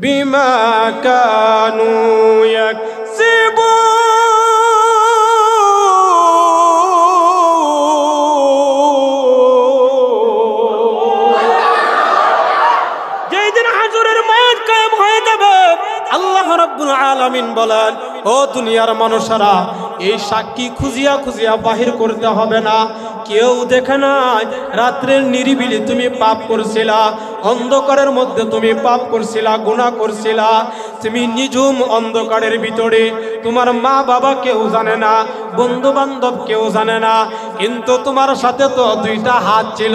বিমা কানু ইয়াকসিবুন। আল্লাহ রাব্বুল আলামিন বলেন, ও দুনিয়ার মানুষেরা, এই সাক্ষী খুঁজিয়া খুঁজিয়া বাহির করতে হবে না। কেউ দেখে নাই রাত্রের নিরিবিলি তুমি পাপ করছিলা, অন্ধকারের মধ্যে তুমি পাপ করছিলা, গুনাহ করছিলা। তুমি নিঝুম অন্ধকারের ভিতরে, তোমার মা বাবা কেউ জানে না, বন্ধু বান্ধব কেউ জানে না, কিন্তু তোমার সাথে তো দুইটা হাত ছিল,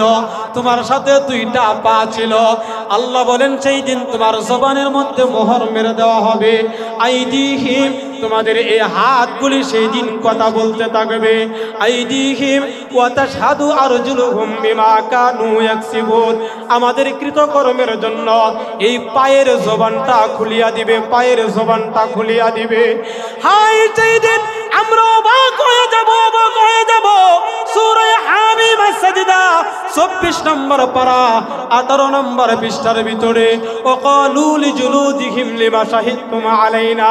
তোমার সাথে দুইটা পা ছিল। আল্লাহ বলেন, সেই দিন তোমার জবানের মধ্যে মোহর মেরে দেওয়া হবে। আইদিহিম, তোমাদের এই হাতগুলি সেই দিন কথা বলতে থাকবে। আইদিহিম ওয়া তাশহাদু আরজুলুহুম বিমা কানু ইয়াকসিবুন। আমাদের কৃতকর্মের জন্য এই পায়ের জবানটা খুলিয়া দিবে, পায়ের জবানটা খুলিয়া দিবে। হাই, সেই দিন আমরা অবাক হয়ে যাব, অবাক হয়ে যাব। সূরা হামিম আস-সাজদা 24 নম্বর পারা 18 নম্বর পৃষ্ঠার ভিতরে, ওয়াকালু লিজুলুদিহিম লিমা শাহিদতুম আলাইনা।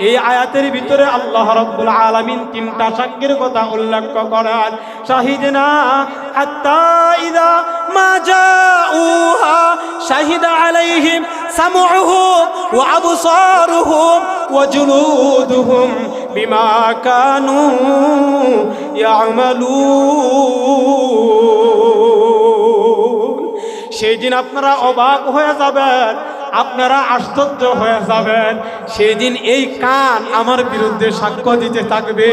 এই আয়াতের ভিতরে আল্লাহ রাব্বুল আলামিন তিনটা সাক্ষীর কথা উল্লেখ করেন। শাহিদনা হাত্তা ইযা মা জাউহা শাহিদা আলাইহিম সামউহুম ওয়া আবসারুহুম ওয়া জুলুদুহুম বিমা কানু ইয়ামালুন। সেই দিন আপনারা অবাক হয়ে যাবেন, আপনারা আশ্চর্য হয়ে যাবেন। সেই দিন এই কান আমার বিরুদ্ধে সাক্ষ্য দিতে থাকবে,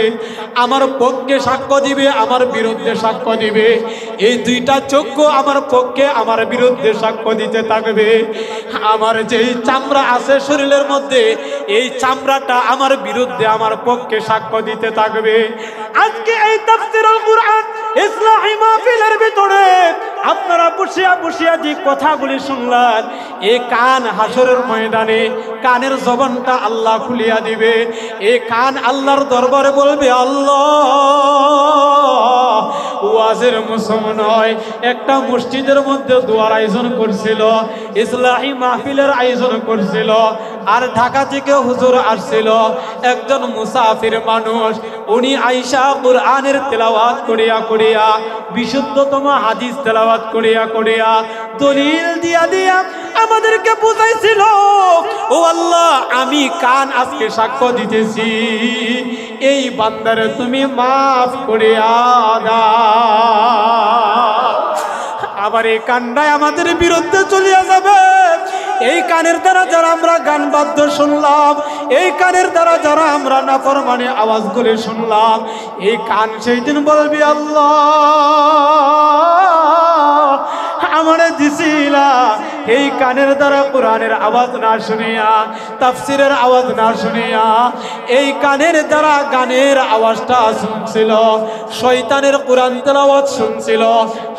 আমার পক্ষে সাক্ষ্য দিবে, আমার বিরুদ্ধে সাক্ষ্য দিবে। এই দুইটা চক্ষু আমার পক্ষে, আমার বিরুদ্ধে সাক্ষ্য দিতে থাকবে। আমার যেই চামড়া আছে শরীরের মধ্যে, এই চামড়াটা আমার বিরুদ্ধে, আমার পক্ষে সাক্ষ্য দিতে থাকবে। আজকে এই তাফসীরুল কুরআন ইসলাহি মাহফিলের ভিতরে আপনারা বসিয়া বসিয়া যে কথাগুলি শুনলেন, এই কান হাসরের ময়দানে কানের জবানটা আল্লাহ খুলিয়া দিবে। এই কান আল্লাহর দরবারে বলবে, আল্লাহ, ওয়াজের মৌসুম নয়, একটা মসজিদের মধ্যে দোয়ার আয়োজন করছিল, ইসলাহি মাহফিলের আয়োজন করছিল, আর ঢাকা থেকে হুজুর আসছিল, একজন মুসাফির মানুষ। উনি আয়েশা কুরআনের তেলাওয়াত করিয়া করিয়া, বিশুদ্ধতম হাদিস তেলাওয়াত করিয়া করিয়া, দলিল দিয়া দিয়া আমাদেরকে বুঝাইছিল, ও আল্লাহ, আমি কান আজকে সাক্ষ্য দিতেছি, এই বান্দারে তুমি মাফ করিয়া দাও। আবার এই কানটাই আমাদের বিরুদ্ধে চলিয়া যাবে। এই কানের দ্বারা যারা আমরা গান বাদ্য শুনলাম, এই কানের দ্বারা যারা আমরা নাফরমানি আওয়াজগুলি শুনলাম, এই কান সেই দিন বলবি, আল্লাহ, আমারে দিছিলা এই কানের দ্বারা কোরআনের আওয়াজ না শুনিয়া, তাফসীরের আওয়াজ না শুনিয়া, এই কানের দ্বারা গানের আওয়াজটা শুনছিল, শয়তানের কোরআন তেলাওয়াত শুনছিল,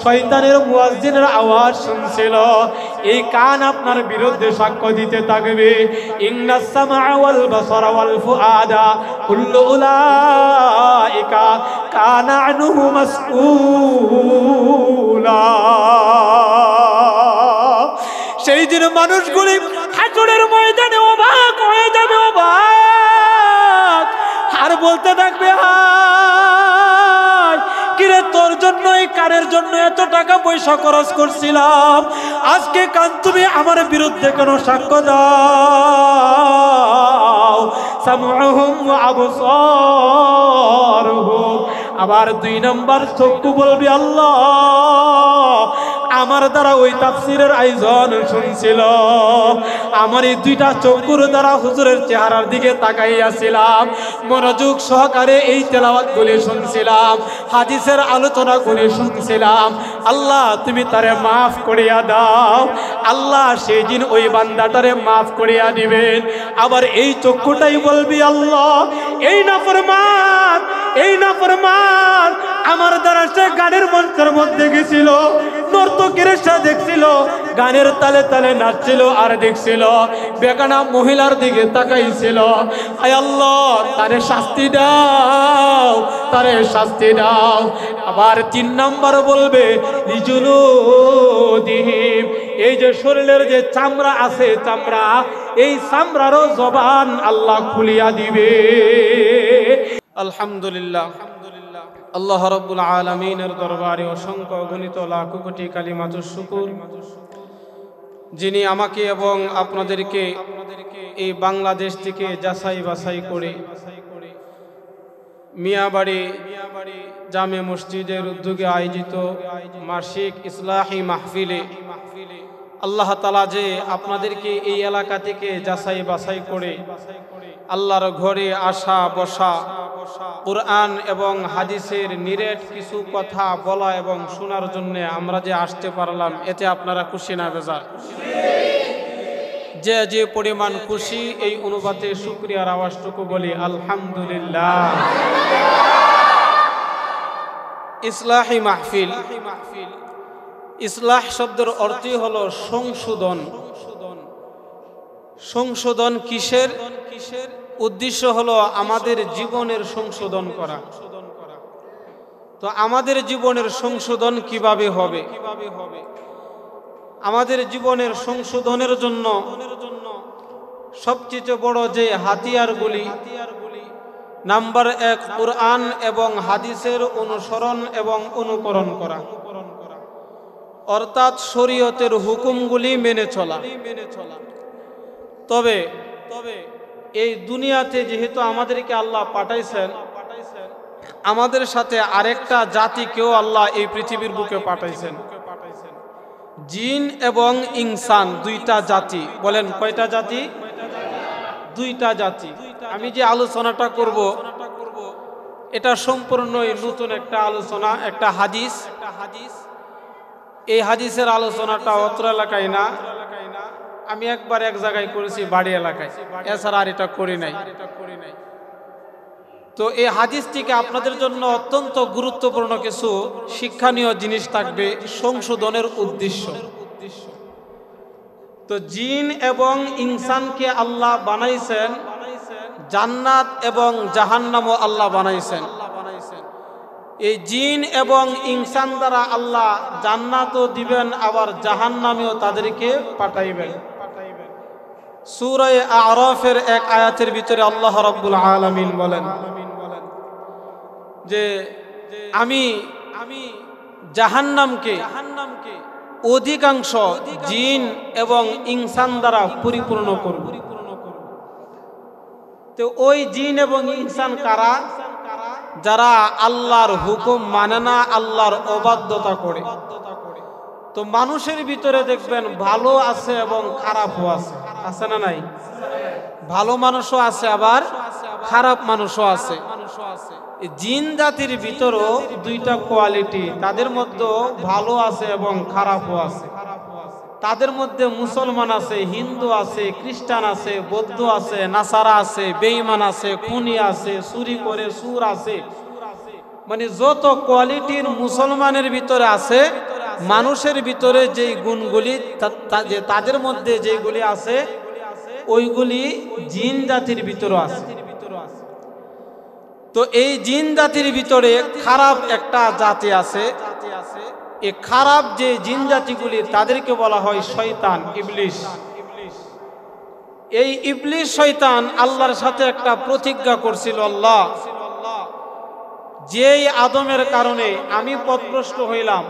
শয়তানের মুয়াজ্জিনের আওয়াজ শুনছিল। এই কান আপনার বিরুদ্ধে সাক্ষ্য দিতে থাকবে। ইন্নাস সামআ ওয়াল বাসারা ওয়াল ফুআদা কুল্লু উলাইকা কানা আনহু মাসউলা। সেই দিন মানুষগুলি হাসরের ময়দানে অবাক হয়ে যাবে, অবাক, আর বলতে থাকবে, হায় কিরে, তোর জন্য, এই কানের জন্য এত টাকা পয়সা খরচ করছিলাম, আজকে কান তুমি আমার বিরুদ্ধে কেন সাক্ষ্য দাও? সামউহুম ওয়া আবসারুহুম। আবার 2 নম্বর চক্ষু বলবি, আল্লাহ, আমার দ্বারা ওই তাফসীরের আয়োজন শুনছিল, আমার এই 2টা চক্ষুর দ্বারা হুজুরের চেহারার দিকে তাকাইয়াছিলাম, মনোযোগ সহকারে এই তেলাওয়াতগুলি শুনছিলাম, হাদিসের আলোচনাগুলি শুনছিলাম। আল্লাহ, তুমি তারে মাফ করিয়া দাও। আল্লাহ সেই দিন ওই বান্দাটারে মাফ করিয়া দিবেন। আবার এই চক্ষুটাই বলবি, আল্লাহ, এই নাফরমান, এই নাফরমান আমার দ্বারা সে গানের মঞ্চের মধ্যে গেছিল, নর্তকীর সাথে দেখছিল, গানের তালে তালে নাচছিল, আর দেখছিল বেগানা মহিলার দিকে তাকাইছিল। আয় আল্লাহ, তারে শাস্তি দাও, তারে শাস্তি দাও। আবার 3 নম্বর বলবে, লিজুলুদিহিম, এই যে শরীরের যে চামড়া আছে চামড়া, এই চামড়ারও জবান আল্লাহ খুলিয়া দিবে। আলহামদুলিল্লাহ, আল্লাহ রাব্বুল আলামিনের দরবারে অসংখ্য গণিত লাখ কোটি কালিমাতুশ শুকর, যিনি আমাকে এবং আপনাদেরকে এই বাংলাদেশ থেকে যাচাই বাছাই করে মিয়াবাড়ি জামে মসজিদের উদ্যোগে আয়োজিত মাসিক ইসলাহি মাহফিলে আল্লাহ তাআলা যে আপনাদেরকে এই এলাকা থেকে যাচাই বাছাই করে আল্লাহর ঘরে আসা বসা, কুরআন এবং হাদিসের নিরেট কিছু কথা বলা এবং শোনার জন্য আমরা যে আসতে পারলাম, এতে আপনারা খুশি না বেজার? যে যে পরিমাণ খুশি, এই অনুপাতে শুকরিয়ার আওয়াজটুকু বলি আলহামদুলিল্লাহ। ইসলাহি মাহফিল, ইসলাহ শব্দের অর্থই হলো সংশোধন। সংশোধন কিসের? উদ্দেশ্য হলো আমাদের জীবনের সংশোধন করা। তো আমাদের জীবনের সংশোধন কিভাবে হবে? আমাদের জীবনের সংশোধনের জন্য সবচেয়ে বড় যে হাতিয়ারগুলি, নাম্বার 1, কুরআন এবং হাদিসের অনুসরণ এবং অনুকরণ করা, অর্থাৎ শরীয়তের হুকুমগুলি মেনে চলা। তবে এই দুনিয়াতে যেহেতু আমাদেরকে আল্লাহ পাঠাইছেন, আমাদের সাথে আরেকটা জাতিকেও আল্লাহ এই পৃথিবীর বুকে পাঠাইছেন। জিন এবং ইনসান, দুইটা জাতি। বলেন কয়টা জাতি? দুইটা জাতি। আমি যে আলোচনাটা করব এটা সম্পূর্ণই নতুন একটা আলোচনা, একটা হাদিস। এই হাদিসের আলোচনাটা অত্র এলাকায় না, আমি একবার এক জায়গায় করেছি, বাড়ি এলাকায়, এছাড়া আর এটা করি নাই। তো এই হাদিস থেকে আপনাদের জন্য অত্যন্ত গুরুত্বপূর্ণ কিছু শিক্ষণীয় জিনিস থাকবে সংশোধনের উদ্দেশ্য। তো জিন এবং ইনসানকে আল্লাহ বানাইছেন, জান্নাত এবং জাহান্নামও আল্লাহ বানাইছেন। এই জিন এবং ইনসান দ্বারা আল্লাহ জান্নাতও দিবেন, আবার জাহান্নামেও তাদেরকে পাঠাইবেন। সূরা আরাফের এক আয়াতের ভিতরে আল্লাহ রাব্বুল আলামিন বলেন যে আমি জাহান্নামকে অধিকাংশ জিন এবং ইনসান দ্বারা পরিপূর্ণ করব। তো ওই জিন এবং ইনসান কারা? যারা আল্লাহর হুকুম মানে না, আল্লাহর অবাধ্যতা করে। তো মানুষের ভিতরে দেখবেন ভালো আছে এবং খারাপও আছে, আছে না নাই? ভালো মানুষও আছে, আবার খারাপ মানুষও আছে। জিন জাতির ভিতরও দুইটা কোয়ালিটি, তাদের মধ্যে ভালো আছে এবং খারাপও আছে। তাদের মধ্যে মুসলমান আছে, হিন্দু আছে, খ্রিস্টান আছে, বৌদ্ধ আছে, নাসারা আছে, বেঈমান আছে, খুনি আছে, চুরি করে সুর আছে। মানে যত কোয়ালিটির মুসলমানের ভিতরে আছে, মানুষের ভিতরে যেই গুণগুলি তাদের মধ্যে যেগুলি আছে, ওইগুলি জিন জাতির ভিতরে আছে। তো এই জিন জাতির ভিতরে খারাপ একটা জাতি আছে। এই খারাপ যে জিন জাতিগুলি, তাদেরকে বলা হয় শয়তান, ইবলিশ। এই ইবলিশ শয়তান আল্লাহর সাথে একটা প্রতিজ্ঞা করছিল, আল্লাহ যেই আদমের কারণে আমি পথভ্রষ্ট হইলাম,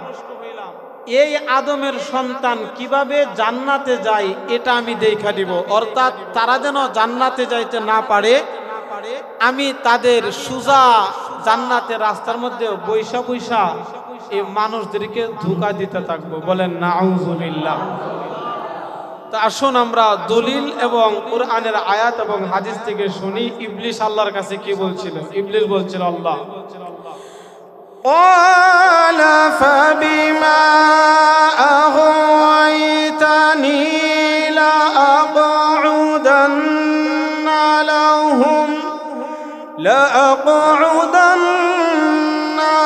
এই আদমের সন্তান কিভাবে জান্নাতে যায় এটা আমি দেখা দিব। অর্থাৎ তারা যেন জান্নাতে যাইতে না পারে, আমি তাদের সুজা জান্নাতের রাস্তার মধ্যে বৈশা বৈশা এই মানুষদেরকে ধোঁকা দিতে থাকবো। বলেন নাউজুবিল্লাহ। তা আসুন আমরা দলিল এবং কুরআনের আয়াত এবং হাদিস থেকে শুনি ইবলিশ আল্লাহর কাছে কি বলছিল। ইবলিশ বলছিল, আল্লাহ قال فبما أغويتني لأقعدن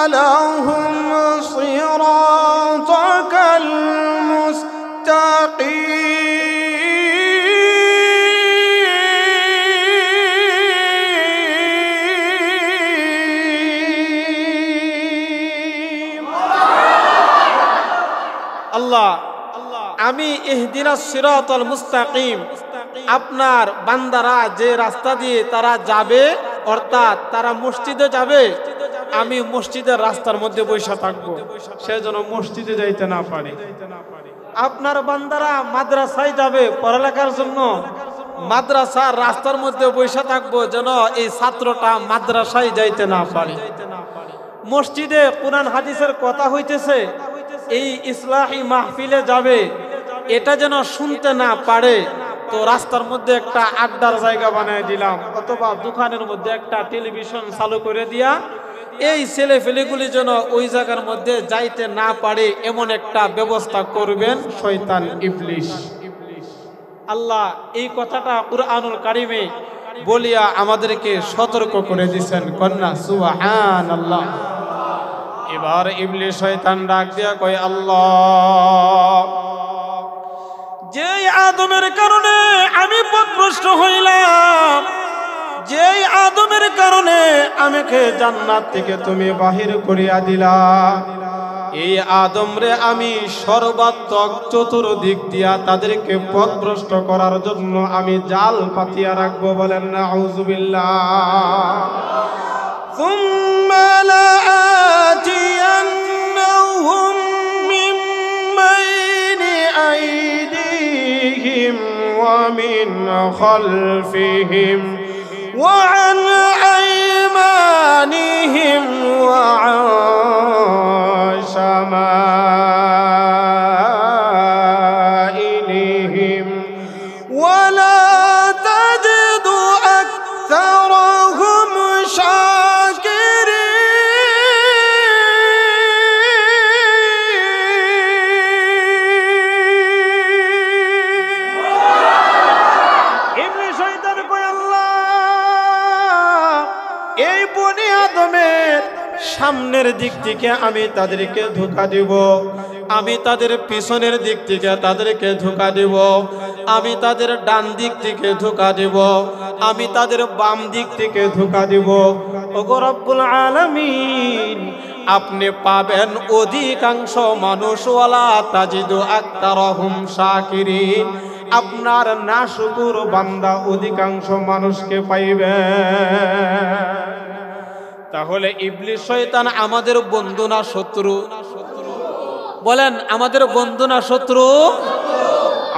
لهم صراطك المستقيم। আল্লাহ আমি ইহদিনাস সিরাতাল মুস্তাকিম, আপনার বান্দারা যে রাস্তা দিয়ে তারা যাবে, অর্থাৎ তারা মসজিদে যাবে, আমি মসজিদের রাস্তার মধ্যে বসে থাকবো, সে যেন মসজিদে যাইতে না পারে। আপনার বান্দারা মাদ্রাসায় যাবে পড়ালেখার জন্য, মাদ্রাসার রাস্তার মধ্যে বসে থাকবো যেন এই ছাত্রটা মাদ্রাসায় যাইতে না পারে। মসজিদে কোরআন হাদিসের কথা হইতেছে, এই ইসলাহি মাহফিলে যাবে, এটা যেন শুনতে না পারে, তো রাস্তার মধ্যে একটা আড্ডার জায়গা বানিয়ে দিলাম, অথবা দোকানের মধ্যে একটা টেলিভিশন চালু করে দিয়া এই ছেলে ফেলেগুলি যেন ওই জায়গার মধ্যে যাইতে না পারে, এমন একটা ব্যবস্থা করবেন শয়তান ইবলিস। আল্লাহ এই কথাটা কুরআনুল কারিমে বলিয়া আমাদেরকে সতর্ক করে দিয়েছেন। কন্যা সুবহানাল্লাহ। এবার ইবলিস শয়তান ডাক দিয়া কয়, আল্লাহ, যেই আদমের কারণে আমি পথভ্রষ্ট হইলাম, যেই আদমের কারণে আমাকে জান্নাত থেকে তুমি বাহির করিয়া দিলা, এই আদম রে আমি সর্বাত্মক চতুর্দিক দিয়া তাদেরকে পথভ্রষ্ট করার জন্য আমি জাল পাতিয়া রাখবো। বলেন নাউযুবিল্লাহ। সুম্মা লাআতিয়ান্নাহুম মিন বাইনি আইদিহিম ওয়া মিন খালফিহিম ওয়া আন আইমানিহিম ওয়া আন শামাইলিহিম ওয়া লা তাজিদু আকসারাহুম শাকিরিন। ইবলিস শয়তান কয়, আল্লাহ, এই বনি আদমের সামনের দিক থেকে আমি তাদেরকে ধোঁকা দিব, আমি তাদের পিছনের দিক থেকে তাদেরকে ধোঁকা দিব, আমি তাদের ডান দিক থেকে ধোঁকা দিব, আমি তাদের বাম দিক থেকে ধোঁকা দিব। ওগো রব্বুল আলামিন, আপনি পাবেন অধিকাংশ মানুষ ওয়ালা তাজিদু আকতারহুম শাকিরিন, আপনার নাশুকুর বান্দা অধিকাংশ মানুষকে পাইবেন। তাহলে ইবলিস শয়তান আমাদের বন্ধু না শত্রু? বলেন, আমাদের বন্ধু না শত্রু?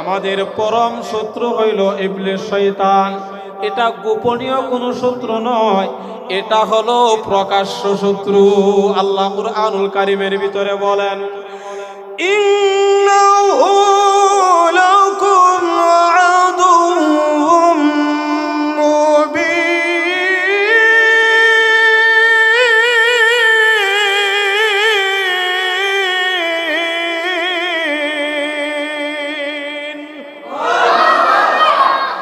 আমাদের পরম শত্রু হইল ইবলিস শয়তান। এটা গোপনীয় কোনো শত্রু নয়, এটা হলো প্রকাশ্য শত্রু। আল্লাহ কুরআনুল কারীমের ভিতরে বলেন, ইন্নাহু লাকুম আদুউম মুবিন।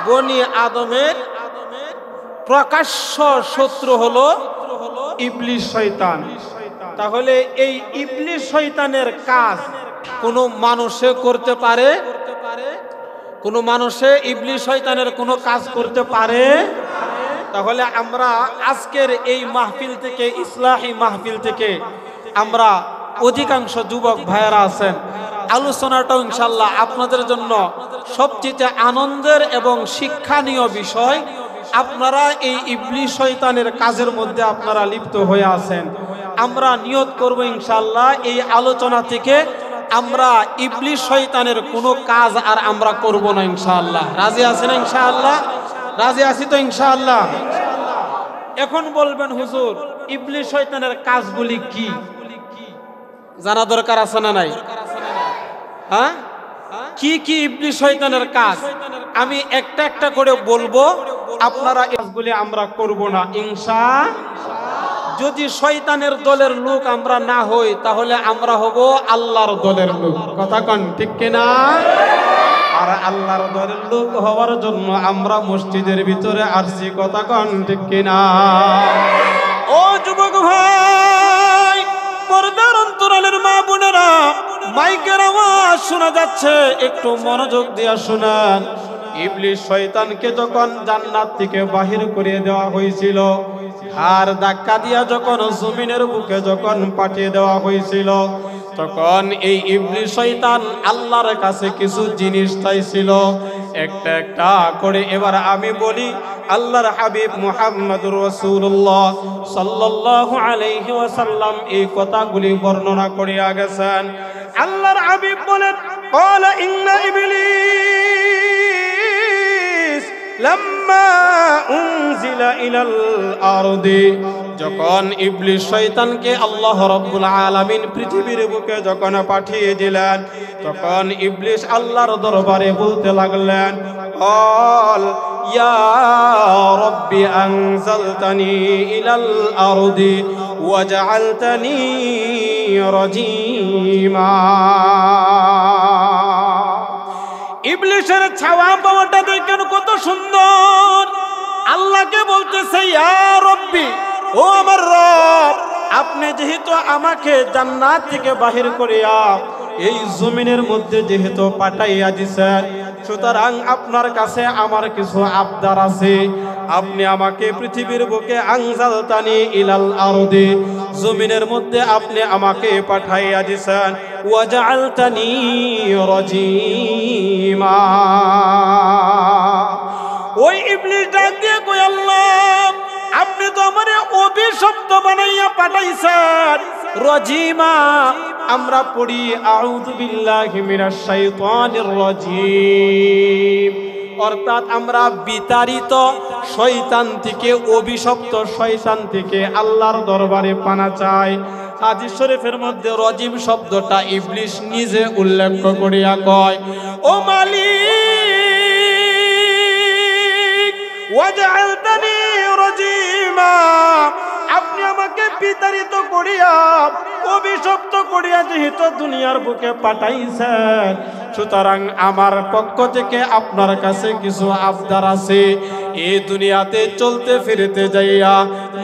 বনি আদমের প্রকাশ্য শত্রু হলো ইবলিস শয়তান। তাহলে এই ইবলিস শয়তানের কাজ কোনো মানুষে করতে পারে? কোনো মানুষে ইবলিস শয়তানের কোনো কাজ করতে পারে? তাহলে আমরা আজকের এই মাহফিল থেকে, ইসলাহি মাহফিল থেকে, আমরা অধিকাংশ যুবক ভাইয়েরা আছেন, আলোচনাটাও ইনশাল্লাহ আপনাদের জন্য সবচেয়ে আনন্দের এবং শিক্ষণীয় বিষয়। আপনারা এই ইবলিস শয়তানের কাজের মধ্যে আপনারা লিপ্ত হয়ে আছেন। আমরা নিয়ত করব ইনশাল্লাহ এই আলোচনা থেকে আমরা ইবলিস শয়তানের কোনো কাজ আর আমরা করব না ইনশাআল্লাহ। রাজি আছেন ইনশাআল্লাহ? রাজি আছি তো ইনশাআল্লাহ? এখন বলবেন, হুজুর, ইবলিস শয়তানের কাজগুলি কি জানা দরকার আছে না নাই? হ্যাঁ, কি কি ইবলিস শয়তানের কাজ আমি একটা একটা করে বলবো, আপনারা কাজগুলি আমরা করব না ইনশাআল্লাহ। যদি শয়তানের দলের লোক আমরা না হই, তাহলে আমরা হব আল্লাহর দলের লোক। কথা কন ঠিক কিনা? আর আল্লাহর দলের লোক হওয়ার জন্য আমরা মসজিদের ভিতরে আসছি। কথা কন ঠিক কিনা? ও যুবক ভাই, পর্দার অন্তরালের মা বোনেরা, মাইকের আওয়াজ শোনা যাচ্ছে, একটু মনোযোগ দিয়ে শুনেন। ইবলিস শয়তানকে যখন জান্নাত থেকে বাহির করে দেওয়া হয়েছিল, আর ধাক্কা দিয়া যখন জমিনের বুকে যখন পাঠিয়ে দেওয়া হয়েছিল, তখন এই ইবলিস শয়তান আল্লাহর কাছে কিছু জিনিস চাইছিল, একটা একটা করে। এবার আমি বলি, আল্লাহর হাবিব মুহাম্মদুর রাসূলুল্লাহ সাল্লাল্লাহু আলাইহি ওয়াসাল্লাম এই কথাগুলি বর্ণনা করিয়া গেছেন। আল্লাহর হাবিব বলেন, ক্বালা ইন্না ইবলিস লাম্মা উনজিলা ইলাল আরদি, যখন ইবলিস শয়তানকে আল্লাহ রাব্বুল আলামিন পৃথিবীর বুকে যখন পাঠিয়ে দিলেন, তখন ইবলিস আল্লাহর দরবারে বলতে লাগলেন, ক্বাল ইয়া রাব্বি আনজালতানি ইলাল আরদি ওয়াজআলতানি রাজিমা। ইবলিসের ছাওয়া পাওয়াটা দেখেন কত সুন্দর। আল্লাহকে বলতেছে, ইয়া রব্বি, ও আমার রব, আপনি যেহেতু আমাকে জান্নাত থেকে বাহির করিয়া এই জমিনের মধ্যে যেহেতু পাঠাইয়া দিছেন, সুতরাং আপনার কাছে আমার কিছু আবদার আছে। আপনি আমাকে পৃথিবীর বুকে আনজালতানি ইলাল আরদি, জমিনের মধ্যে আপনি আমাকে পাঠাইয়া দিছেন, ওয়াজআলতানি রাজিমা। ওই ইবলিস ডাক দিয়ে কই, আল্লাহ, আপনি তো আমারে অভিশপ্ত বানাইয়া পাঠাইছেন। রাজিমা আমরা পড়ি আউযু বিল্লাহি মিনাশ শাইতানির রাজিম, অর্থাৎ আমরা বিতাড়িত শয়তান থেকে, অভিশপ্ত শয়তান থেকে আল্লাহর দরবারে পানা চাই। হাদিস শরীফের মধ্যে রাজিম শব্দটা ইবলিস নিজে উল্লেখ করিয়া কয়, ও মালিক ওয়াজআলতানি রাজিমা, আপনি আমাকে বিতাড়িত করিয়া, অভিশপ্ত করিয়া যেহেতু দুনিয়ার বুকে পাঠাইছেন, সুতরাং আমার পক্ষ থেকে আপনার কাছে কিছু আবদার আছে। এই দুনিয়াতে চলতে ফিরতে যাইয়া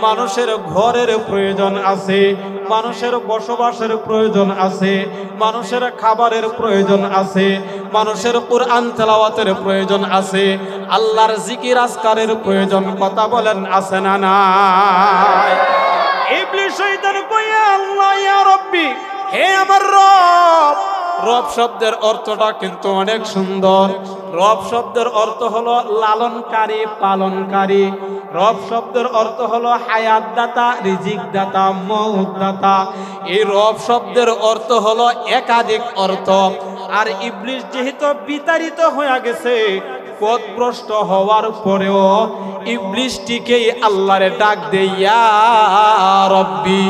মানুষের ঘরের প্রয়োজন আছে, মানুষের বসবাসের প্রয়োজন আছে, মানুষের খাবারের প্রয়োজন আছে, মানুষের কুরআন তেলাওয়াতের প্রয়োজন আছে, আল্লাহর জিকির আজকারের প্রয়োজন, কথা বলেন আছে না নাই? ইবলিস শয়তান কইয়া, আল্লাহ ইয়া রব্বি, হে আমার রব। রব শব্দের অর্থটা কিন্তু অনেক সুন্দর। রব শব্দের অর্থ হলো লালনকারী, পালনকারী। রব শব্দের অর্থ হলো হায়াত দাতা, রিজিক দাতা, মৌত দাতা। এই রব শব্দের অর্থ হলো একাধিক অর্থ। আর ইবলিস যেহেতু বিতাড়িত হয়ে গেছে, পথভ্রষ্ট হওয়ার পরেও ইবলিসটিকেই আল্লাহরে ডাক দেয়, ইয়া রব্বি,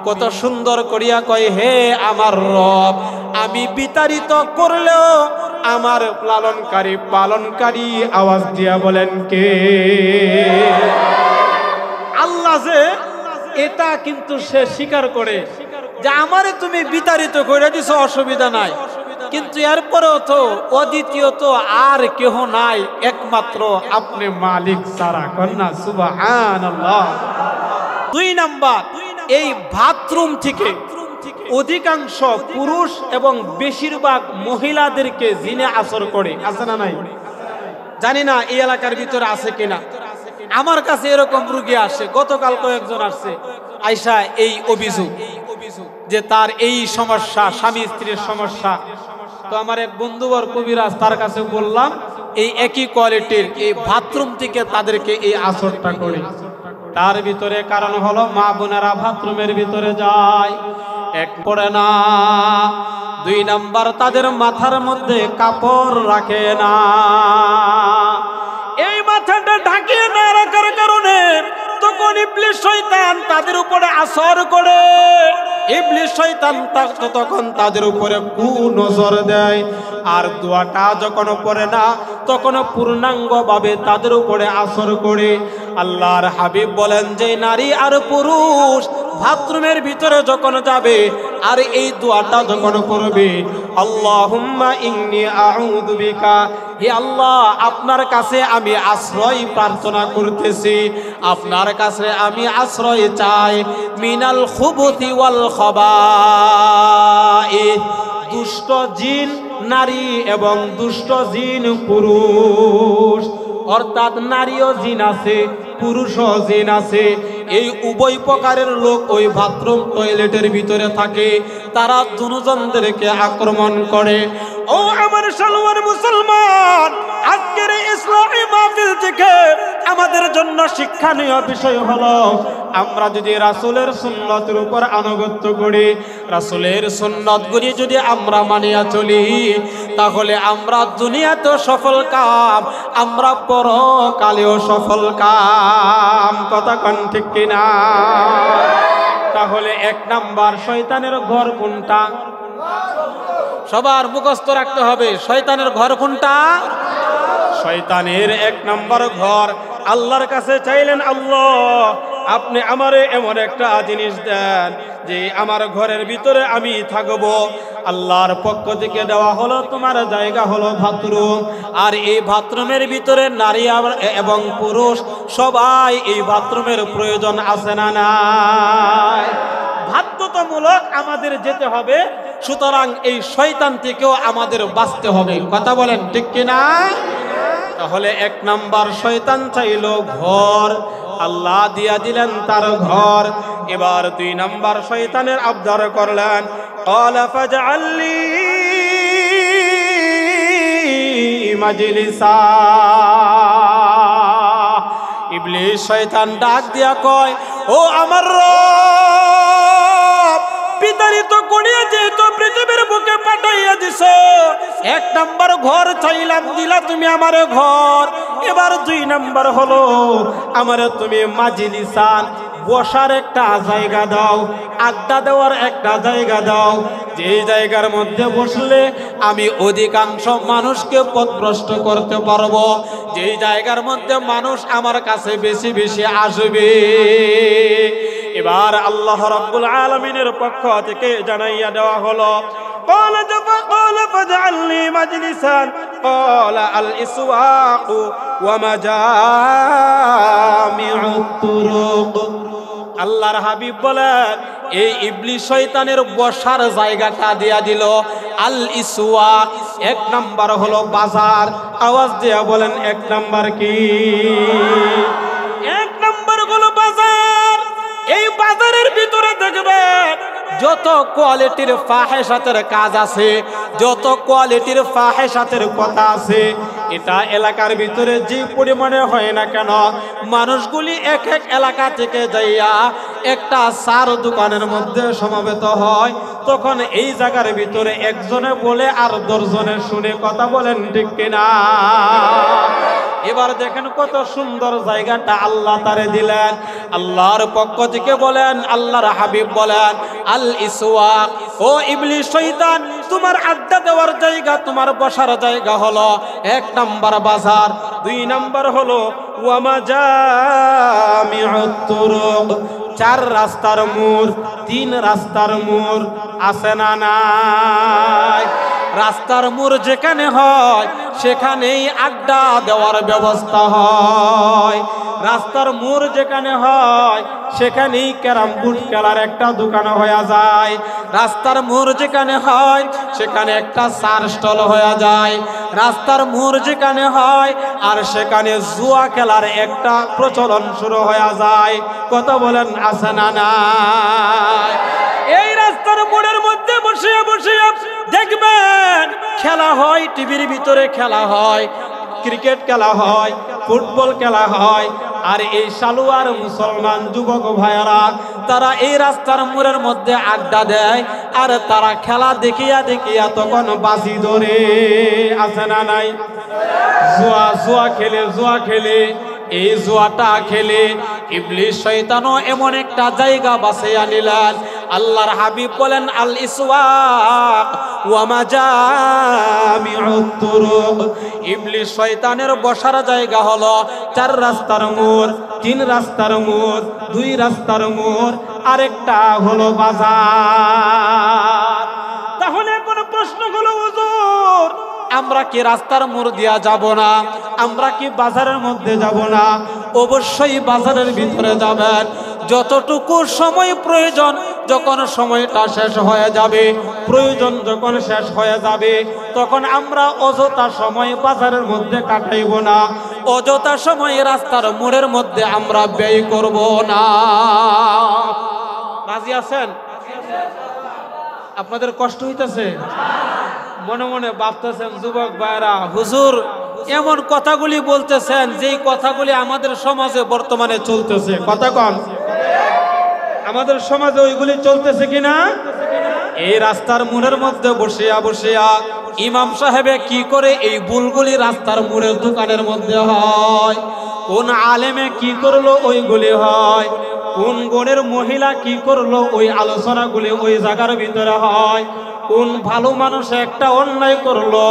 কত সুন্দর করিয়া কয়, হে আমার রব, আমি বিতাড়িত করলেও আমার লালনকারী, পালনকারী আওয়াজ দিয়া বলেন কে? আল্লাহ। যে এটা কিন্তু সে স্বীকার করে যে আমারে তুমি বিতাড়িত করে দিছো, অসুবিধা নাই, কিন্তু এরপরেও তো অদ্বিতীয় তো আর কেহ নাই, একমাত্র আপনি মালিক ছাড়া। কন্যা সুবহানাল্লাহ। 2 নাম্বার, এই বাথরুম থেকে অধিকাংশ পুরুষ এবং বেশিরভাগ মহিলাদেরকে জিনে আসর করে, আছে না নাই? জানি না এই এলাকার ভিতরে আছে কিনা। আমার কাছে এরকম রোগী আসে, গতকাল কয়েকজন আসছে, আয়সা এই অভিযোগ যে তার এই সমস্যা, স্বামী স্ত্রীর সমস্যা। তো আমার এক বন্ধুবর কবিরাজ, তার কাছে বললাম এই একই কোয়ালিটির এই বাথরুম থেকে তাদেরকে এই আসরটা করে। তার ভিতরে কারণ হলো মা বোনেরা বাথরুমের ভিতরে যায়, এক পড়ে না, 2 নাম্বার তাদের মাথার মধ্যে কাপড় রাখে না। এই মাথাটা ঢাকিয়ে না রাখার কারণে তখন ইবলিস শয়তান তাদের উপরে আসর করে। ইবলিস শয়তান তখন তাদের উপরে কুনজর দেয়। আর দোয়াটা যখন পড়ে না, তখন পূর্ণাঙ্গভাবে তাদের উপরে আসর করে। আল্লাহর হাবিব বলেন যে নারী আর পুরুষ বাথরুমের ভিতরে যখন যাবে আর এই দোয়াটা যখন করবে, আল্লাহুম্মা ইন্নী আউযু বিকা, হে আল্লাহ, আপনার কাছে আমি আশ্রয় প্রার্থনা করতেছি, আপনার কাছে আমি আশ্রয় চাই, মিনাল খুবুতি ওয়াল খাবাইস, দুষ্ট জিন নারী এবং দুষ্ট জিন পুরুষ, অর্থাৎ নারীও জিন আছে, পুরুষও জিন আছে। এই উভয় প্রকারের লোক ওই বাথরুম টয়লেটের ভিতরে থাকে, তারা দুজনদেরকে আক্রমণ করে। ও আমার সালোয়ার মুসলমান, আজকের ইসলামী মাহফিল থেকে আমাদের জন্য শিক্ষণীয় বিষয় হলো, আমরা যদি রাসূলের সুন্নতের উপর আনুগত্য করি, রাসূলের সুন্নতগুলি যদি আমরা মানিয়া চলি, তাহলে আমরা দুনিয়াতেও সফল কাম, আমরা পরকালেও সফল কাম। কথা কোন ঠিক কিনা? তাহলে এক নাম্বার শয়তানের ঘর কোনটা? সবার মুখস্থ রাখতে হবে, শয়তানের ঘর কোনটা? শয়তানের এক নাম্বার ঘর। আল্লাহর কাছে চাইলেন, আল্লাহ আপনি আমারে এমন একটা জিনিস দেন যে আমার ঘরের ভিতরে আমি থাকবো। আল্লাহর পক্ষ থেকে দেওয়া হলো তোমার জায়গা হলো বাথরুম, আর এই বাথরুমের ভিতরে নারী এবং পুরুষ সবাই এই বাথরুমের প্রয়োজন আছে না নাই? বাধ্যতামূলক আমাদের যেতে হবে, সুতরাং এই শয়তান থেকেও আমাদের বাঁচতে হবে। কথা বলেন ঠিক কিনা? তাহলে এক নাম্বার শয়তান চাইলো ঘর, আল্লাহ দিয়া দিলেন তার ঘর। এবার দুই নাম্বার শয়তানের আবদার করলেন, ক্বালা ফাজআলনি মাজলিসা। ইবলিস শয়তান ডাক দিয়া কয়, ও আমার রব, বিতাড়িত করিয়া যেহেতু পৃথিবীর বুকে পাঠাইয়া দিছ, এক নাম্বার ঘর চাইলাম, দিলা তুমি আমার ঘর। এবার দুই নাম্বার হলো, আমারে তুমি মাজলিসান বসার একটা জায়গা দাও, আড্ডা দেওয়ার একটা জায়গা দাও, যে জায়গার মধ্যে বসলে আমি অধিকাংশ মানুষকে পথভ্রষ্ট করতে পারবো, যেই জায়গার মধ্যে মানুষ আমার কাছে বেশি বেশি আসবে। এবার আল্লাহ রাব্বুল আলামিনের পক্ষ থেকে জানাইয়া দেওয়া হলো, قال فاجعلني مجلسا قال الاسواق ومجامع الطرق। আল্লাহর হাবিব বলেন, এই ইবলিস শয়তানের বসার জায়গাটা দিয়া দিল আল ইসওয়াক, এক নাম্বার হলো বাজার। আওয়াজ দিয়া বলেন এক নাম্বার কি? এক নাম্বার হলো বাজার। এই বাজারের ভিতরে দেখবেন যত কোয়ালিটির ফাহেসাতের কাজ আছে, যত কোয়ালিটির ফাহেসাতের কথা আছে, এটা এলাকার ভিতরে যে পরিমাণে হয় না কেন, মানুষগুলি এক এক এলাকা থেকে যাইয়া একটা সার দোকানের মধ্যে সমাবেত হয়, তখন এই জায়গার ভিতরে একজনে বলে আর 10 জনে শুনে। কথা বলেন ঠিক কিনা? এবার দেখেন কত সুন্দর জায়গাটা আল্লাহ তারে দিলেন। আল্লাহর পক্ষ থেকে বলেন, আল্লাহর হাবিব বলেন, আল ইসওয়াক, ও ইবলিস শয়তান, তোমার আড্ডা দেওয়ার জায়গা, তোমার বসার জায়গা হলো এক নাম্বার বাজার, দুই নাম্বার হলো ওয়া মাজামিউত তুরুক, 4 রাস্তার মোড়, 3 রাস্তার মোড় আছে না নাই? রাস্তার মোড় যেখানে হয় সেখানেই আড্ডা দেওয়ার ব্যবস্থা হয়। রাস্তার মোড় যেখানে হয় সেখানেই ক্যারাম বোর্ড খেলার একটা দোকান হয়ে যায়। রাস্তার মোড় যেখানে হয় সেখানে একটা চার স্টল হয়ে যায়। রাস্তার মোড় যেখানে হয় আর সেখানে জুয়া খেলার একটা প্রচলন শুরু হয়ে যায়। কথা বলেন আছে না নাই? এই রাস্তার মোড়ের মধ্যে বসিয়া বসিয়া দেখবেন খেলা হয়, টিভির ভিতরে খেলা হয়, ক্রিকেট খেলা হয়, ফুটবল খেলা হয়। আর এই সালুয়ার মুসলমান যুবক ভাইয়ারা তারা এই রাস্তার মোড়ের মধ্যে আড্ডা দেয়, আর তারা খেলা দেখিয়া দেখিয়া তখন বাজি ধরে। আছে না নাই? জুয়া খেলে এই জুয়াটা খেলে ইবলিস শয়তানও এমন একটা জায়গা বাছাইয়া নিলেন। আল্লাহর হাবিব বলেন, আল ইসওয়াক ওয়া মাজামিউত তুরুক, ইবলিস শয়তানের বসার জায়গা হলো 4 রাস্তার মোড়, 3 রাস্তার মোড়, 2 রাস্তার মোড়, আরেকটা হলো বাজার। তাহলে কোন প্রশ্ন হলো, হুজুর আমরা কি রাস্তার মোড় দিয়া যাব না? আমরা কি বাজারের মধ্যে যাব না? অবশ্যই বাজারের ভিতরে যাবেন। যতটুকু সময় প্রয়োজন, যখন সময়টা শেষ হয়ে যাবে, প্রয়োজন যখন শেষ হয়ে যাবে, তখন আমরা অযথা সময় বাজারের মধ্যে কাটাইব না। অযথা সময় রাস্তার মোড়ের মধ্যে আমরা ব্যয় করব না। রাজি আছেন? আপনাদের কষ্ট হইতেছে? মনে মনে ভাবতেছেন যুবক ভাইরা, হুজুর এমন কথাগুলি বলতেছেন যেই কথাগুলি আমাদের সমাজে বর্তমানে চলতেছে। কথা কন, আমাদের সমাজে ওইগুলি চলতেছে কিনা? এই রাস্তার মোড়ের মধ্যে বসিয়া বসিয়া ইমাম সাহেবে কি করে এই ভুলগুলি রাস্তার মোড়ের দোকানের মধ্যে হয়, কোন আলেমে কি করলো ওইগুলি হয়, কোন গণের মহিলা কি করলো ওই আলোচনাগুলি ওই জায়গার ভিতরে হয়, কোন ভালো মানুষ একটা অন্যায় করলো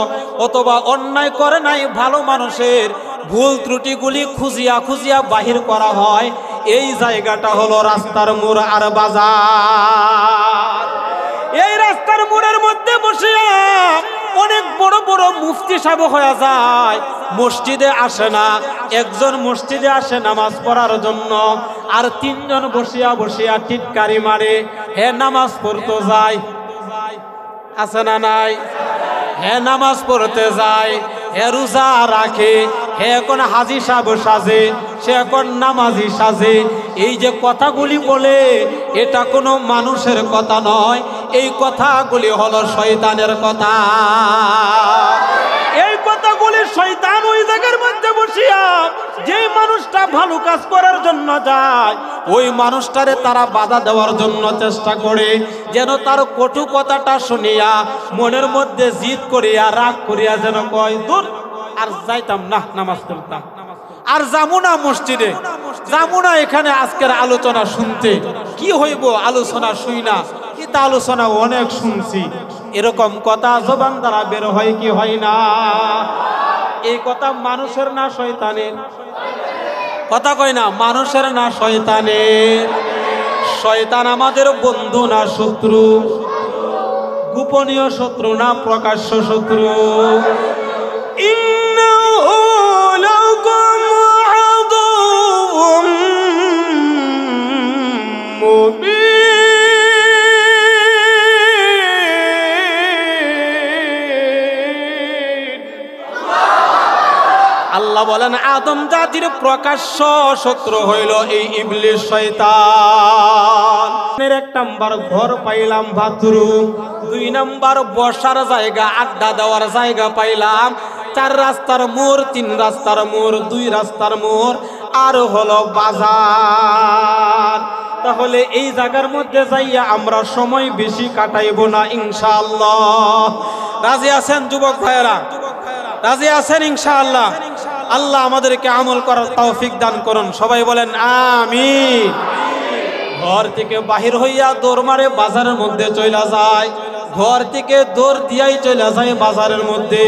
অথবা অন্যায় করে নাই ভালো মানুষের ভুল ত্রুটিগুলি খুঁজিয়া খুঁজিয়া বাহির করা হয়। এই জায়গাটা হলো রাস্তার মোড় আর বাজার। এই রাস্তার মোড়ের মধ্যে বসিয়া অনেক বড় বড় মুফতি সাহেব হয়ে যায়, মসজিদে আসে না। একজন মসজিদে আসে নামাজ পড়ার জন্য, আর তিনজন বসিয়া বসিয়া টিটকারি মারে, হে নামাজ পড়তে যায়। আছে না নাই? হে নামাজ পড়তে যায়, হে রোজা রাখে, হে এখন হাজি সাহেব সাজে, সে এখন নামাজি সাজে। এই যে কথাগুলি বলে, এটা কোনো মানুষের কথা নয়, এই কথাগুলি হলো শয়তানের কথা। এই কথাগুলি শয়তান ওই জায়গার মধ্যে বসিয়া যেই মানুষটা ভালো কাজ করার জন্য যায়, ওই মানুষটারে তারা বাধা দেওয়ার জন্য চেষ্টা করে, যেন তার কটু কথাটা শুনিয়া মনের মধ্যে জিদ করিয়া রাগ করিয়া যেন কয়, দূর আর যাইতাম না নামাজ পড়তাম, আর যাবো না মসজিদে, যাবো না এখানে আজকের আলোচনা শুনতে, কি হইব আলোচনা শুই না, কিন্তু আলোচনা অনেক শুনছি। এরকম কথা জবান দ্বারা বের হয় কি হয় না? এই কথা মানুষের না শয়তানের? কথা কয় না, মানুষের না শয়তানের? শয়তান আমাদের বন্ধু না শত্রু? গোপনীয় শত্রু না প্রকাশ্য শত্রু? আল্লাহ বলেন আদম জাতির প্রকাশ্য শত্রু হইল এই ইবলিস শয়তান। এক নাম্বার ঘর পাইলাম বাথরুম, 2 নাম্বার বসার জায়গা আড্ডা দেওয়ার জায়গা পাইলাম, 4 রাস্তার মোড়, 3 রাস্তার মোড়, 2 রাস্তার মোড়, আর হলো বাজার। তাহলে এই জায়গার মধ্যে যাইয়া আমরা সময় বেশি কাটাইব না ইনশাআল্লাহ। রাজি আছেন যুবক ভাইয়েরা? রাজি আছেন ইনশাআল্লাহ? আল্লাহ আমাদেরকে আমল করার তৌফিক দান করুন, সবাই বলেন আমিন। ঘর থেকে বাহির হইয়া দৌড় মারে বাজারের মধ্যে চলে যায়, ঘর থেকে দৌড় দিয়াই চলে যায় বাজারের মধ্যে,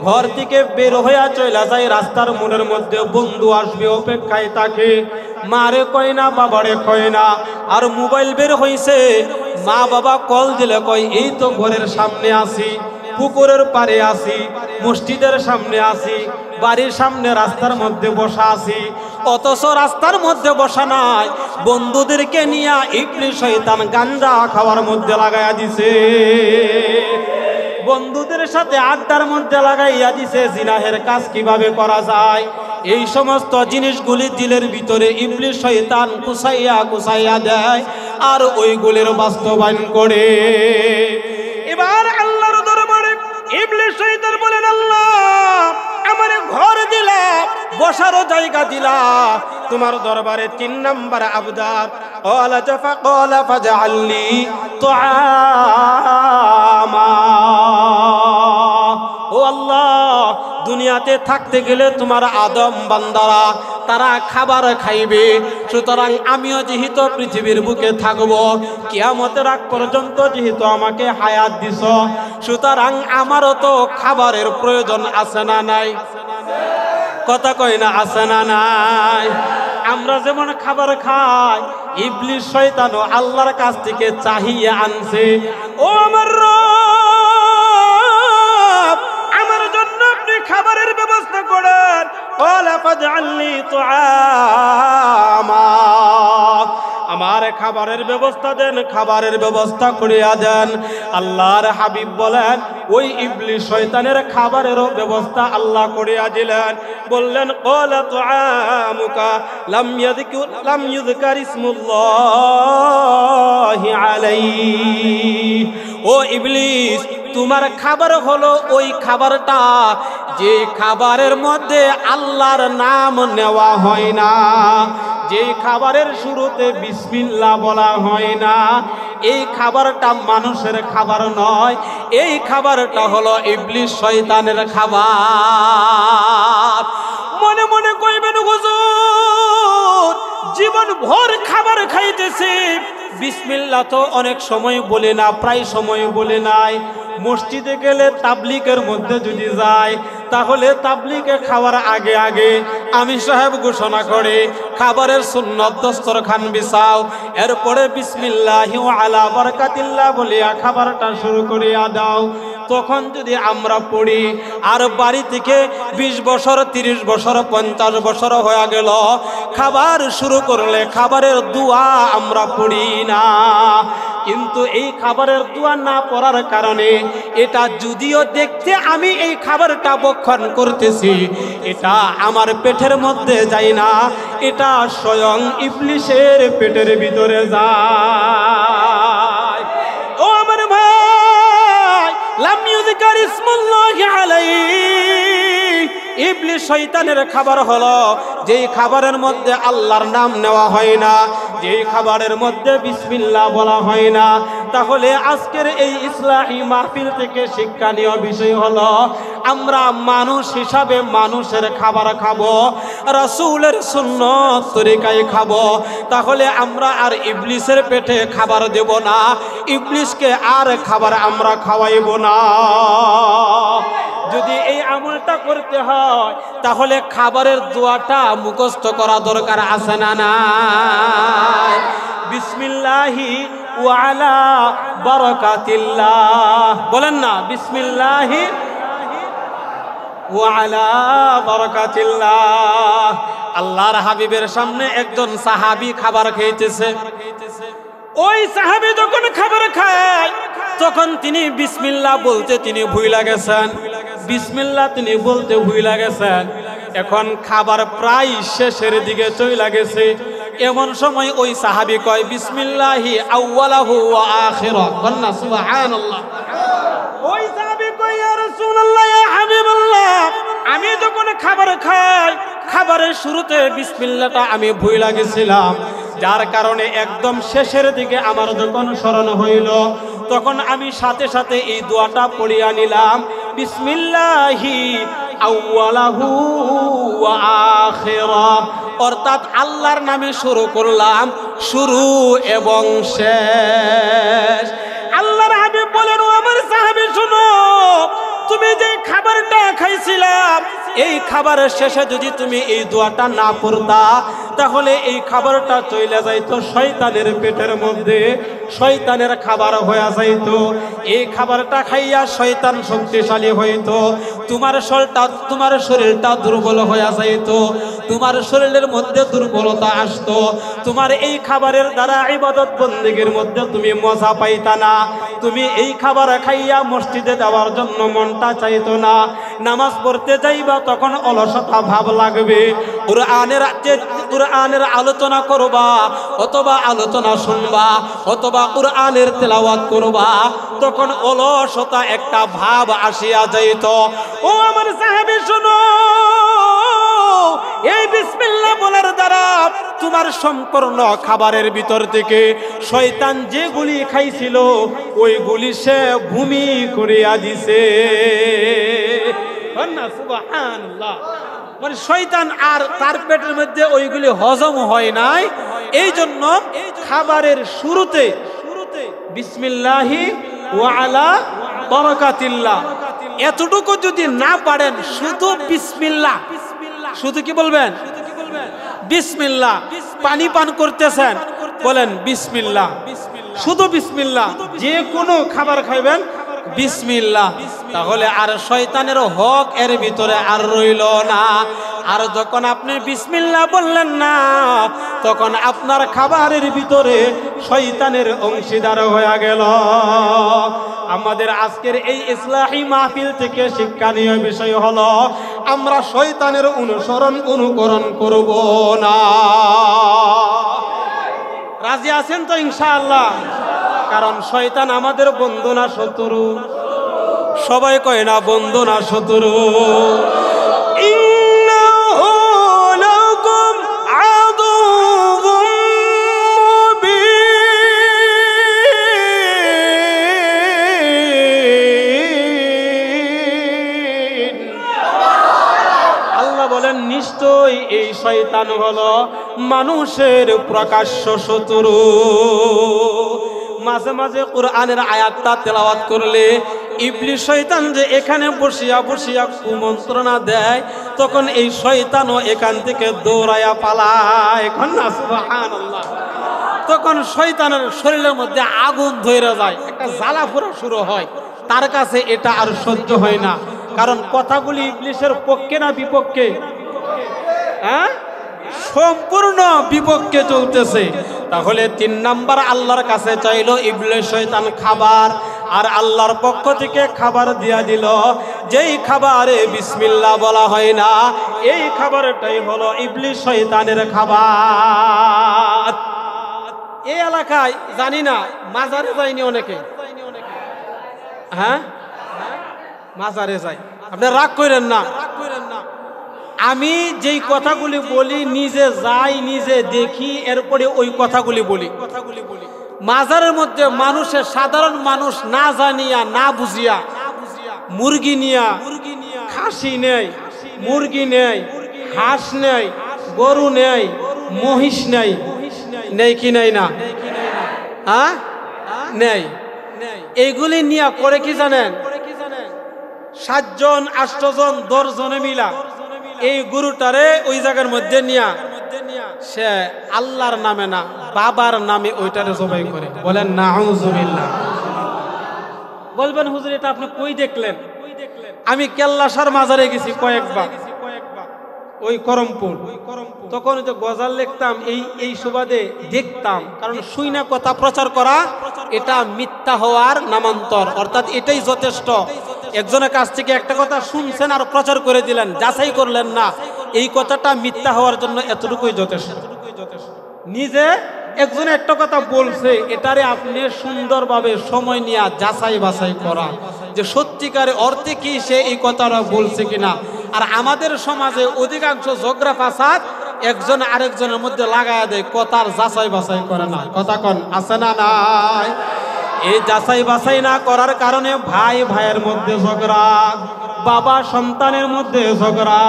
ঘর থেকে বের হইয়া চলে যায় রাস্তার মোড়ের মধ্যে, বন্ধু আসবে অপেক্ষায় থাকে, মারে কয় না বাবারে কয় না, আর মোবাইল বের হইছে, মা বাবা কল দিলে কয় এই তো ঘরের সামনে আছি, পুকুরের পারে আছি, মসজিদের সামনে আছি, বাড়ির সামনে রাস্তার মধ্যে বসা আছি, অথচ রাস্তার মধ্যে বসা নাই, বন্ধুদেরকে নিয়ে ইবলিস শয়তান গাঞ্জা খাওয়ার মধ্যে লাগাইয়া দিছে, বন্ধুদের সাথে আড্ডার মধ্যে লাগাইয়া দিছে জিনাহের কাজ কিভাবে করা যায়। এই সমস্ত জিনিসগুলি দিলের ভিতরে ইবলিস শয়তান কুসাইয়া কুসাইয়া দেয়, আর ওইগুলির বাস্তবায়ন করে। এবার আল্লাহর দরবারে ইবলিস শয়তান বলেন, আল্লাহ আমারে ঘর দিলা, বসারও জায়গা দিলা, তোমার দরবারে 3 নাম্বার আবদার, ক্বালা ফাকালা ফাজআলনি তুআমা। ও আল্লাহ, দুনিয়াতে থাকতে গেলে তোমার আদম বান্দারা তারা খাবার খাইবে, সুতরাং আমিও যেহেতু পৃথিবীর বুকে থাকবো, কিয়ামতের আগ পর্যন্ত যেহেতু আমাকে হায়াত দিছ, সুতরাং আমারও তো খাবারের প্রয়োজন আছে না নাই? কথা কয় না, আছে না নাই? আমরা যেমন খাবার খাই, ইবলিস শয়তানও আল্লাহর কাছ থেকে চাহিয়ে আনছে, ও আমার রব, আমার জন্য আপনি খাবারের ব্যবস্থা করেন, ক্বালা ফাজআলনি তুআমা, আমার খাবারের ব্যবস্থা দেন, খাবারের ব্যবস্থা করিয়া দেন। আল্লাহর হাবিব বলেন, ওই ইবলিস শয়তানের খাবারেরও ব্যবস্থা আল্লাহ করিয়া দিলেন। বললেন ক্বালা তুআমুকা লাম ইযকার ইসমুল্লাহি আলাইহি। ও ইবলিস, তোমার খাবার হলো ওই খাবারটা যে খাবারের মধ্যে আল্লাহর নাম নেওয়া হয় না, যে খাবারের শুরুতে বিসমিল্লাহ বলা হয় না। এই খাবারটা মানুষের খাবার নয়, এই খাবারটা হলো ইবলিস শয়তানের খাবার। মনে মনে কইবেন হুজুর, জীবন ভর খাবার খাইতেছি, বিসমিল্লাহ তো অনেক সময় বলে না, প্রায় সময় বলে নাই। মসজিদে গেলে তাবলিগের মধ্যে যদি যায়, তাহলে তাবলিগে খাওয়ার আগে আগে আমি সাহেব ঘোষণা করে খাবারের সুন্নত দস্তরখান বিছাও, এরপরে বিসমিল্লাহি ওয়া আলা বারাকাতিল্লাহ বলিয়া খাবারটা শুরু করিয়া দাও। তখন যদি আমরা পড়ি, আর বাড়ি থেকে 20 বছর 30 বছর 50 বছর হয়ে গেল, খাবার শুরু করলে খাবারের দোয়া আমরা পড়ি না। কিন্তু এই খাবারের দোয়া না পড়ার কারণে এটা যদিও দেখতে আমি এই খাবারটা ভক্ষণ করতেছি, এটা আমার পেটের মধ্যে যায় না, এটা স্বয়ং ইবলিসের পেটের ভিতরে যায়। ও আমার ভাই, লাম ইযকার ইসমুল্লাহি আলাইহি, ইবলিস শয়তানের খাবার হলো যেই খাবারের মধ্যে আল্লাহর নাম নেওয়া হয় না, যেই খাবারের মধ্যে বিসমিল্লাহ বলা হয় না। তাহলে আজকের এই ইসলাহি মাহফিল থেকে শিক্ষণীয় বিষয় হলো, আমরা মানুষ হিসাবে মানুষের খাবার খাবো, রাসূলের সুন্নত তরিকায় খাবো। তাহলে আমরা আর ইবলিসের পেটে খাবার দেব না, ইবলিসকে আর খাবার আমরা খাওয়াইব না। যদি এই আমলটা করতে হয়, তাহলে খাবারের দোয়াটা মুখস্থ করা দরকার আছে না নাই? বিসমিল্লাহি ওয়া আলা বারাকাতিল্লাহ বলেন না, বিসমিল্লাহি ওয়া আলা বারাকাতিল্লাহ। আল্লাহর হাবিবের সামনে একজন সাহাবী খাবার খেয়েছে। ওই সাহাবী যখন খাবার খায়, তখন তিনি বিসমিল্লাহ বলতে তিনি ভুইলা গেছেন, বিসমিল্লাহ তিনি বলতে ভুইলা গেছেন। এখন খাবার প্রায় শেষের দিকে চলে গেছে। এমন সময় ওই সাহাবী কয়, বিসমিল্লাহি আউয়ালাহু ওয়া আখিরাহু, কন্না সুবহানাল্লাহ। ওই সাহাবী কয়, ইয়া রাসূলুল্লাহ, ইয়া হাবিবাল্লাহ, আমি যখন খাবার খাই, খাবারের শুরুতে বিসমিল্লাহটা আমি ভুইলা গেছিলাম, যার কারণে একদম শেষের দিকে আমার যখন স্মরণ হইল, তখন আমি সাথে সাথে এই দোয়াটা পড়িয়া নিলাম, বিসমিল্লাহি আউয়ালাহু ওয়া আখিরাহু, অর্থাৎ আল্লাহর নামে শুরু করলাম, শুরু এবং শেষ। আল্লাহর হাবিব বলেন, ও আমার সাহাবী শুনো, তুমি যে খাবারটা খাইছিলাম, এই খাবারের শেষে যদি তুমি এই দোয়াটা না পড়তা, তাহলে এই খাবারটা চলে যাইতো শয়তানের পেটের মধ্যে, শয়তানের খাবার হয়ে যাইতো। এই খাবারটা খাইয়া শয়তান শক্তিশালী হইতো, তোমার শরীরটা দুর্বল হয়ে যাইতো, তোমার শরীরের মধ্যে দুর্বলতা আসতো, তোমার এই খাবারের দ্বারা ইবাদত বন্দেগীর মধ্যে তুমি মজা পাইতা না, তুমি এই খাবার খাইয়া মসজিদে যাওয়ার জন্য মনটা চাইতো না, নামাজ পড়তে যাইবা তখন অলসতা ভাব লাগবে, কুরআনের আলোচনা করবা অথবা আলোচনা শুনবা অথবা কুরআনের তেলাওয়াত করবা, তখন অলসতা একটা ভাব আসিয়া যাইত। ও আমার সাহাবী শুনো, এই বিসমিল্লাহ বলার দ্বারা তোমার সম্পূর্ণ খাবারের ভিতর থেকে শয়তান যেগুলি খাইছিল ওইগুলি সে ভূমি করিয়া দিছে। সুবহানাল্লাহ। মানে শয়তান আর তার পেটের মধ্যে ওইগুলি হজম হয় নাই, এই জন্য খাবারের শুরুতে বিসমিল্লাহি ওয়া আলা বারাকাতিল্লাহ এতটুকু যদি না পারেন, শুধু বিসমিল্লাহ, শুধু কি বলবেন? বিসমিল্লাহ। পানি পান করতেছেন, বলেন বিসমিল্লাহ, শুধু বিসমিল্লাহ। যে কোনো খাবার খাইবেন বিসমিল্লাহ, তাহলে আর শয়তানের হক এর ভিতরে আর রইল না। আর যখন আপনি বিসমিল্লাহ বললেন না, তখন আপনার খাবারের ভিতরে শয়তানের অংশীদার হয়ে গেল। আমাদের আজকের এই ইসলাহি মাহফিল থেকে শিক্ষণীয় বিষয় হলো আমরা শয়তানের অনুকরণ করব না। রাজি আছেন তো ইনশাআল্লাহ? কারণ শয়তান আমাদের বন্ধু না শত্রু? সবাই কয় না বন্ধু না শত্রু? ইন্নাহু লাকুম আদুউম মুবিন। আল্লাহ বলেন নিশ্চয়ই এই শয়তান হলো মানুষের প্রকাশ্য শত্রু। মাঝে মাঝে কোরআনের আয়াতটা তেলাওয়াত করলে ইবলিস শয়তান যে এখানে বসিয়া বসিয়া কুমন্ত্রণা দেয়, তখন এই শয়তানও এখান থেকে দৌড়াইয়া পালায়। এখন না সুবহানাল্লাহ। তখন শয়তানের শরীরের মধ্যে আগুন ধরে যায়, একটা জ্বালা পোড়া শুরু হয়। তার কাছে এটা আর সহ্য হয় না, কারণ কথাগুলি ইবলিসের পক্ষে না বিপক্ষে? হ্যাঁ, সম্পূর্ণ বিপক্ষে চলতেছে। তাহলে 3 নাম্বার আল্লাহর কাছে চাইলো ইবলিস শয়তান খাবার, আর আল্লাহর পক্ষ থেকে খাবার দিয়া দিল যেই খাবারে বিসমিল্লাহ বলা হয় না, এই খাবারটাই হলো ইবলিস শয়তানের খাবার। এই এলাকায় জানি না মাজারে যায়নি অনেকে? হ্যাঁ, মাজারে যায়। আপনি রাগ করেন না। আমি যেই কথাগুলি বলি নিজে যাই, নিজে দেখি, এরপরে ওই কথাগুলি বলি। মাজারের মধ্যে মানুষের, সাধারণ মানুষ না জানিয়া না বুঝিয়া মুরগি নিয়া, খাসি নেই, মুরগি নেই, হাঁস নেই, গরু নেই, মহিষ নেই, নেই কি নেই না? হ্যাঁ, নেই। এইগুলি নিয়া করে কি জানেন? 7 জন 8 জন 10 জনে মিলা এই গরুটারে ওই জায়গার মধ্যে নিয়া সে আল্লাহর নামে না বাবার নামে ওইটারে জবাই করে। বলেন নাউজুবিল্লাহ। বলবেন হুজুর এটা আপনি কই দেখলেন? আমি কেল্লাসার মাজারে গেছি কয়েকবার, ওই করমপুর। তখন যে গজাল লিখতাম এই সুবাদে দেখতাম, কারণ শুইনা কথা প্রচার করা এটা মিথ্যা হওয়ার নামান্তর, অর্থাৎ এটাই যথেষ্ট। একজনের কাছ থেকে একটা কথা শুনছেন আর প্রচার করে দিলেন, যাচাই করলেন না, এই কথাটা মিথ্যা হওয়ার জন্য এতটুকুই যথেষ্ট। নিজে একজনে একটা কথা বলছে, এটারে আপনি সুন্দরভাবে সময় নিয়ে যাচাই বাছাই করা যে সত্যিকারে অর্থে কি সে এই কথাটা বলছে কিনা। আর আমাদের সমাজে অধিকাংশ ঝগড়া ফাসাদ একজন আরেকজনের মধ্যে লাগায়া দেয়, কথার যাচাই বাছাই করে না। কথা কন আছে না নাই? এই যাচাই বাছাই না করার কারণে ভাই ভাইয়ের মধ্যে ঝগড়া, বাবা সন্তানের মধ্যে ঝগড়া,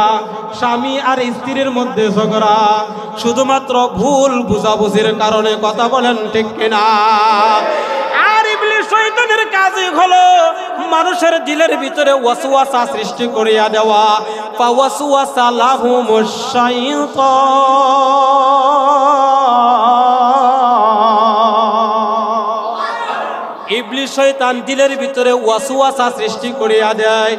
স্বামী আর স্ত্রীর মধ্যে ঝগড়া, শুধুমাত্র ভুল বুঝাবুঝির কারণে। কথা বলেন ঠিক কিনা? আর ইবলিস শয়তানের কাজই হলো মানুষের দিলের ভিতরে ওয়াসওয়াসা সৃষ্টি করিয়া দেওয়া। ফাওয়াসওয়াসা লাহুমুশ শাইতান। ইবলিস শয়তান দিলের ভিতরে ওয়াসওয়াসা সৃষ্টি করিয়া দেয়,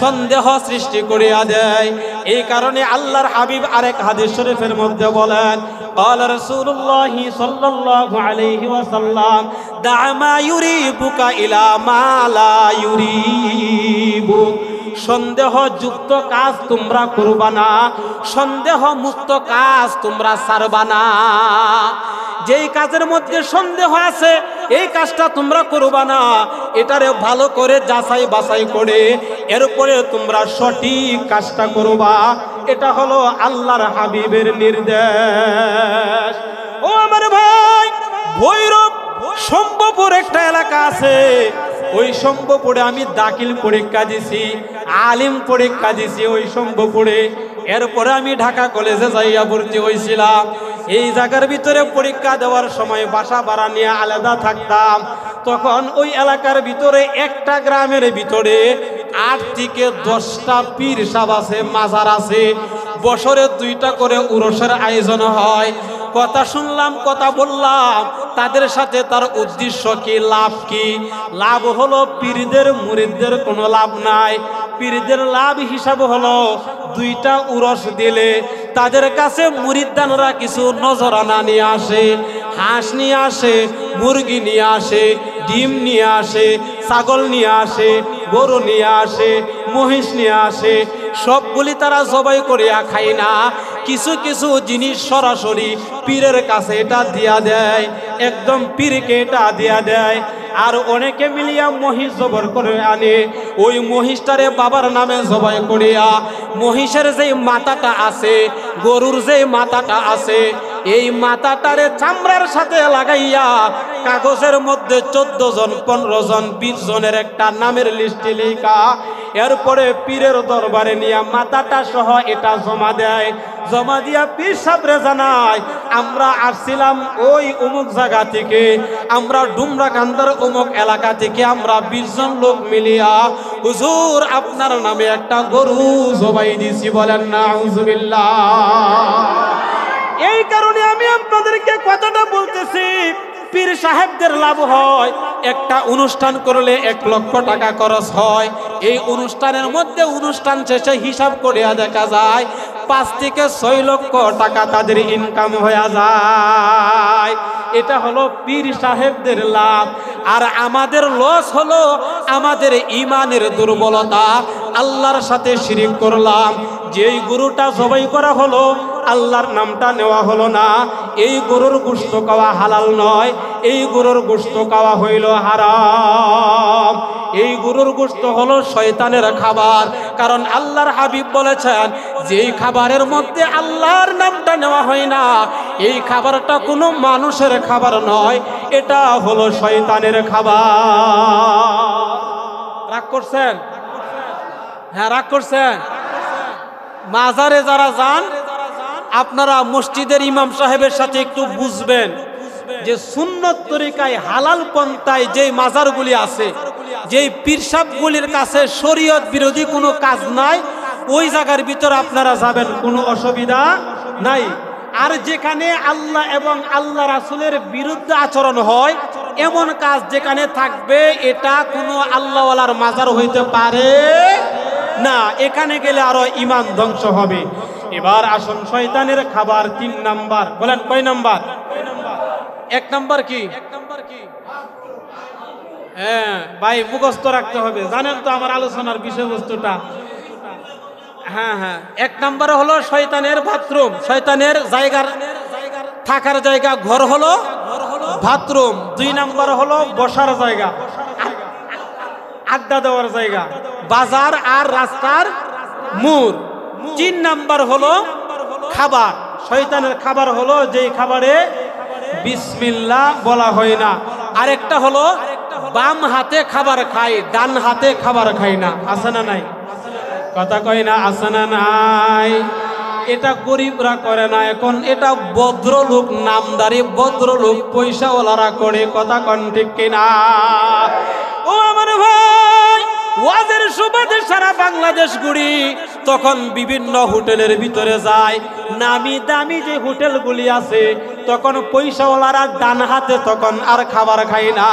সন্দেহ সৃষ্টি করিয়া দেয়। এই কারণে আল্লাহর হাবিব আরেক হাদিস শরীফের মধ্যে বলেন, قال رسول الله صلى الله عليه وسلم دع ما يريبك إلى ما لا يريبك। সন্দেহ যুক্ত কাজ তোমরা করবা না, সন্দেহ মুক্ত কাজ তোমরা ছাড়বা না। যেই কাজের মধ্যে সন্দেহ আছে এই কাজটা তোমরা করবা না, এটারে ভালো করে যাচাই বাছাই করে এরপরে তোমরা সঠিক কাজটা করবা। এটা হলো আল্লাহর হাবিবের নির্দেশ। ও আমার ভাই, ভৈরব সম্ভবপুর একটা এলাকা আছে, ওই সম্ভবপুরে আমি দাখিল পরীক্ষা দিছি, আলিম পরীক্ষা দিছি ওই সম্ভবপুরে। এরপরে আমি ঢাকা কলেজে যাইয়া ভর্তি হয়েছিলাম। এই জায়গার ভিতরে পরীক্ষা দেওয়ার সময় বাসা ভাড়া নিয়ে আলাদা থাকতাম। তখন ওই এলাকার ভিতরে একটা গ্রামের ভিতরে 8 থেকে 10টা পীর সাহেব আছে, মাজার আছে। বছরে 2টা করে উরসের আয়োজন হয়। কথা শুনলাম, কথা বললাম, তাদের সাথে তার উদ্দেশ্য কি, লাভ কি? লাভ হলো পীরদের মুরিদদের কোনো লাভ নাই। পীরদের লাভ হিসাব হলো 2টা উরস দিলে তাদের কাছে মুরিদানরা কিছু নজরানা নিয়ে আসে, হাঁস নিয়ে আসে, মুরগি নিয়ে আসে, ডিম নিয়ে আসে, ছাগল নিয়ে আসে, গরু নিয়ে আসে, মহিষ নিয়ে আসে, সবগুলি তারা জবাই করিয়া খায় না। কিছু কিছু জিনিস সরাসরি পীরের কাছে এটা দিয়া দেয়, একদম পীরকে এটা দিয়া দেয়। আর অনেকে মিলিয়া মহিষ জবাই করে আনে, ওই মহিষটারে বাবার নামে জবাই করিয়া মহিষের যে মাথাটা আছে, গরুর যে মাথাটা আছে, এই মাথাটারে চামড়ার সাথে লাগাইয়া কাগজের মধ্যে 14 জন 15 জন 20 জনের একটা নামের লিস্টে লেখা, এরপরে পীরের দরবারে নিয়ে মাথাটা সহ এটা জমা দেয়। জমা দিয়া পীর সাহেবরে জানায়, আমরা আসছিলাম ওই অমুক জায়গা থেকে, আমরা ডুমরাকান্দার অমুক এলাকা থেকে, আমরা 20 জন লোক মিলিয়া হুজুর আপনার নামে একটা গরু জবাই দিছি। বলেন নাউজুবিল্লাহ। এই কারণে আমি আপনাদেরকে কথাটা বলতেছি, পীর সাহেবদের লাভ হয়, একটা অনুষ্ঠান করলে 1 লক্ষ টাকা খরচ হয়। এই অনুষ্ঠানের মধ্যে অনুষ্ঠান শেষে হিসাব করিয়া দেখা যায় 5 থেকে 6 লক্ষ টাকা তাদের ইনকাম হয়ে যায়। এটা হলো পীর সাহেবদের লাভ। আর আমাদের লস হলো আমাদের ইমানের দুর্বলতা, আল্লাহর সাথে শিরিক করলাম। যেই গরুটা জবাই করা হলো, আল্লাহর নামটা নেওয়া হলো না, এই গরুর গোশত খাওয়া হালাল নয়, এই গরুর গোশত খাওয়া হইল হারাম। এই গরুর গোশত হলো শয়তানের খাবার। কারণ আল্লাহর হাবিব বলেছেন, যেই খাবারের মধ্যে আল্লাহর নামটা নেওয়া হয় না, এই খাবারটা কোনো মানুষের খাবার নয়, এটা হলো শয়তানের খাবার। রাগ করছেন? হ্যাঁ, রাগ করছেন? মাজারে যারা যান, আপনারা মসজিদের ইমাম সাহেবের সাথে একটু বুঝবেন যে সুন্নত তরিকায় হালাল পন্থায় যেই মাজারগুলি আছে, যেই পীরসাবগুলির কাছে শরীয়ত বিরোধী কোনো কাজ নাই, ওই জায়গার ভিতর আপনারা যাবেন, কোনো অসুবিধা নাই। আর যেখানে আল্লাহ এবং আল্লাহ রাসূলের বিরুদ্ধে আচরণ হয়, এমন কাজ যেখানে থাকবে, এটা কোনো আল্লাহওয়ালার মাজার হইতে পারে না। এখানে গেলে আরো ইমান ধ্বংস হবে। এবার আসুন, শয়তানের খাবার 3 নাম্বার। বলেন কয় নাম্বার? 1 নাম্বার কি? হ্যাঁ ভাই, মুখস্থ রাখতে হবে, জানেন তো আমার আলোচনার বিষয়বস্তুটা। হ্যাঁ হ্যাঁ, 1 নাম্বারে হলো শয়তানের বাথরুম, শয়তানের জায়গার থাকার জায়গা, ঘর হলো বাথরুম। 2 নাম্বার হলো বসার জায়গা, আড্ডা দেওয়ার জায়গা, বাজার আর রাস্তার মোড়। 3 নাম্বার হলো খাবার। শয়তানের খাবার হলো যেই খাবারে বিসমিল্লাহ বলা হয় না। আরেকটা হলো বাম হাতে খাবার খাই, ডান হাতে খাবার খাই না। আছে না নাই? কথা কয় না, আছে না নাই? এটা গরিবরা করে না, এখন এটা ভদ্রলোক, নামদারি ভদ্রলোক, পয়সাওয়ালারা করে। কথা কন ঠিক কিনা? ও আমার ভাই, ওয়াজের সুবাদে সারা বাংলাদেশ ঘুরি, তখন বিভিন্ন হোটেলের ভিতরে যায়, নামি দামি যে হোটেলগুলি আছে, তখন পয়সাওয়ালারা ডান হাতে তখন আর খাবার খায় না,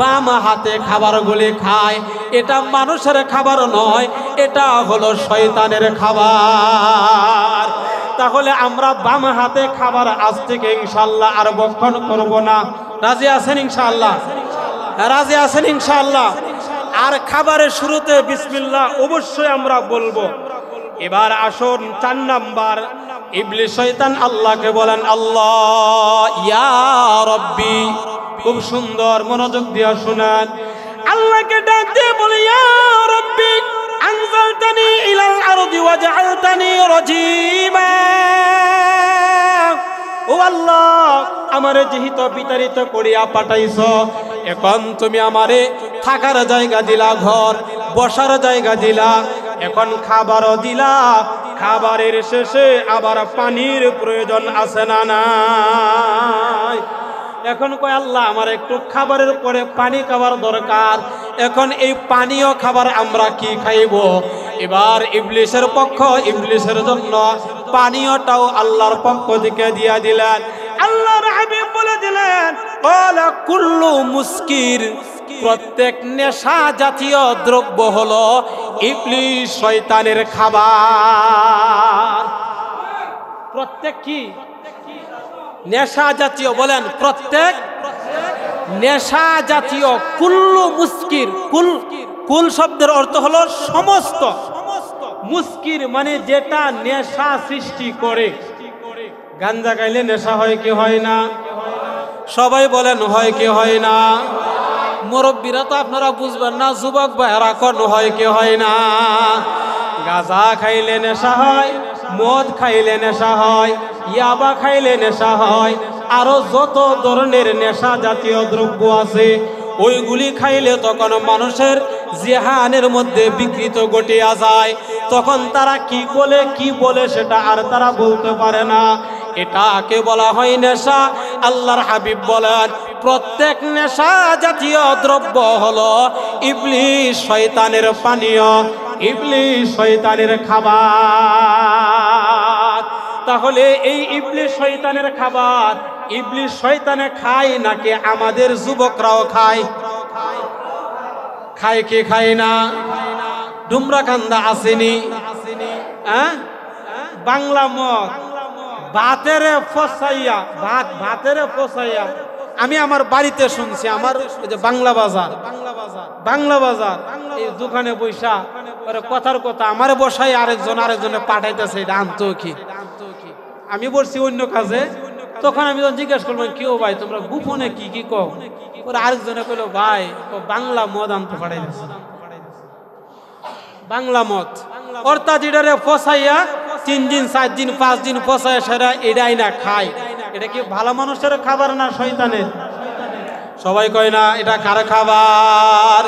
বাম হাতে খাবারগুলি খায়। এটা মানুষের খাবার নয়, এটা হলো শয়তানের খাবার। তাহলে আমরা বাম হাতে খাবার আজ থেকে ইনশাআল্লাহ আর বক্ষণ করব না। রাজি আছেন ইনশাআল্লাহ? রাজি আছেন ইনশাআল্লাহ? আর খাবারের শুরুতে বিসমিল্লাহ অবশ্যই আমরা বলবো। এবার আসুন 4 নাম্বার, ইবলিস শয়তান আল্লাহকে বলেন, আল্লাহ ইয়া রব্বি। খুব সুন্দর, মনোযোগ দিয়ে শুনেন। আল্লাহকে ডাক দিয়ে বলি, ইয়া রব্বি আনজালতানি ইলাল আরদি ওয়াজআলতানি রাজীমা। ও আল্লাহ, আমারে যেহেতু বিতাড়িত করিয়া পাঠাইছো, এখন তুমি আমারে থাকার জায়গা দিলা, ঘর বসার জায়গা দিলা, এখন খাবারও দিলা। খাবারের শেষে আবার পানির প্রয়োজন আছে না নাই? এখন কয় আল্লাহ, আমার একটু খাবারের পরে পানি খাবার দরকার। এখন এই পানীয় খাবার আমরা কি খাইব? এবার ইবলিসের পক্ষ, ইবলিসের জন্য পানীয়টাও আল্লাহর পক্ষ থেকে দিয়া দিলেন। আল্লাহর হাবিব বলে দিলেন, ক্বালা কুল্লু মুস্কির, প্রত্যেক নেশা জাতীয় দ্রব্য হলো ইবলিস শয়তানের খাবার। প্রত্যেক কি? নেশা জাতীয়। বলেন প্রত্যেক নেশা জাতীয় কুল্লু মুস্কির, কুল কুল শব্দের অর্থ হলো সমস্ত, মুস্কির মানে যেটা নেশা সৃষ্টি করে। গাঞ্জা খাইলে নেশা হয় কি হয় না? সবাই বলেন হয় কি হয় না? মুরব্বীরা তো আপনারা বুঝবেন না, যুবক ভাইরা কোন হয় কি হয় না? গাঁজা খাইলে নেশা হয়, মদ খাইলে নেশা হয়, ইয়াবা খাইলে নেশা হয়, আরো যত ধরনের নেশা জাতীয় দ্রব্য আছে ওইগুলি খাইলে তখন মানুষের জেহানের মধ্যে বিকৃত ঘটিয়া যায়। তখন তারা কি বলে সেটা আর তারা বলতে পারে না। এটাকে বলা হয় নেশা। আল্লাহর হাবিব বলেন প্রত্যেক নেশা জাতীয় দ্রব্য হলো ইবলিস শয়তানের পানীয়, ইবলিস শয়তানের খাবার। তাহলে এই ইবলিস শয়তানের খাবার ইবলিস শয়তানে খায় নাকি আমাদের যুবকরাও খায়? খায় কি খায় না? ডুমরাকান্দা আসেনি? বাংলা মদ ভাতেরে ফসাইয়া, ভাতেরে ফসাইয়া। আমি আমার বাড়িতে শুনছি, আমার যে বাংলা বাজার এই দোকানে বৈশা কথার কথা আমার বসাই আরেকজনে পাঠাইতেছে, এটা আনতো কি? আমি বলছি অন্য কাজে, তখন আমি যখন জিজ্ঞেস করলাম কি ও ভাই তোমরা গোপনে কি কি কও, ওরা আরেকজনে কইলো ভাই বাংলা মদ আনতে পাঠাইতেছে। বাংলা মদ অর্থাৎ এটারে ফসাইয়া 3 দিন 4 দিন 5 দিন ফসাইয়া সেরা এটাই না খায়। এটা কি ভালো মানুষের খাবার না শয়তানের? সবাই কয় না এটা কার খাবার?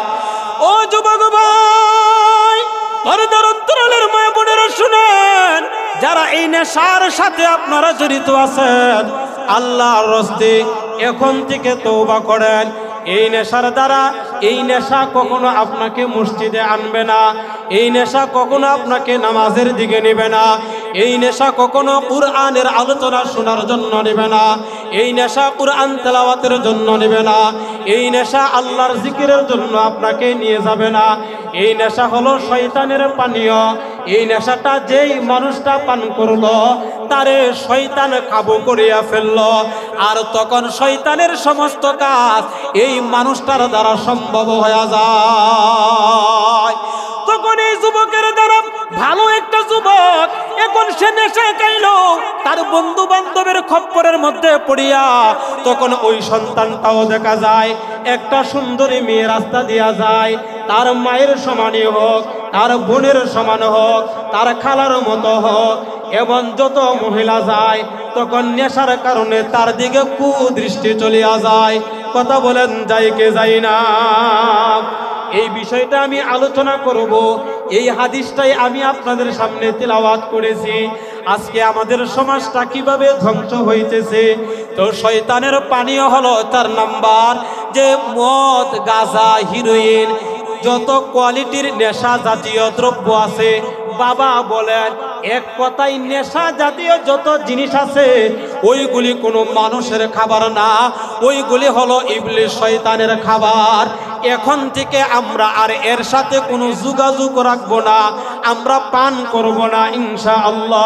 ও যুবক ভাই, পর্দার অন্তরালের মা বোনেরা শুনেন, যারা এই নেশার সাথে আপনারা জড়িত আছেন, আল্লাহর রাস্তে এখন থেকে তওবা করেন। এই নেশার দ্বারা, এই নেশা কখনো আপনাকে মসজিদে আনবে না, এই নেশা কখনো আপনাকে নামাজের দিকে নেবে না, এই নেশা কখনো কুরআনের আলোচনা শোনার জন্য নেবে না, এই নেশা কুরআন তেলাওয়াতের জন্য নেবে না, এই নেশা আল্লাহর জিকিরের জন্য আপনাকে নিয়ে যাবে না। এই নেশা হলো শয়তানের পানীয়। এই নেশাটা যেই মানুষটা পান করলো তারে শয়তান কাবু করিয়া ফেললো, আর তখন শয়তানের সমস্ত কাজ এই মানুষটার দ্বারা সম্ভব হয়ে যায়। তখন এই যুবকের দ্বারা ভালো একটা যুবক এখন সে নেশা খাইলো, তার বন্ধু বান্ধবের খপ্পরের মধ্যে পড়িয়া তখন ওই সন্তানটাও দেখা যায় একটা সুন্দরী মেয়ে রাস্তা দিয়া যায়, তার মায়ের সমানই হোক, তার বোনের সমান হোক, তার খালার মতো হোক, এবং যত মহিলা যায় তখন নেশার কারণে তার দিকে কুদৃষ্টি চলিয়া যায়। কথা বলেন যাই কে যাই না? এই বিষয়টা আমি আলোচনা করব। এই হাদিসটাই আমি আপনাদের সামনে তেলাওয়াত করেছি। আজকে আমাদের সমাজটা কিভাবে ধ্বংস হইতেছে। তো শয়তানের পানীয় হলো তার নাম্বার, যে মদ, গাঁজা, হিরোইন, যত কোয়ালিটির নেশা জাতীয় দ্রব্য আছে, বাবা বলেন এক কথায় নেশা জাতীয় যত জিনিস আছে ওইগুলি কোনো মানুষের খাবার না, ওইগুলি হলো ইবলিস শয়তানের খাবার। এখন থেকে আমরা আর এর সাথে কোনো যোগাযোগ রাখবো না, আমরা পান করব না ইনশাআল্লাহ।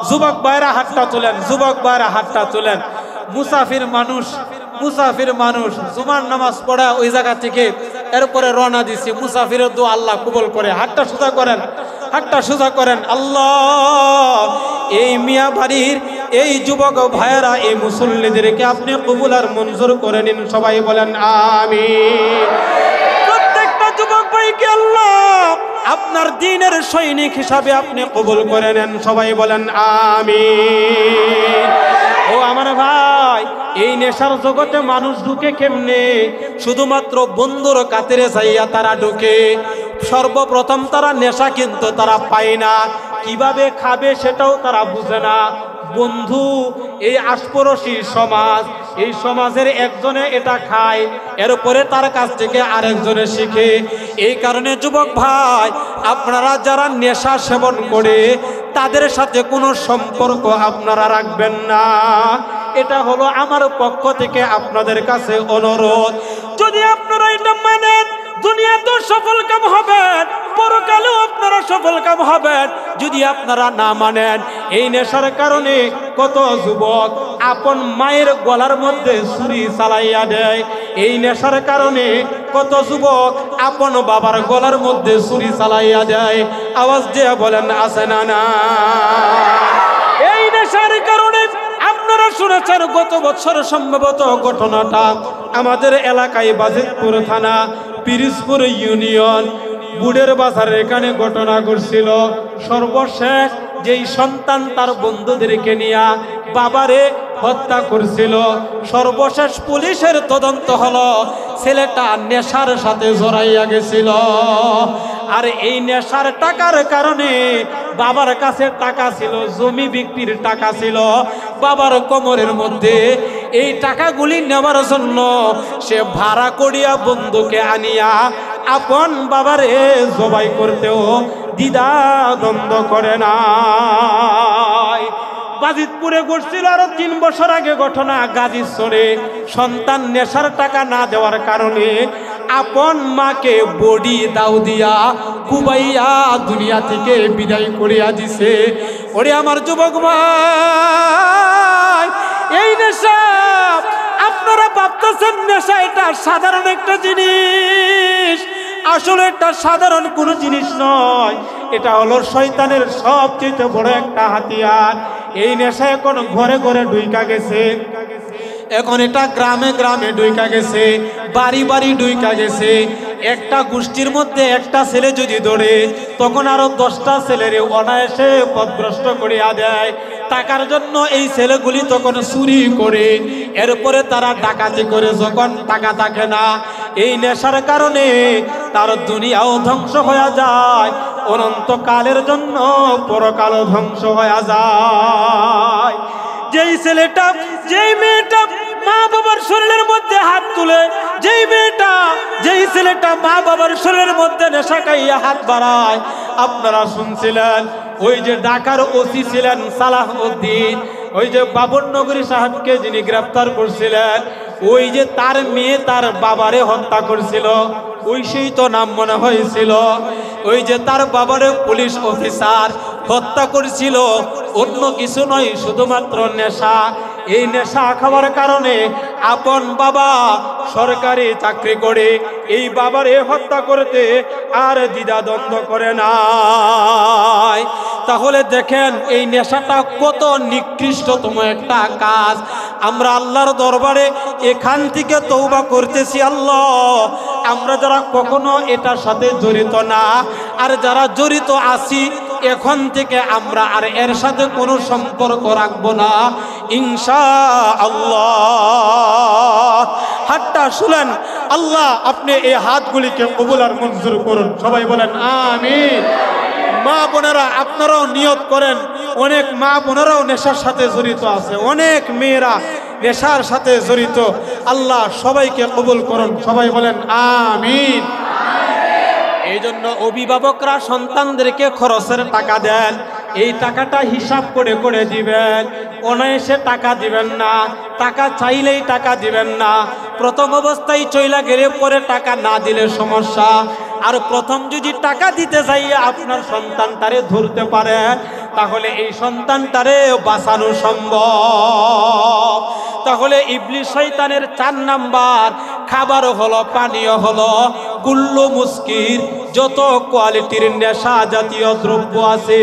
যুবক ভাইরা হাতটা তোলেন, যুবক ভাইরা হাতটা তোলেন। মুসাফির মানুষ জুমার নামাজ পড়া ওই জায়গা থেকে এরপরে রওনা দিছি, মুসাফিরের দোয়া আল্লাহ কবুল করে। হাতটা সোজা করেন, হাতটা সোজা করেন। আল্লাহ এই মিয়া বাড়ির এই যুবক ভাইয়েরা, এই মুসল্লিদেরকে আপনি কবুল আর মঞ্জুর করে নিন। সবাই বলেন আমিন। প্রত্যেকটা যুবক ভাইকে আল্লাহ আপনার দ্বীনের সৈনিক হিসাবে আপনি কবুল করে নেন। সবাই বলেন আমিন। ও আমার ভাই, এই নেশার জগতে মানুষ ঢুকে কেমনে? শুধুমাত্র বন্ধুর কাতারে যাইয়া তারা ঢুকে। সর্বপ্রথম তারা নেশা কিন্তু তারা পায় না, কিভাবে খাবে সেটাও তারা বুঝে না। বন্ধু, এই আশপড়শি সমাজ, এই সমাজের একজনে এটা খায়, এরপরে তার কাছ থেকে আরেকজনে শিখে। এই কারণে যুবক ভাই, আপনারা যারা নেশা সেবন করে তাদের সাথে কোনো সম্পর্ক আপনারা রাখবেন না। এটা হলো আমার পক্ষ থেকে আপনাদের কাছে অনুরোধ। যদি আপনারা এটা মানেন, দুনিয়াতেও সফল কাম হবেন, পরকালেও আপনারা সফল কাম হবেন। যদি আপনারা না মানেন, এই নেশার কারণে কত যুবক আপন মায়ের গলার মধ্যে ছুরি চালাইয়া দেয়। এই নেশার কারণে কত যুবক আপন বাবার গলার মধ্যে ছুরি চালাইয়া দেয়। আওয়াজ দিয়ে বলেন আছে না না? এই নেশার কারণে আপনারা শুনেছেন গত বছর সম্ভবত ঘটনাটা আমাদের এলাকায় বাজিতপুর থানা পিরিজপুর ইউনিয়ন বুড়ের বাজারের এখানে ঘটনা ঘটছিল। সর্বশেষ যেই সন্তান তার বন্ধুদেরকে নিয়ে বাবারে হত্যা করছিল, সর্বশেষ পুলিশের তদন্ত হলো ছেলেটা নেশার সাথে জড়াইয়া গেছিল। আর এই নেশার টাকার কারণে বাবার কাছে টাকা ছিল, জমি বিক্রির টাকা ছিল বাবার কোমরের মধ্যে। এই টাকাগুলি নেওয়ার জন্য সে ভাড়া করিয়া বন্ধুকে আনিয়া আপন বাবারে জবাই করতেও দ্বিধা দ্বন্দ্ব করে না। বাজিতপুরে ঘটছিল আরো 3 বছর আগে ঘটনা গাজীছড়ে। সন্তান নেশার টাকা না দেওয়ার কারণে আপন মাকে বডি দাও দিয়া কুবাইয়া দুনিয়া থেকে বিদায় করিয়া দিছে। ওরে আমার যুবক ভাই, এই নেশা আপনারা ভাবতেছেন নেশা এটা সাধারণ একটা জিনিস, আসলে এটা সাধারণ কোনো জিনিস নয়। এটা হলো শয়তানের সবচেয়ে বড় একটা হাতিয়ার। এই নেশা এখন ঘরে ঘরে ঢুইকা গেছে, এখন এটা গ্রামে গ্রামে ঢুইকা গেছে, বাড়ি বাড়ি ঢুইকা গেছে। একটা গোষ্ঠীর মধ্যে একটা ছেলে যদি ধরে তখন আরো 10টা ছেলেরে অনায়াসে পথভ্রষ্ট করিয়া দেয়। টাকার জন্য এই ছেলেগুলি তখন চুরি করে, এরপরে তারা ডাকাতি করে যখন টাকা থাকে না। এই নেশার কারণে তার দুনিয়াও ধ্বংস হয়ে যায়, অনন্তকালের জন্য পরকালও ধ্বংস হয়ে যায়। যেই ছেলেটা যেই মেয়েটা মা বাবার শরীরের মধ্যে হাত তুলে, যেই মেয়েটা যেই ছেলেটা মা বাবার শরীরের মধ্যে নেশা খাইয়া হাত বাড়ায়, আপনারা শুনছিলেন ওই যে ঢাকার ওসি ছিলেন সালাহ উদ্দিন, ওই যে বাবরনগরী সাহেবকে যিনি গ্রেফতার করছিলেন, ওই যে তার মেয়ে তার বাবারে হত্যা করছিল, ওই সেই তো নাম মনে হয়েছিল। ওই যে তার বাবারে পুলিশ অফিসার হত্যা করেছিল, অন্য কিছু নয়, শুধুমাত্র নেশা। এই নেশা খাওয়ার কারণে আপন বাবা সরকারি চাকরি করে এই বাবারে হত্যা করতে আর দ্বিধাদ্বন্দ্ব করে নাই। তাহলে দেখেন এই নেশাটা কত নিকৃষ্টতম একটা কাজ। আমরা আল্লাহর দরবারে এখান থেকে তওবা করতেছি, আল্লাহ আমরা যারা কখনো এটার সাথে জড়িত না আর যারা জড়িত আছি এখন থেকে আমরা আর এর সাথে কোনো সম্পর্ক রাখবো না ইনশাআল্লাহ। হাতটা শুলেন, আল্লাহ আপনি এই হাতগুলিকে কবুল আর মঞ্জুর করুন। সবাই বলেন আমিন। মা বোনেরা আপনারাও নিয়ত করেন, অনেক মা বোনেরাও নেশার সাথে জড়িত আছে, অনেক মেয়েরা নেশার সাথে জড়িত। আল্লাহ সবাইকে কবুল করুন। সবাই বলেন আমিন। এই জন্য অভিভাবকরা সন্তানদেরকে খরচের টাকা দেন, এই টাকাটা হিসাব করে করে দিবেন, অনায়াসে টাকা দিবেন না, টাকা চাইলেই টাকা দিবেন না। প্রথম অবস্থায় চইলা গেলে পরে টাকা না দিলে সমস্যা। আর প্রথম যদি টাকা দিতে যাইয়া আপনার সন্তানটারে ধরতে পারে তাহলে এই সন্তানটারে বাঁচানো সম্ভব। তাহলে ইবলিস শয়তানের 4 নাম্বার খাবার হলো, পানীয় হলো কুল্লু মুস্কির, যত কোয়ালিটির নেশা জাতীয় দ্রব্য আছে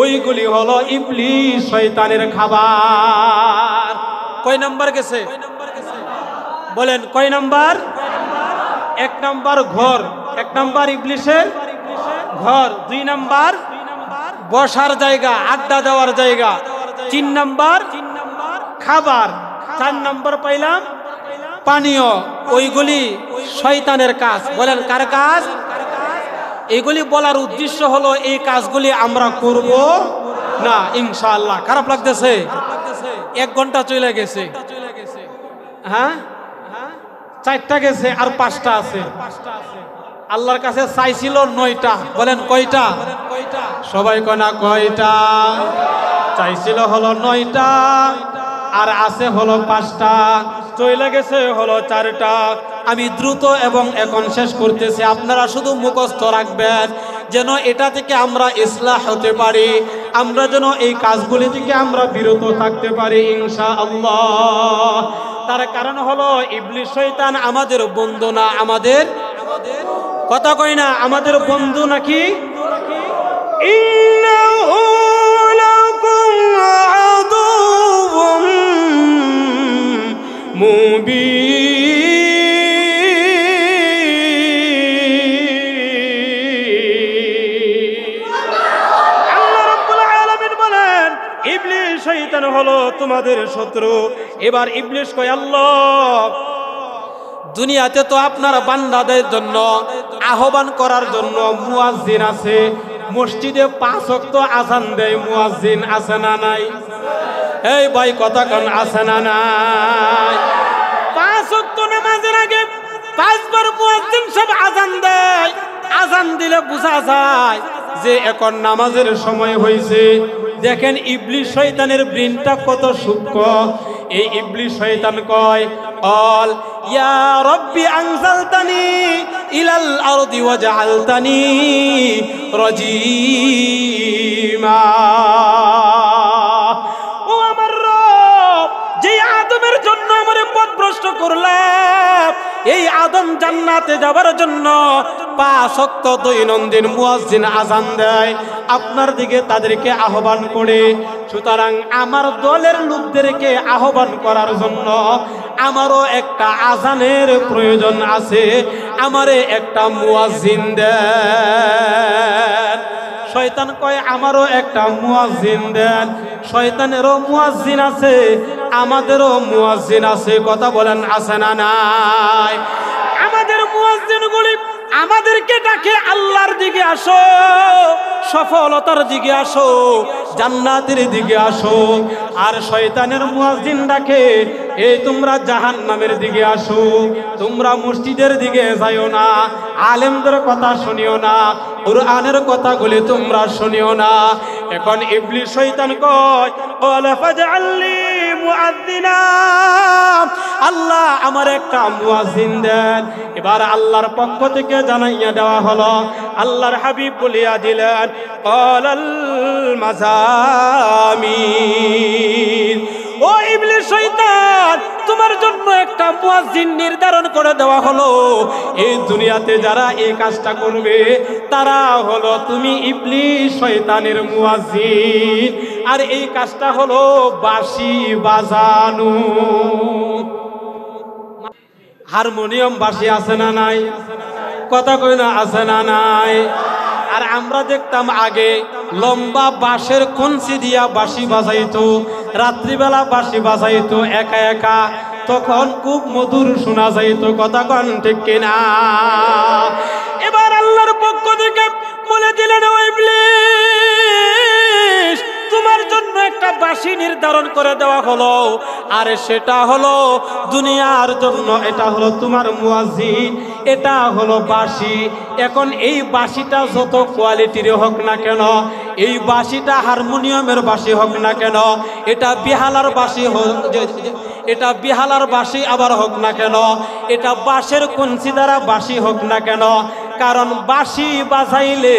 ওইগুলি হলো ইবলিস শয়তানের খাবার। কয় নাম্বার গেছে বলেন? কয় নাম্বার? 1 নাম্বার ঘর, 1 নাম্বার ইবলিসের ঘর, 2 নাম্বার বসার জায়গা, আড্ডা দেওয়ার জায়গা, 3 নাম্বার খাবার, 4 নাম্বার পাইলাম পানীয়। ওইগুলি শয়তানের কাজ। বলেন কার কাজ? এইগুলি বলার উদ্দেশ্য হলো এই কাজগুলি আমরা করব না ইনশাআল্লাহ। খারাপ লাগতেছে? 1 ঘন্টা চলে গেছে, হ্যাঁ 4টা গেছে আর 5টা আছে। আল্লাহর কাছে চাইছিল 9টা। বলেন কয়টা? সবাই কনা কয়টা? চাইছিল হলো 9টা আর আছে হলো 5টা, চলে গেছে হলো 4টা। আমি দ্রুত এবং এখন শেষ করতেছি, আপনারা শুধু মুখস্থ রাখবেন যেন এটা থেকে আমরা ইসলাহ হতে পারি। আমরা যেন এই কাজগুলি থেকে আমরা বিরত থাকতে পারি ইনশাআল্লাহ। তার কারণ হলো ইবলিস শয়তান আমাদের বন্ধু না, আমাদের কথা কই না, আমাদের বন্ধু নাকি? ইন্নাহু লাকুম আদুউম মুবিন। আল্লাহ রাব্বুল আলামিন বলেন ইবলিস শয়তান হলো তোমাদের শত্রু। এবার ইবলিস কয়, আল্লাহ দুনিয়াতে তো আপনার বান্দাদের জন্য আহ্বান করার জন্য মুয়াজ্জিন আছে, মসজিদে 5 ওয়াক্ত আযান দেয় মুয়াজ্জিন, আছে না নাই? এই ভাই কথা কোন, আছে না নাই? 5 ওয়াক্ত নামাজের আগে 5 বার মুয়াজ্জিন সব আযান দেয়। আযান দিলে বোঝা যায় যে এখন নামাজের সময় হয়েছে। দেখেন ইবলিস শয়তানের ব্রেনটা কত সূক্ষ্ম। এই ইবলিস শয়তান কয়, অল ইয়া রব্বি আনজালতানি ইলাল আরদি ওয়াজআলতানি রাজিমা। ও আমার রব, যে আদমের জন্য আমারে পথভ্রষ্ট করলাম, এই আদম জান্নাতে যাবার জন্য 5 ওয়াক্ত দৈনন্দিন মুয়াজ্জিন আযান দেয়, আপনার দিকে তাদেরকে আহ্বান করে। সুতরাং আমার দলের লোকদেরকে আহ্বান করার জন্য আমারও একটা আযানের প্রয়োজন আছে, আমারে একটা মুয়াজ্জিন দেন। শয়তান কয়, আমারও একটা মুয়াজ্জিন দেন। শয়তানেরও মুয়াজ্জিন আছে, আমাদেরও মুয়াজ্জিন আছে। কথা বলেন, আছে না নাই? আমাদের মুয়াজ্জিনগুলি আমাদেরকে ডাকে, আল্লাহর দিকে আসো, সফলতার দিকে আসো, জান্নাতের দিকে আসো। আর শয়তানের মুয়াজ্জিন ডাকে, এই তোমরা জাহান্নামের দিকে আসো, তোমরা মসজিদের দিকে যাইও না, আলেমদের কথা শুনিও না, কুরআনের কথাগুলি তোমরা শুনিও না। এখন ইবলিস শয়তান কয়, ক্বালা ফাজআলনি মুআযজিনা, আল্লাহ আমার একটা মুয়াজ্জিন দেন। এবার আল্লাহর পক্ষ থেকে জানাইয়া দেওয়া হলো, আল্লাহর হাবিব বলিয়া দিলেন, ক্বালাল মাযামির। ও ইবলিস শয়তান, তোমার জন্য একটা মুয়াজ্জিন নির্ধারণ করে দেওয়া হলো। এই দুনিয়াতে যারা এই কাজটা করবে তারা হলো তুমি ইবলিস শয়তানের মুয়াজ্জিন। আর এই কাজটা হলো বাঁশি বাজানো। হারমোনিয়াম বাঁশি আছে না নাই? কথা কই না, আছে না নাই? আর আমরা দেখতাম আগে লম্বা বাঁশের কঞ্চি দিয়া বাঁশি বাজাইতো, রাত্রিবেলা বাঁশি বাজাইতো একা একা, তখন খুব মধুর শোনা যাইতো। কথা কন ঠিক কিনা? এবার আল্লাহর পক্ষ থেকে বলে দিলেন, ও ইবলিস, তোমার জন্য একটা বাঁশি নির্ধারণ করে দেওয়া হলো, আর সেটা হলো দুনিয়ার জন্য, এটা হলো তোমার মুয়াজ্জিন, এটা হলো বাঁশি। এখন এই বাঁশিটা যত কোয়ালিটির হোক না কেন, এই বাঁশিটা হারমোনিয়ামের বাঁশি হোক না কেন, এটা বিহালার বাঁশি হোক, এটা বিহালার বাঁশি আবার হোক না কেন, এটা বাঁশের কঞ্চি দ্বারা বাঁশি হোক না কেন, কারণ বাঁশি বাজাইলে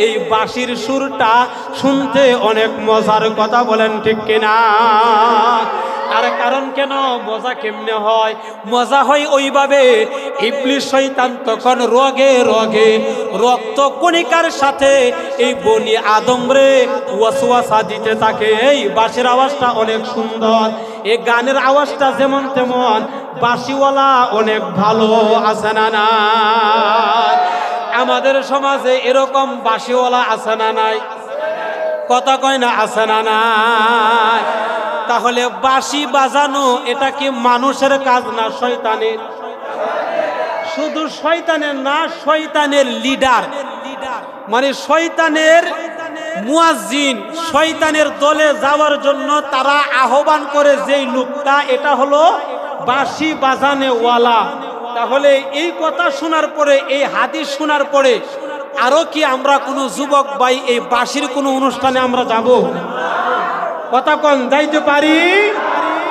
এই বাঁশির সুরটা শুনতে অনেক মজার। কথা বলেন ঠিক কিনা? আর কারণ কেন, মজা কেমনে হয়? মজা হয় ওইভাবে, ইবলিস শয়তান তখন রগে রগে রক্ত কণিকার সাথে এই বনি আদমরে ওয়াসওয়াসা দিতে থাকে। এই বাঁশির আওয়াজটা অনেক সুন্দর, এই গানের আওয়াজটা যেমন তেমন, বাঁশিওয়ালা অনেক ভালো, আছে না না? আমাদের সমাজে এরকম বাঁশিওয়ালা আছে না নাই? কথা কয় না, আছে না নাই? তাহলে বাঁশি বাজানো এটা কি মানুষের কাজ না শয়তানের? শুধু শয়তানের না, শয়তানের লিডার, মানে শয়তানের মুয়াজ্জিন, শয়তানের দলে যাওয়ার জন্য তারা আহ্বান করে যেই লোকটা, এটা হলো বাঁশি বাজানে ওয়ালা। তাহলে এই কথা শোনার পরে, এই হাদিস শোনার পরে আরো কি আমরা কোনো যুবক ভাই এই বাঁশির কোনো অনুষ্ঠানে আমরা যাব? কথা কোন, যাইতে পারি?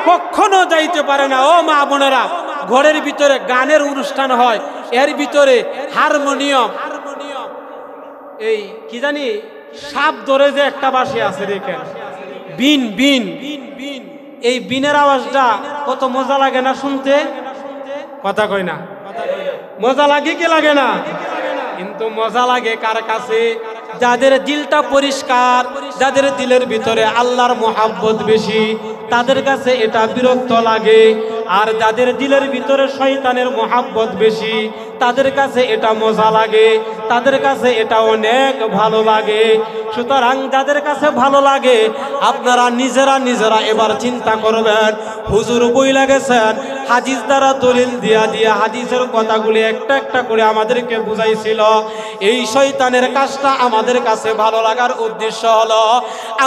কখনো যাইতে পারে না। ও মা বোনেরা, ঘরের ভিতরে গানের অনুষ্ঠান হয়, এর ভিতরে হারমোনিয়াম, এই কি জানি সাপ ধরে যে একটা বাঁশি আছে দেখেন, বিন বিন, এই বিনের আওয়াজটা কত মজা লাগে না শুনতে, কথা কই না, মজা লাগে কি লাগে না? কিন্তু মজা লাগে কার কাছে? যাদের দিলটা পরিষ্কার, যাদের দিলের ভিতরে আল্লাহর মোহাব্বত বেশি, তাদের কাছে এটা বিরক্ত লাগে। আর যাদের দিলের ভিতরে শয়তানের মোহাব্বত বেশি, তাদের কাছে এটা মজা লাগে, তাদের কাছে এটা অনেক ভালো লাগে। সুতরাং যাদের কাছে ভালো লাগে আপনারা নিজেরা এবার চিন্তা করবেন। হুজুর বই লাগেছেন, হাদিস দ্বারা দলিল দিয়া হাদিসের কথাগুলি একটা একটা করে আমাদেরকে বুঝাইছিল। এই শয়তানের কাজটা আমাদের কাছে ভালো লাগার উদ্দেশ্য হলো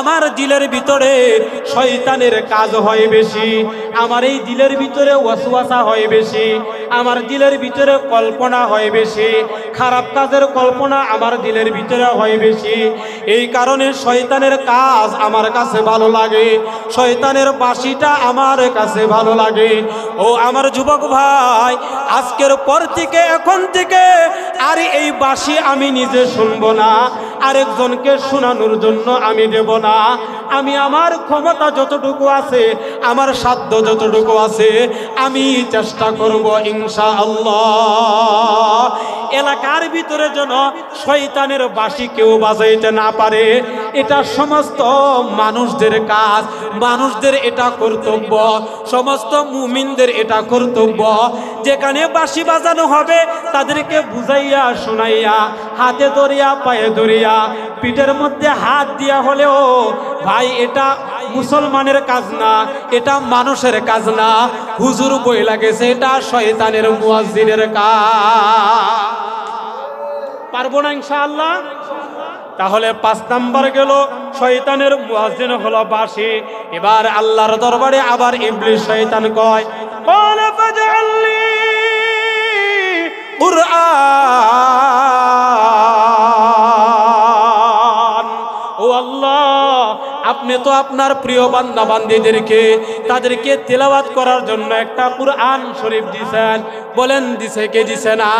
আমার দিলের ভিতরে শয়তানের কাজ হয় বেশি, আমার এই দিলের ভিতরে ওয়াসওয়াসা হয় বেশি, আমার দিলের ভিতরে কল্পনা হয় বেশি, খারাপ কাজের কল্পনা আমার দিলের ভিতরে হয় বেশি। এই কারণে শয়তানের কাজ আমার কাছে ভালো লাগে, শয়তানের বাঁশিটা আমার কাছে ভালো লাগে। ও আমার যুবক ভাই, আজকের পর থেকে, এখন থেকে আর এই বাঁশি আমি নিজে শুনবো না, আরেকজনকে শোনানোর জন্য আমি দেব না। আমি আমার ক্ষমতা যতটুকু আছে, আমার সাধ্য যতটুকু আছে, আমি চেষ্টা করব ইনশাআল্লাহ এলাকার ভিতরে যেন শয়তানের বাঁশি কেউ বাজাইতে না পারে। এটা সমস্ত মানুষদের কাজ, মানুষদের এটা কর্তব্য, সমস্ত মুমিনদের এটা কর্তব্য। যেখানে বাঁশি বাজানো হবে তাদেরকে বুঝাইয়া শোনাইয়া, হাতে ধরিয়া পায়ে ধরিয়া, পিঠের মধ্যে হাত দিয়া হলেও, ভাই এটা মুসলমানের কাজ না, এটা মানুষের কাজ না, হুজুর বই লাগেছে এটা শয়তানের মুয়াজ্জিনের কাজ। পারবো না ইনশাআল্লাহ? তাহলে 5 নাম্বার গেল, শয়তানের মুয়াজ্জিন হলো বাঁশি। এবার আল্লাহর দরবারে আবার ইবলিস শয়তান কয়, ক্বালা ফাজআলনি কুরআন। ও আল্লাহ, আপনি তো আপনার প্রিয় বান্দা বান্দীদেরকে, তাদেরকে তেলাওয়াত করার জন্য একটা কুরআন শরীফ দিয়েছেন। বলেন দিছে কে? দিছে না?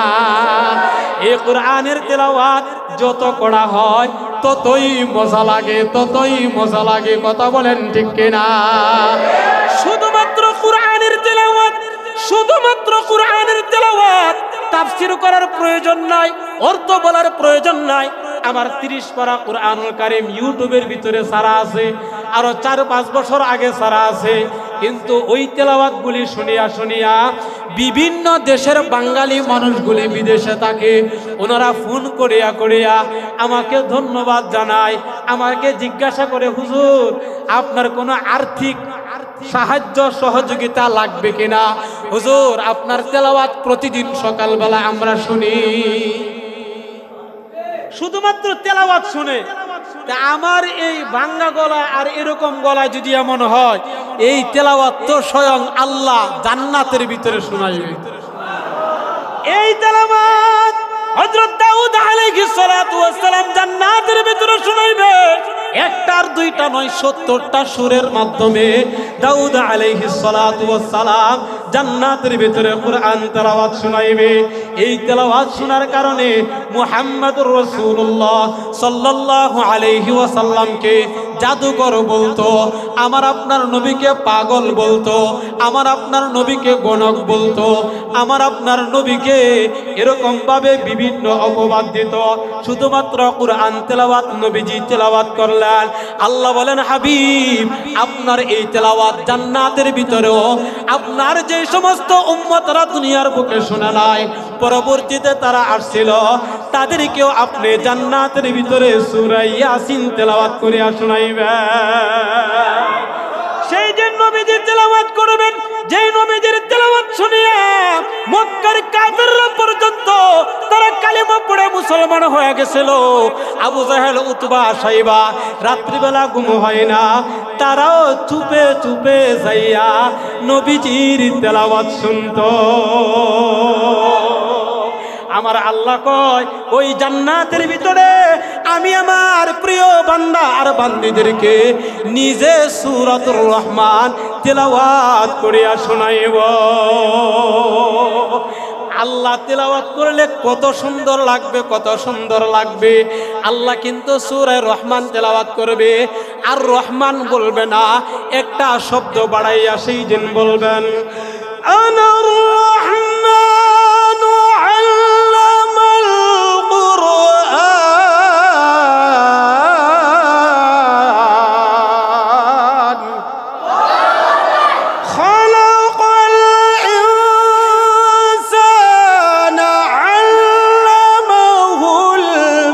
এই কুরআনের তেলাওয়াত যত করা হয় ততই মজা লাগে, ততই মজা লাগে। কথা বলেন ঠিক কিনা? শুধুমাত্র কুরআনের তেলাওয়াত, শুধুমাত্র কুরআনের তেলাওয়াত, তাফসীর করার প্রয়োজন নাই, অর্থ বলার প্রয়োজন নাই। আমার 30 পারা কুরআনুল কারীম ইউটিউবের ভিতরে ছাড়া আছে, আরো 4-5 বছর আগে ছাড়া আছে। কিন্তু ওই তেলাওয়াতগুলি শুনিয়া শুনিয়া বিভিন্ন দেশের বাঙালি মানুষগুলি বিদেশে থাকে, ওনারা ফোন করিয়া করিয়া আমাকে ধন্যবাদ জানায়, আমাকে জিজ্ঞাসা করে, হুজুর আপনার কোনো আর্থিক সাহায্য সহযোগিতা লাগবে কিনা? হুজুর আপনার তেলাওয়াত প্রতিদিন সকালবেলা আমরা শুনি। শুধুমাত্র তেলাওয়াত শুনে আমার এই ভাঙ্গা গলা আর এরকম গলায় যদি এমন হয়, এই তেলাওয়াত তো স্বয়ং আল্লাহ জান্নাতের ভিতরে শোনাইবে। এই তেলাওয়াত হযরত দাউদ আলাইহিস সালাতু ওয়াস সালাম জান্নাতের ভিতরে শোনাইবে। একটার দুইটা নয়, 70টা সুরের মাধ্যমে দাউদ আলাইহিস সালাতু ওয়াস সালাম জান্নাতের ভিতরে কুরআন তেলাওয়াত শোনাইবে। এই তেলাওয়াত শোনার কারণে মুহাম্মদুর রাসূলুল্লাহ সাল্লাল্লাহু আলাইহি ওয়াসাল্লামকে জাদুকর বলতো, আমার আপনার নবীকে পাগল বলতো, আমার আপনার নবীকে গণক বলতো, আমার আপনার নবীকে এরকম ভাবে বিভিন্ন অপবাদ দিত। শুধুমাত্র কুরআন তেলাওয়াত নবীজি তেলাওয়াত করলেন। আল্লাহ বলেন, হাবিব আপনার এই তেলাওয়াত জান্নাতের ভিতরেও আপনার যে সমস্ত উম্মতরা দুনিয়ার বুকে শোনা নাই, পরবর্তীতে তারা আসছিল, তাদেরকেও আপনি জান্নাতের ভিতরে সূরা ইয়াসিন তেলাওয়াত করে শোনাইবেন। সেই যে নবীজি তেলাওয়াত করবেন, যেই নবীজির তেলাওয়াত শুনিয়া মক্কার কাফেররা পর্যন্ত তারা কালেমা পড়ে মুসলমান হয়ে গেছিল। আবু জাহেল, উতবা, সাইবা রাত্রিবেলা ঘুম হয় না, তারাও চুপে চুপে যাইয়া নবীজির তেলাওয়াত শুনতো। আমার আল্লাহ কয়, ওই জান্নাতের ভিতরে আমি আমার প্রিয় বান্দা আর বান্দীদেরকে নিজে সূরাতুর রহমান তেলাওয়াত করিয়া শোনাইব। আল্লাহ তেলাওয়াত করলে কত সুন্দর লাগবে, কত সুন্দর লাগবে। আল্লাহ কিন্তু সূরা রহমান তেলাওয়াত করবে, আর রহমান বলবে না, একটা শব্দ বাড়াইয়া সেই দিন বলবেন আনার রহমানু আল্লামাল কুরআন খালাকাল ইনসানা আল্লামাহুল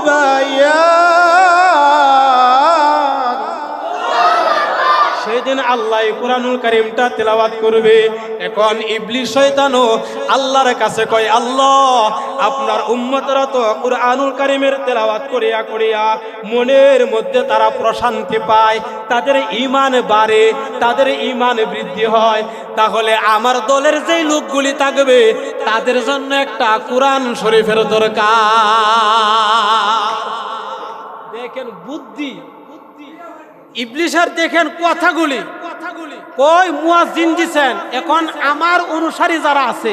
বায়ান। সেদিন আল্লাহ কুরআনুল কারীমটা তেলাওয়াত করবে। এখন ইবলিস শয়তানও আল্লাহর কাছে কয়, আল্লাহ আপনার উম্মতরা তো কুরআনুল কারীমের তেলাওয়াত করিয়া করিয়া মনের মধ্যে তারা প্রশান্তি পায়, তাদের ঈমান বাড়ে, তাদের ঈমান বৃদ্ধি হয়, তাহলে আমার দলের যেই লোকগুলি থাকবে তাদের জন্য একটা কুরআন শরীফের দরকার। দেখেন বুদ্ধি, ইবলিসের দেখেন কথাগুলি কই মুয়াজ্জিন দিছেন। এখন আমার অনুসারী যারা আছে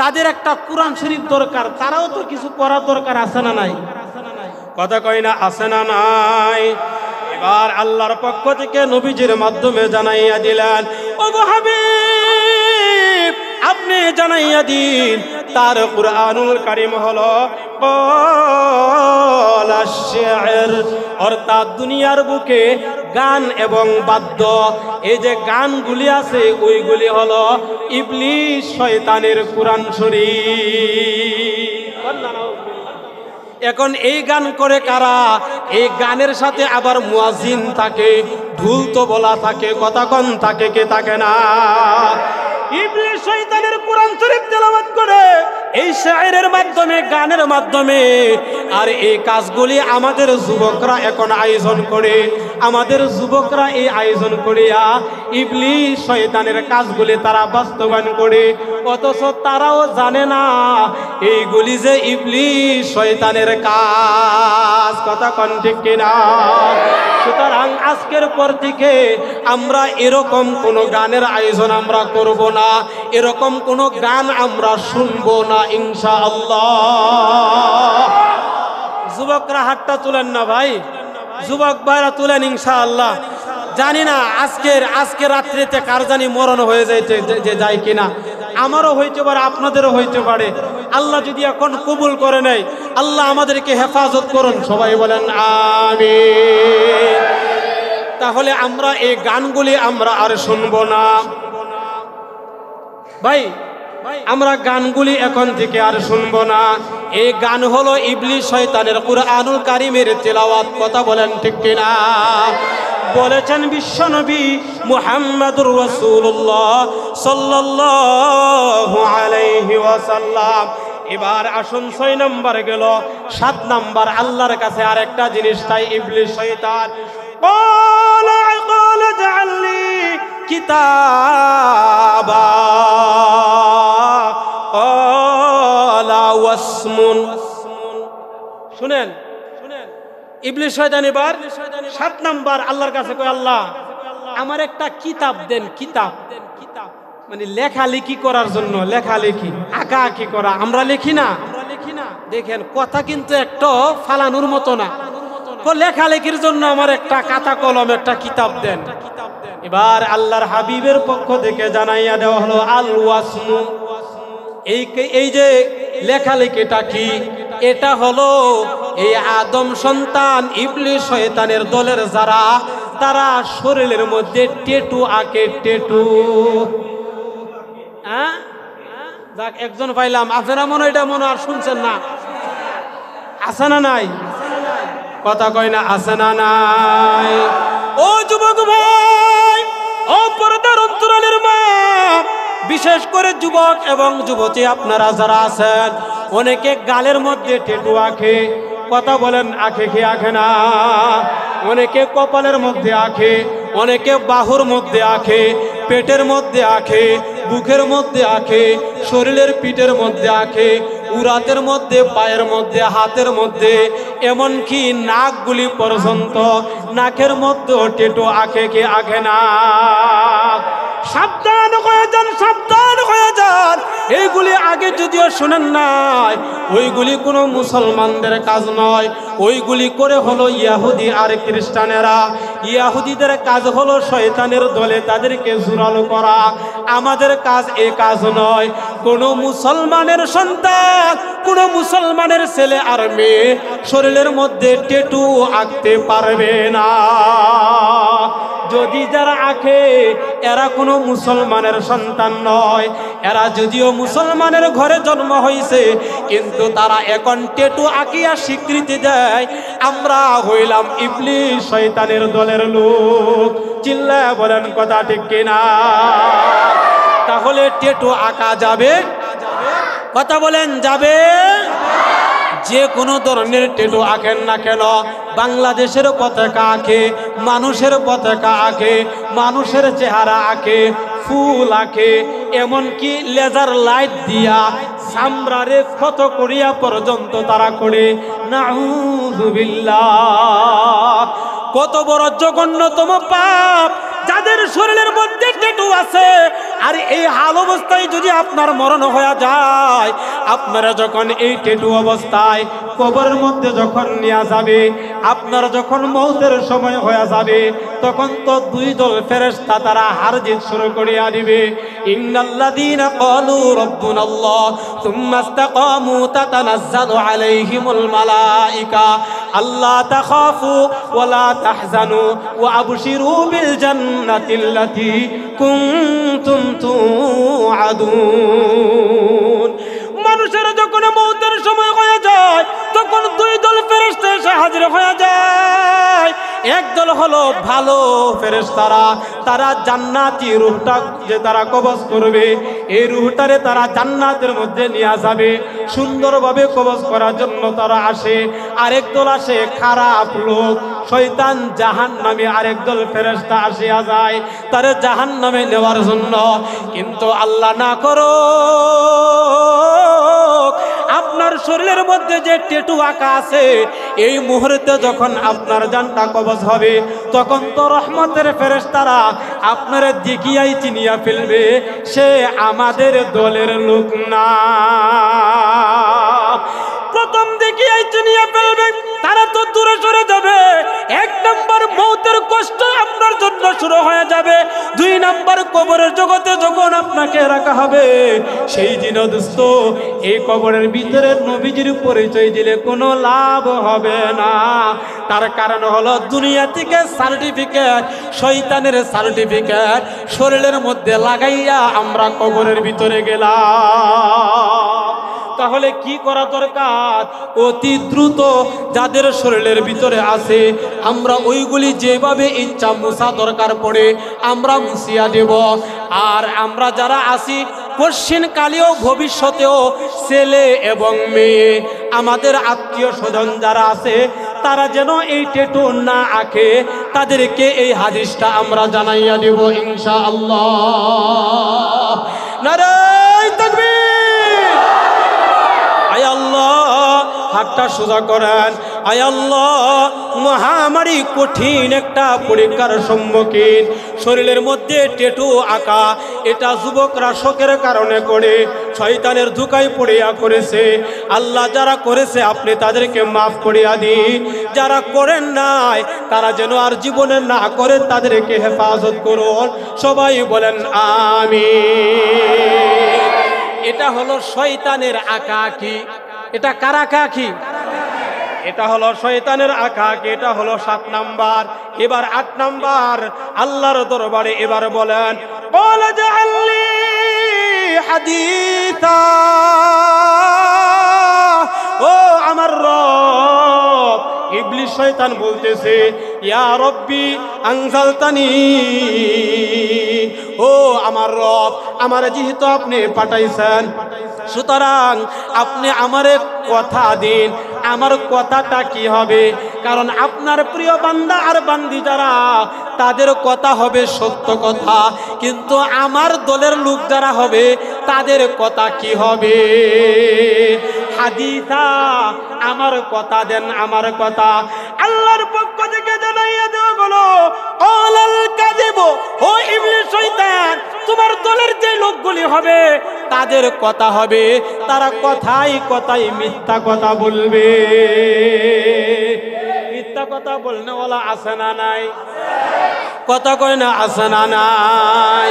তাদের একটা কুরআন শরীফ দরকার, তারাও তো কিছু পড়ার দরকার আছে না নাই? কথা কয় না, আছে না নাই? এবার আল্লাহর পক্ষ থেকে নবীজির মাধ্যমে জানাইয়া দিলেন, ও গো হাবিব আপনি জানাইয়া দিন তার কুরআনুল কারীম হলো কলাশ শি'r, অর্থাৎ দুনিয়ার বুকে গান এবং বাদ্য, এই যে গানগুলি আছে ওইগুলি হলো ইবলিস শয়তানের কুরআন শরীফ। এখন এই গান করে কারা? এই গানের সাথে আবার মুয়াজ্জিন থাকে, ঢুল তো বলা থাকে, কথাকন থাকে, কে থাকে না? ইবলিস শয়তানের কুরআন শরীফ তেলাওয়াত করে এই শায়েরের মাধ্যমে, গানের মাধ্যমে। আর এই কাজগুলি আমাদের যুবকরা এখন আয়োজন করে, আমাদের যুবকরা এই আয়োজন করিয়া ইবলিস শয়তানের কাজগুলি তারা বাস্তবায়ন করে, অথচ তারাও জানে না এইগুলি যে ইবলিস শয়তানের কাজ। কথা কোন ঠিক কিনা? সুতরাং আজকের পর থেকে আমরা এরকম কোনো গানের আয়োজন আমরা করব না, এরকম কোনো গান আমরা শুনবো না ইনশাআল্লাহ। যুবকরা হাতটা তুলেন না ভাই, যুবক ভাইরা তুলেন ইনশাআল্লাহ। জানি না আজকে রাত্রিতে কার জানি মরণ হয়ে যাইতে যে যায় কিনা, আমারও হইতে পারে, আপনাদেরও হইতে পারে। আল্লাহ যদি এখন কবুল করে নেয়, আল্লাহ আমাদেরকে হেফাজত করুন, সবাই বলেন আমিন। তাহলে আমরা এই গানগুলি আমরা আর শুনবো না ভাই, আমরা গানগুলি এখন থেকে আর শুনবো না। এই গান হলো ইবলিস শয়তানের কুরআনুল কারীমের তেলাওয়াত। কথা বলেন ঠিক কিনা? বলেছেন বিশ্বনবী মুহাম্মদুর রাসূলুল্লাহ সাল্লাল্লাহু আলাইহি ওয়াসাল্লাম। এবার আসুন 6 নাম্বার গেল, 7 নাম্বার আল্লাহর কাছে আরেকটা জিনিস চাই ইবলিস শয়তান। قال اجعل لي كتابا قال واسم। শুনেন ইবলিস শয়তান এবার 7 নাম্বার আল্লাহর কাছে কয়, আল্লাহ আমার একটা কিতাব দেন। কিতাব মানে লেখালেখি করার জন্য, লেখালেখি আঁকা আঁকি করা, আমরা লিখি না। দেখেন কথা কিন্তু একটা ফালানোর মতো না, লেখালেখির জন্য আমার একটা খাতা কলম, একটা কিতাব দেন। এবার আল্লাহর হাবিবের পক্ষ থেকে জানাইয়া দেওয়া হলো আল ওয়াসমু। এই যে লেখালেখিটা কি? এটা হলো এই আদম সন্তান ইবলিস শয়তানের দলের যারা, তারা শরীরের মধ্যে টেটু আঁকে। টেটু যাক একজন পাইলাম, আপনারা মনে এটা মনে আর শুনছেন না? আছে না নাই? কথা কয় না, আছে না নাই? ও যুবক ভাই, ও পর্দার অন্তরালের মা, বিশেষ করে যুবক এবং যুবতী আপনারা যারা আছেন, অনেকে গালের মধ্যে টেটু আঁকে। কথা বলেন, আঁকে কি আঁকে না? অনেকে কপালের মধ্যে আঁকে, অনেকে বাহুর মধ্যে আঁকে, পেটের মধ্যে আঁকে, বুকের মধ্যে আঁকে, শরীরের পিঠের মধ্যে আঁকে, উরাতের মধ্যে, পায়ের মধ্যে, হাতের মধ্যে, এমনকি নাকগুলি পর্যন্ত, নাকের মধ্যেও টেটু আঁকে কি আঁকে না? সাবধান হয়ে যান, সাবধান হয়ে যান। এইগুলি আগে যদিও শোনেন নাই, ওইগুলি কোনো মুসলমানদের কাজ নয়, ওইগুলি করে হলো ইহুদি আর খ্রিস্টানেরা। ইহুদিদের কাজ হলো শয়তানের দলে তাদেরকে জোরালো করা। আমাদের কাজ এই কাজ নয়। কোনো মুসলমানের সন্তান, কোনো মুসলমানের ছেলে আর মেয়ে শরীরের মধ্যে ট্যাটু আঁকতে পারবে না। যদি যারা আঁকে এরা কোনো মুসলমানের সন্তান নয়। এরা যদিও মুসলমানের ঘরে জন্ম হয়েছে, কিন্তু তারা এখন ট্যাটু আঁকিয়া স্বীকৃতি দেয় আমরা হইলাম ইবলিস শয়তানের দলের লোক। চিল্লায় বলেন কথা ঠিক কিনা? তাহলে ট্যাটু আঁকা যাবে? কথা বলেন যাবে? যে কোনো ধরনের ট্যাটু আঁকেন না কেন, বাংলাদেশের পতাকা আঁকে, মানুষের পতাকা আঁকে, মানুষের চেহারা আঁকে, ফুল আঁকে, এমনকি লেজার লাইট দিয়া চামড়ারে ক্ষত করিয়া পর্যন্ত তারা করে। নাউযুবিল্লাহ। কত বড় জঘন্যতম পাপ যাদের শরীরের মধ্যে ট্যাটু আছে। আর এই হাল অবস্থায় যদি আপনার মরণ হয়ে যায়, আপনারা যখন এই ট্যাটু অবস্থায় কবরের মধ্যে যখন নিয়ে যাবে, আপনার যখন মৌতের সময় হয়ে যাবে, তখন তো দুই দল ফেরেশতা তারা হারজিত শুরু করিয়া দিবে। ইন্নাল্লাযীনা ক্বালু রাব্বুনাল্লাহ সুম্মা ইসতাকামু তাতানাজ্জালু আলাইহিমুল মালায়েকা আল্লা তাখাফু ওয়া লা তাহজানু ওয়া আবশিরু বিল জান্নাতিল্লাতী কুনতুম তুআদুন। মানুষের যখন মৌতের সময় হয়ে যায়, তখন দুই দল ফেরেশতা এসে হাজির হয়ে যায়। একদল হলো ভালো ফেরেশতারা, তারা জান্নাতি রূহটা যে তারা কবজ করবে, এই রূহটারে তারা জান্নাতের মধ্যে নিয়ে যাবে। সুন্দরভাবে কবজ করার জন্য তারা আসে। আরেক দল আসে খারাপ লোক, শয়তান জাহান্নামী। আরেক দল ফেরেশতা আসিয়া যায় তারে জাহান্নামে নেওয়ার জন্য। কিন্তু আল্লাহ না করো, আপনার শরীরের মধ্যে যে ট্যাটু আঁকা আছে, এই মুহূর্তে যখন আপনার জানটা কবজ হবে, তখন তো রহমতের ফেরেশতারা আপনার দেখিয়াই চিনিয়া ফেলবে সে আমাদের দলের লোক না। প্রথম দেখিয়াই চিনিয়া ফেলবে, তারা তো দূরে সরে যাবে। এক নম্বর মৌতের কষ্ট আপনার জন্য শুরু হয়ে যাবে। দুই নম্বর কবরের জগতে যখন আপনাকে রাখা হবে, সেই দিন দোস্ত এই কবরের ভিতরে নবীজির পরিচয় দিলে কোনো লাভ হবে না। তার কারণ হলো দুনিয়া থেকে সার্টিফিকেট, শয়তানের সার্টিফিকেট শরীরের মধ্যে লাগাইয়া আমরা কবরের ভিতরে গেলাম। তাহলে কি করা দরকার? অতি দ্রুত যাদের শরীরের ভিতরে আছে, আমরা ওইগুলি যেভাবে ইচ্ছা মুছা দরকার পড়ে আমরা মুছিয়া দেব। আর আমরা যারা আছি পশ্চিমকালেও ভবিষ্যতেও ছেলে এবং মেয়ে, আমাদের আত্মীয় স্বজন যারা আছে, তারা যেন এই ট্যাটু না আঁকে, তাদেরকে এই হাদিসটা আমরা জানাইয়া দেব ইনশাআল্লাহ। নারে তাকবীর! আয় আল্লাহ, হাতটা সোজা করেন। আয় আল্লাহ, মহামারী কঠিন একটা পরীক্ষার সম্মুখীন। শরীরের মধ্যে ট্যাটু আঁকা, এটা যুবকরা শখের কারণে করে, শয়তানের ধোঁকায় পড়িয়া করেছে। আল্লাহ যারা করেছে আপনি তাদেরকে মাফ করিয়া দিন। যারা করেন নাই তারা যেন আর জীবনে না করে, তাদেরকে হেফাজত করুন। সবাই বলেন আমিন। এটা হলো শয়তানের আঁকাআঁকি। এটা কার আঁকাআঁকি? এটা হলো শয়তানের আঁকাআঁকি। এটা হলো 7 নাম্বার। এবার 8 নাম্বার আল্লাহর দরবারে এবার বলেন, ক্বালা জাআলনি হাদিসা। ও আমার রব, ইবলিস শয়তান বলতেছে, ইয়া রব্বি আনজালতানি। ও আমার রব, আমার যেহেতু আপনি পাঠাইছেন, সুতরাং আপনি আমারে কথা দিন, আমার কথাটা কি হবে? কারণ আপনার প্রিয় বান্দা আর বান্দি যারা, তাদের কথা হবে সত্য কথা, কিন্তু আমার দলের লোক যারা হবে তাদের কথা কি হবে? হাদিসা, আমার কথা দেন, আমার কথা। আল্লাহর পক্ষ থেকে জানাইয়া দেওয়া হলো, ক্বালাল কাযিব। ও ইবলিস শয়তান, তোমার দলের যে লোকগুলি হবে তাদের কথা হবে, তারা কথাই কথাই মিথ্যা কথা বলবে। মিথ্যা কথা বলনে ওলা আছে না নাই? কথা কয় না আছে না নাই?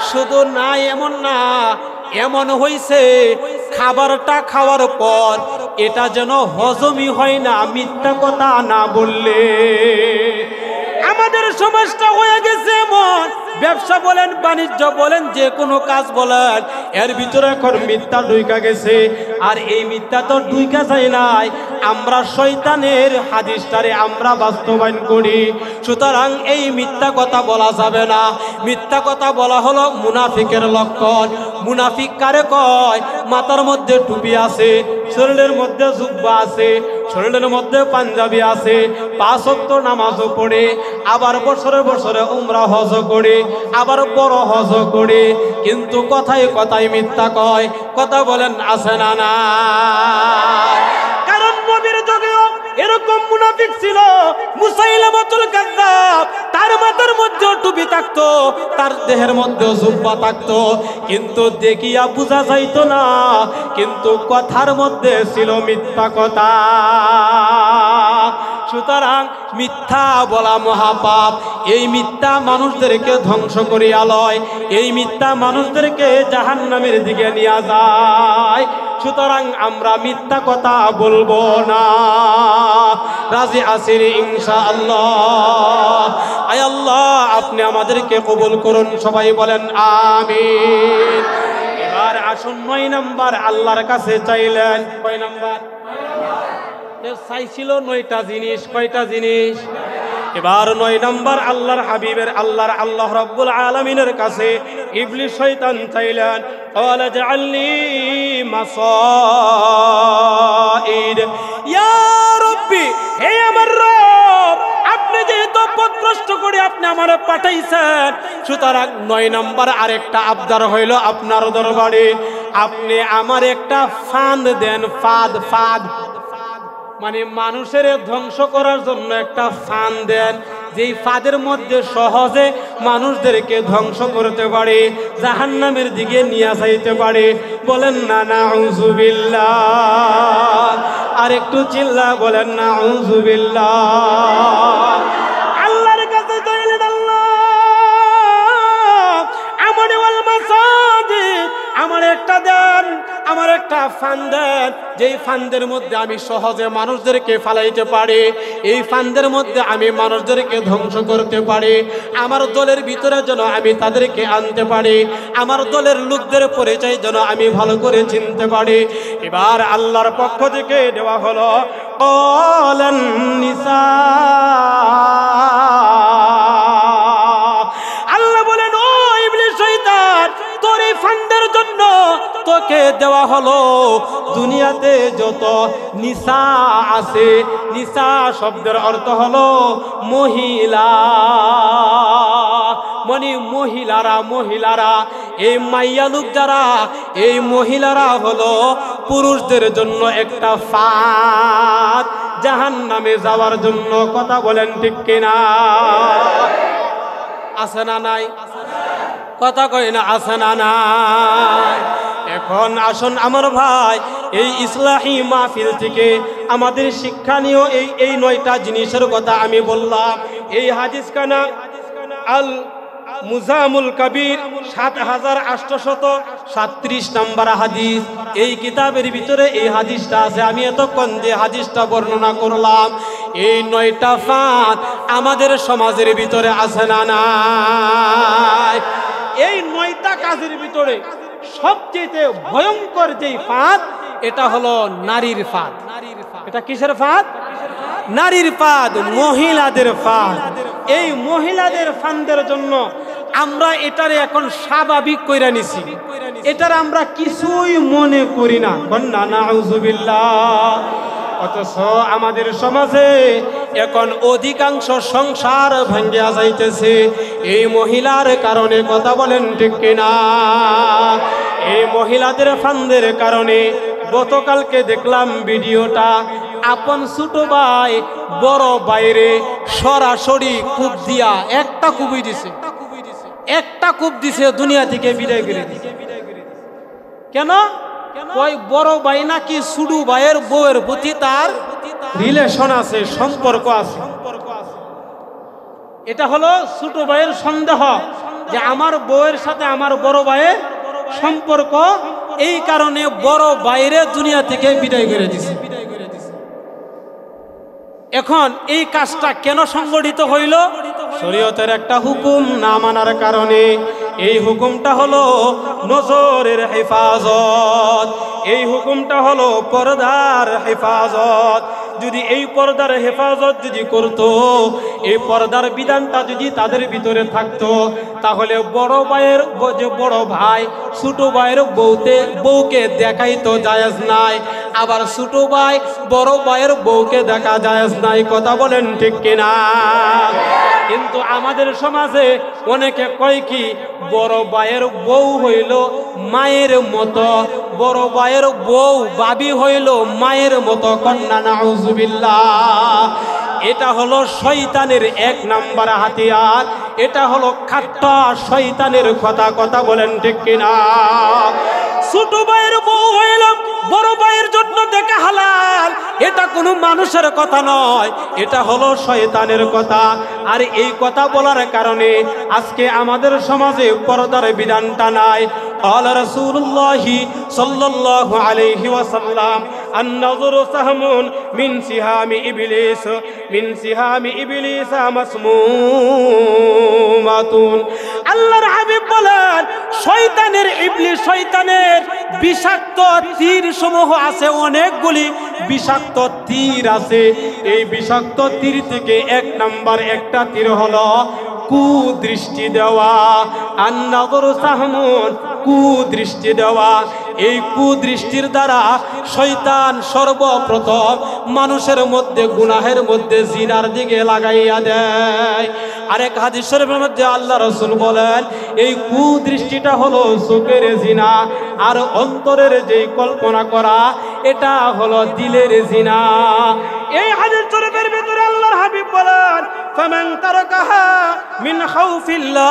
শুধু নাই এমন না, এমন হইছে খাবারটা খাওয়ার পর এটা যেন হজমই হয় না মিথ্যা কথা না বললে। আমাদের সমাজটা হয়ে গেছে এমন, ব্যবসা বলেন, বাণিজ্য বলেন, যে কোনো কাজ বলেন, এর ভিতরে এখন মিথ্যা ঢুইকা গেছে। আর এই মিথ্যা তো ঢুইকা যায় নাই, আমরা শয়তানের হাদিসটারে আমরা বাস্তবায়ন করি। সুতরাং এই মিথ্যা কথা বলা যাবে না। মিথ্যা কথা বলা হলো মুনাফিকের লক্ষণ। মুনাফিক কারে কয়? মাথার মধ্যে টুপি আছে, শরীরের মধ্যে জুব্বা আছে, শরীরের মধ্যে পাঞ্জাবি আছে, 5 ওয়াক্ত নামাজও পড়ে, আবার বছরে বছরে উমরা হজ করে, আবার বড় হজ করে, কিন্তু কথায় কথায় মিথ্যা কয়। কথা বলেন আছে না না? কারণ নবীর যুগেও এরকম মুনাফিক ছিল, মুসাইলামাতুল কাযযাব, তার মাথার মধ্যেও টুপি থাকতো, তার দেহের মধ্যেও জুব্বা থাকতো, কিন্তু দেখিয়া বোঝা যাইতো না, কিন্তু কথার মধ্যে ছিল মিথ্যা কথা। সুতরাং মিথ্যা বলা মহাপাপ। এই মিথ্যা মানুষদেরকে ধ্বংস করিয়া লয়, এই মিথ্যা মানুষদেরকে জাহান্নামের দিকে নিয়ে যায়। সুতরাং আমরা মিথ্যা কথা বলবো না। রাজি আছেন ইনশাআল্লাহ? আয় আল্লাহ, আপনি আমাদেরকে কবুল করুন, সবাই বলেন আমিন। এবার আসুন 9 নাম্বার আল্লাহর কাছে চাইলেন। কয় নাম্বার? চাইছিল 9টা জিনিস। কয়টা জিনিস? এবার 9 নাম্বার আল্লাহর হাবিবের আল্লাহ রাব্বুল আলামিনের কাছে ইবলিস শয়তান চাইলেন, ক্বালা জাআলনি মাসাইদ। ইয়া রাব্বি, হে আমার রব, আপনি যেহেতু পথভ্রষ্ট করে আপনি আমারে পাঠাইছেন, সুতরাং 9 নাম্বার আরেকটা আবদার হইল আপনার দরবারে, আপনি আমার একটা ফাঁদ দেন। ফাঁদ মানে মানুষের ধ্বংস করার জন্য একটা ফাঁদ দেন, যেই ফাঁদের মধ্যে সহজে মানুষদেরকে ধ্বংস করতে পারে, জাহান্নামের দিকে নিয়ে যাইতে পারে। বলেন না নাউযুবিল্লাহ? আর একটু চিল্লা বলেন নাউযুবিল্লাহ। আল্লাহর কাছে চাইলেন, আল্লাহ আমার ওয়াল মাসাজিদ, আমার একটা দেন, আমার একটা ফাঁদ দেন, যেই ফাঁদের মধ্যে আমি সহজে মানুষদেরকে ফালাইতে পারি, এই ফাঁদের মধ্যে আমি মানুষদেরকে ধ্বংস করতে পারি। আমার দলের ভিতরে যেন আমি তাদেরকে আনতে পারি, আমার দলের লোকদের পরিচয় যেন আমি ভালো করে চিনতে পারি। এবার আল্লাহর পক্ষ থেকে দেওয়া হলো ক্বালান নিসা। আল্লাহ বলেন, ও ইবলিস শয়তান, তোর এই ফাঁদের জন্য তোকে দেওয়া হলো দুনিয়াতে যত নিসা আছে। নিসা শব্দের অর্থ হলো মহিলা, মানে মহিলারা, এই মাইয়া লোক যারা, এই মহিলারা হলো পুরুষদের জন্য একটা ফাঁদ জাহান্নামে যাওয়ার জন্য। কথা বলেন ঠিক কিনা? আছে না নাই? কথা কয় না আছে না নাই? এখন আসুন আমার ভাই, এই ইসলাহি মাহফিল থেকে আমাদের শিক্ষণীয় এই 9টা জিনিসের কথা আমি বললাম। এই হাদিস কানা আল মুজামুল কবির 7837 নম্বর হাদিস। এই কিতাবের ভিতরে এই হাদিসটা আছে। আমি এতক্ষণ যে হাদিসটা বর্ণনা করলাম, এই 9টা ফাঁদ আমাদের সমাজের ভিতরে আছে না নাই? এই 9টা কাজের ভিতরে সবচেয়ে ভয়ঙ্কর যেই ফাঁদ, এটা হলো নারীর ফাঁদ। এটা কিসের ফাঁদ? নারীর ফাঁদ, মহিলাদের ফাঁদ। এই মহিলাদের ফাঁদের জন্য আমরা এটারে এখন স্বাভাবিক কইরা নিছি, এটার আমরা কিছুই মনে করি না। নাউযুবিল্লাহ। অথচ আমাদের সমাজে এখন অধিকাংশ সংসার ভাঙ্গিয়া যাইতেছে এই মহিলার কারণে। কথা বলেন ঠিক কিনা? এই মহিলাদের ফাঁদের কারণে। গতকালকে দেখলাম ভিডিওটা, আপন ছোট ভাই বড় বাইরে সরাসরি কূপ দিয়া একটা কূপই দিছে, একটা কূপ দিছে, দুনিয়া থেকে বিদায় করে দিছে। কেন? ওই বড় ভাই নাকি ছোট ভাইয়ের বউয়ের প্রতি তার রিলেশন আছে, সম্পর্ক আছে। এটা হলো ছোট ভাইয়ের সন্দেহ যে আমার বউয়ের সাথে আমার বড় ভাইয়ের সম্পর্ক, এই কারণে বড় ভাইয়ের দুনিয়া থেকে বিদায় করে দিছে। এখন এই কাজটা কেন সংগঠিত হইল? শরীয়তের একটা হুকুম না মানার কারণে। এই হুকুমটা হলো নজরের হেফাজত, এই হুকুমটা হলো পর্দার হেফাজত। যদি এই পর্দার হেফাজত যদি করত, এই পর্দার বিধানটা যদি তাদের ভিতরে থাকতো, তাহলে বড় ভাইয়ের যে বড় ভাই ছোট ভাইয়ের বউকে দেখাইতো জায়েজ নাই, আবার ছোট ভাই বড় ভাইয়ের বউকে দেখা জায়েজ নাই। কথা বলেন ঠিক কিনা? কিন্তু আমাদের সমাজে অনেকে কয় কি, বড় ভাইয়ের বউ হইল মায়ের মতো, বড় ভাইয়ের বউ বাবি হইল মায়ের মতো। কন্যা নাউজুবিল্লাহ। এটা হলো শয়তানের এক নাম্বার হাতিয়ার, এটা হলো খাট্টা শয়তানের কথা। কথা বলেন ঠিক কিনা? ছোট ভাইয়ের বউ হইল বড় ভাইয়ের জন্য দেখা হালাল, এটা কোনো মানুষের কথা নয়, এটা হলো শয়তানের কথা। আর এই কথা বলার কারণে আজকে আমাদের সমাজে পর্দার বিধানটা নাই। قال رسول الله صلى الله عليه وسلم النظر سهم من سهام إبليس من سهام إبليس مسمومة। আল্লাহর হাবিব বলেন, শয়তানের ইবলিস, শয়তানের বিষাক্ত তীর সমূহ আছে, অনেকগুলি বিষাক্ত তীর আছে। এই বিষাক্ত তীর থেকে এক নাম্বার একটা তীর হলো কুদৃষ্টি দেওয়া। আন-নাযরু সাহমুন, কুদৃষ্টি দেওয়া। এই কুদৃষ্টির দ্বারা শয়তান সর্বপ্রথম মানুষের মধ্যে গুনাহের মধ্যে জিনার দিকে লাগাইয়া দেয়। আরেক হাদিস শরীফের মধ্যে আল্লাহ রাসূল বলেন, এই কুদৃষ্টিটা হলো চোখের জিনা, আর অন্তরের যেই কল্পনা করা এটা হলো দিলের জিনা। এই হাদিস শরীফের ভিতরে আল্লাহর হাবিব বলেন, ফামান তারাকাহা মিন খাউফিল্লাহ,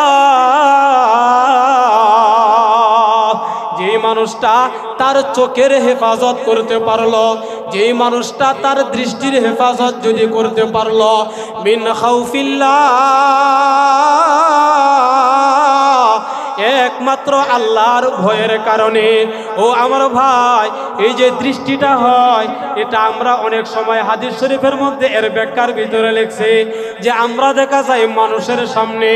যে মানুষটা তার চোখের হেফাজত করতে পারলো, যে মানুষটা তার দৃষ্টির হেফাজত যদি করতে পারলো, মিন খাউফিল্লাহ, একমাত্র আল্লাহর ভয়ের কারণে। ও আমার ভাই, এই যে দৃষ্টিটা হয়, এটা আমরা অনেক সময় হাদিস শরীফের মধ্যে এর ব্যাখ্যার ভিতরে লিখছে যে আমরা দেখা যায় মানুষের সামনে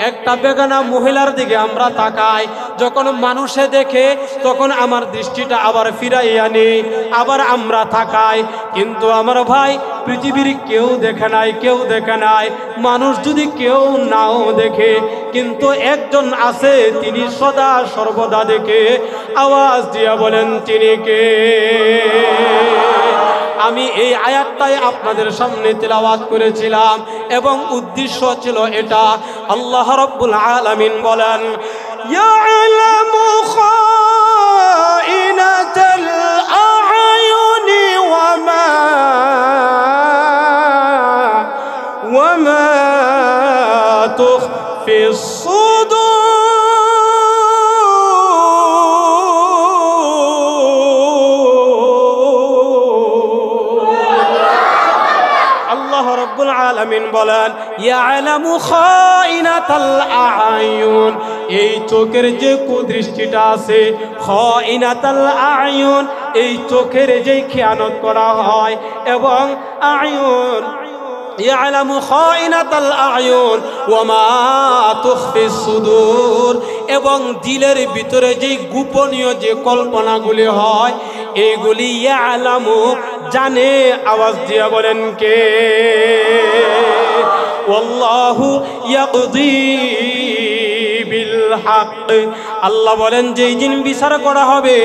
একটা বেগানা মহিলার দিকে আমরা তাকাই, যখন মানুষে দেখে তখন আমার দৃষ্টিটা আবার ফিরাইয়া নেই, আবার আমরা তাকাই। কিন্তু আমার ভাই, পৃথিবীর কেউ দেখে নাই, কেউ দেখে নাই। মানুষ যদি কেউ নাও দেখে, কিন্তু একজন আছে, তিনি সদা সর্বদা দেখে। আওয়াজ দিয়া বলেন তিনি কে? আমি এই আয়াতটাই আপনাদের সামনে তেলাওয়াত করেছিলাম এবং উদ্দেশ্য ছিল এটা। আল্লাহ রাব্বুল আলামিন বলেন, ইয়ালামু খাইনাতাল আ'য়ুনি ওয়া মা তুখফিস সুদূর। আলামিন বলেন, ইয়ালামু খাইনাতাল আ'য়ুন, এই চোখের যে কুদৃষ্টিটা আছে, খাইনাতাল আ'য়ুন, এই চোখের যে খেয়ানত করা হয়, এবং আ'য়ুন ইয়ালামু খাইনাতাল আ'য়ুন ওয়া মা তুখফিস সুদূর, এবং দিলের ভিতরে যে গোপনীয় যে কল্পনাগুলি হয়, এইগুলি ইয়ালামু, জানে। আওয়াজ দিয়া বলেন কে? ওয়াল্লাহু ইয়াকদি বিল হক। আল্লাহ বলেন, যেই দিন বিচার করা হবে,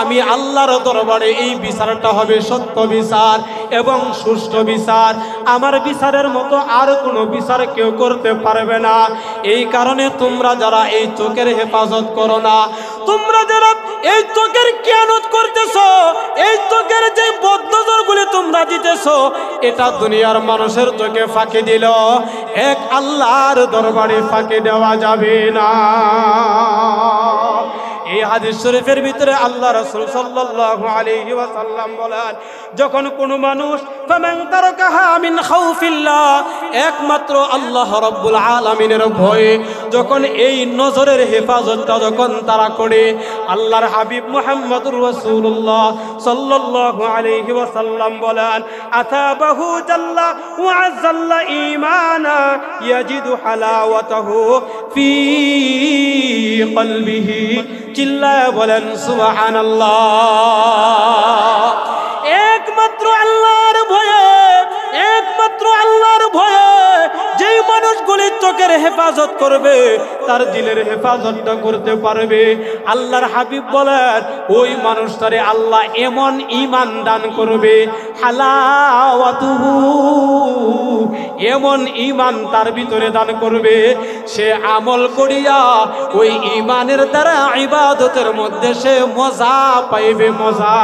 আমি আল্লাহর দরবারে এই বিচারটা হবে সত্য বিচার এবং সুষ্ঠু বিচার। আমার বিচারের মতো আর কোনো বিচার কেউ করতে পারবে না। এই কারণে তোমরা যারা এই চোখের হেফাজত করো না, তোমরা যারা এই চোখের কিয়ানত করতেছো, এই চোখের যে বদ্ধজরগুলি তোমরা দিতেছো, এটা দুনিয়ার মানুষের চোখে ফাঁকি দিল, এক আল্লাহর দরবারে ফাঁকি দেওয়া যাবে না। এই হাদিস শরীফের ভিতরে আল্লাহ রাসূল সাল্লাল্লাহু আলাইহি ওয়াসাল্লাম বলেন, যখন কোনো মানুষ ফামান তারাকাহা মিন খাউফিল্লাহ, একমাত্র আল্লাহ রাব্বুল আলামিনের ভয়ে যখন এই নজরের হেফাজতটা যখন তারা করে, আল্লাহর হাবিব মুহাম্মদুর রাসূলুল্লাহ সাল্লাল্লাহু আলাইহি ওয়াসাল্লাম বলেন, আতাবাহু জাল্লা ওয়া আযাল্লা ঈমানা ইয়াজিদু হালাওয়াতাহু ফি কলবিহি। চিল্লায়া বলেন সুবহানাল্লাহ। একমাত্র আল্লাহর ভয়ে, একমাত্র আল্লাহর ভয়ে যেই মানুষগুলি চোখের হেফাজত করবে, তার দিলের হেফাজতটা করতে পারবে, আল্লাহর হাবিব বলেন ওই মানুষটারে আল্লাহ এমন ঈমান দান করবে, হালাওয়াতুহু, এমন ঈমান তার ভিতরে দান করবে, সে আমল করিয়া ওই ঈমানের দ্বারা ইবাদতের মধ্যে সে মজা পাইবে, মজা।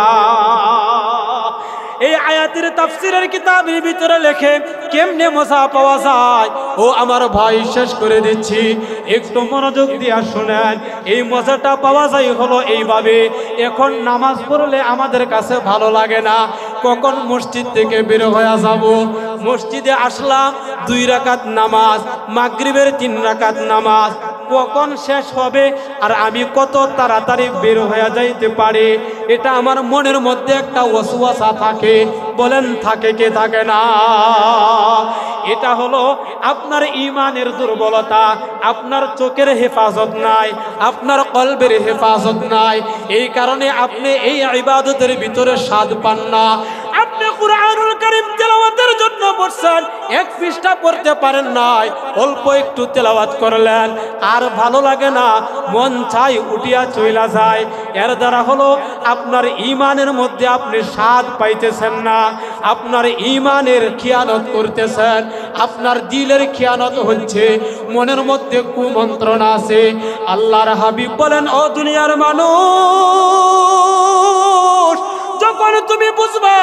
এই আয়াতের তাফসীরের কিতাবের ভিতরে লেখে কেমনে মজা পাওয়া যায়। ও আমার ভাই, শেষ করে দিচ্ছি, একটু মনোযোগ দিয়া শুনেন। এই মজাটা পাওয়া যায় হলো এইভাবে, এখন নামাজ পড়লে আমাদের কাছে ভালো লাগে না, কখন মসজিদ থেকে বের হয়ে যাব, মসজিদে আসলাম 2 রাকাত নামাজ, মাগরিবের 3 রাকাত নামাজ, কখন শেষ হবে আর আমি কত তাড়াতাড়ি বের হয়ে যাইতে পারি, এটা আমার মনের মধ্যে একটা ওয়াসওয়াসা থাকে। বলেন থাকে কে থাকে না? এটা হলো আপনার ঈমানের দুর্বলতা, আপনার চোখের হেফাজত নাই, আপনার কলবের হেফাজত নাই, এই কারণে আপনি এই ইবাদতের ভিতরে স্বাদ পান না। আপনি কুরআনুল কারীম তেলাওয়াতের জন্য বসছেন, 1 পৃষ্ঠা পড়তে পারেন নাই, অল্প একটু তেলাওয়াত করলেন, আর ভালো লাগে না, মন চাই উঠিয়া চইলা যায়। এর দ্বারা হলো আপনার ঈমানের মধ্যে আপনি স্বাদ পাইতেছেন না, আপনার ঈমানের খিয়ানত করতেছেন, আপনার দিলের খিয়ানত হচ্ছে, মনের মধ্যে কুমন্ত্রণা আছে। আল্লাহর হাবিব বলেন, ও দুনিয়ার মানুষ, যখন তুমি বুঝবা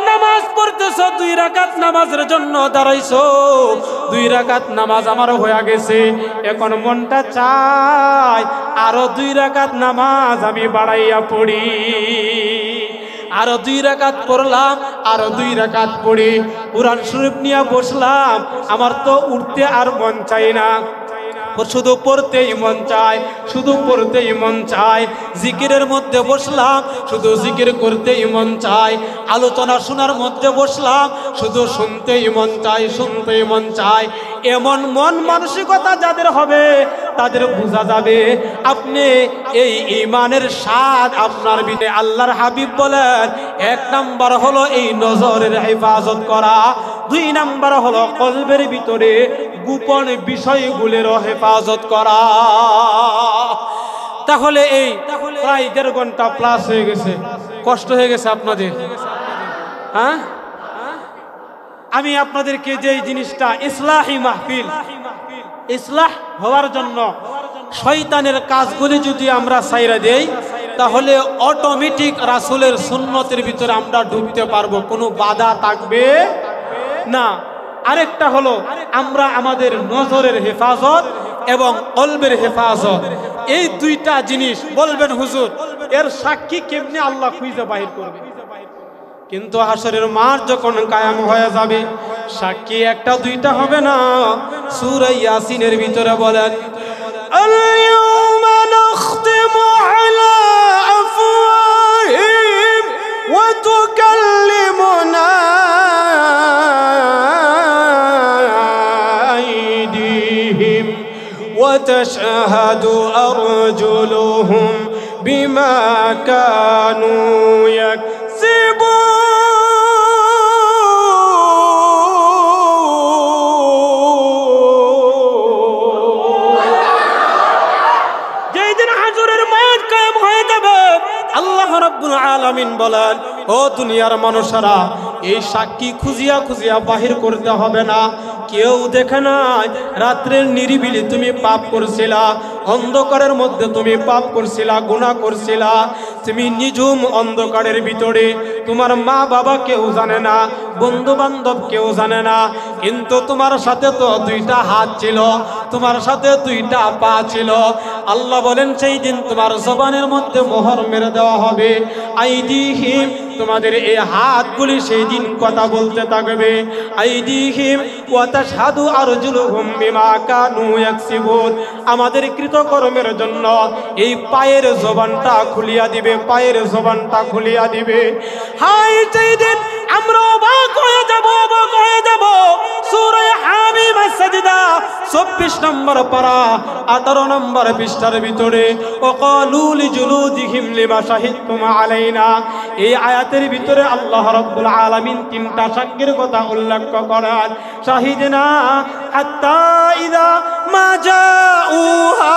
নামাজ পড়তেছো, 2 রাকাত নামাজের জন্য দাঁড়াইছো, 2 রাকাত নামাজ আমার হয়ে গেছে, এখন মনটা চায় আরো 2 রাকাত নামাজ আমি বাড়াইয়া পড়ি, আরো 2 রাকাত পড়লাম, আরো 2 রাকাত পড়ি, কুরআন শরীফ নিয়ে বসলাম, আমার তো উঠতে আর মন চাই না, শুধু পড়তেই মন চায়, শুধু পড়তেই মন চায়, জিকিরের মধ্যে বসলাম, শুধু জিকির করতেই মন চায়, আলোচনা শোনার মধ্যে বসলাম, শুধু শুনতেই মন চায়, শুনতেই মন চায়। এমন মন মানসিকতা যাদের হবে তাদের বোঝা যাবে আপনি এই ঈমানের স্বাদ আপনার ভিতরে। আল্লাহর হাবিব বলেন, 1 নাম্বার হলো এই নজরের হেফাজত করা, 2 নাম্বার হলো কলবের ভিতরে গোপন বিষয়গুলোর হেফাজত করা। তাহলে এই প্রায় 1.5 ঘন্টা প্লাস হয়ে গেছে, কষ্ট হয়ে গেছে আপনাদের, হ্যাঁ? আমি আপনাদেরকে যে জিনিসটা ইসলাহি মাহফিল, ইসলাহ হওয়ার জন্য শয়তানের কাজগুলি যদি আমরা ছাইরা দেই, তাহলে অটোমেটিক রাসূলের সুন্নতের ভিতরে আমরা ঢুকতে পারবো, কোনো বাধা থাকবে না। আরেকটা হলো আমরা আমাদের নজরের হেফাজত এবং কলবের হেফাজত, এই 2টা জিনিস। বলবেন হুজুর, এর সাক্ষী কেমনে আল্লাহ খুঁজে বাহির করবে? কিন্তু হাসরের মাঠ যখন কায়াম হয়ে যাবে, সাক্ষী 1-2টা হবে না। সূরা ইয়াসিনের ভিতরে বলেন, আল-ইয়াওমা নাখতিমু আলা আফওয়াহিহিম ওয়া তুকাল্লিমুনা আইদিহিম ওয়া তাশহাদু আরজুলুহুম বিমা কানু ইয়াকসিবুন। আল্লাহ রাব্বুল আলামিন বলেন, ও দুনিয়ার মানুষেরা, এই সাক্ষী খুঁজিয়া খুঁজিয়া বাহির করতে হবে না। কেউ দেখে নাই রাত্রের নিরিবিলি তুমি পাপ করছিলা, অন্ধকারের মধ্যে তুমি পাপ করছিলা, গুনাহ করছিলা, তুমি নিঝুম অন্ধকারের ভিতরে, তোমার মা বাবা কেউ জানে না, বন্ধু বান্ধব কেউ জানে না, কিন্তু তোমার সাথে তো দুইটা হাত ছিল, তোমার সাথে দুইটা পা ছিল। আল্লাহ বলেন সেই দিন তোমার জবানের মধ্যে মোহর মেরে দেওয়া হবে। আইদিহিম, তোমাদের এই হাতগুলি সেই দিন কথা বলতে থাকবে। আইদিহিম ওয়া তাশহাদু আরজুলুহুম বিমা কানু ইয়াকসিবুন, আমাদের কৃতকর্মের জন্য এই পায়ের জবানটা খুলিয়া দিবে, পায়ের জবানটা খুলিয়া দিবে। হাই সেই দিন আমরা অবাক হয়ে যাব, অবাক হয়ে যাব। সূরা হামিম আস-সাজদা 24 নম্বর পারা 18 নম্বর পৃষ্ঠার ভিতরে ওয়াকালু লিজুলুদিহিম লিমা শাহিদতুম আলাইনা, এই আয়াতের ভিতরে আল্লাহ রাব্বুল আলামিন তিনটা সাক্ষীর কথা উল্লেখ করেন। শাহিদনা হাত্তা ইযা মা জাউহা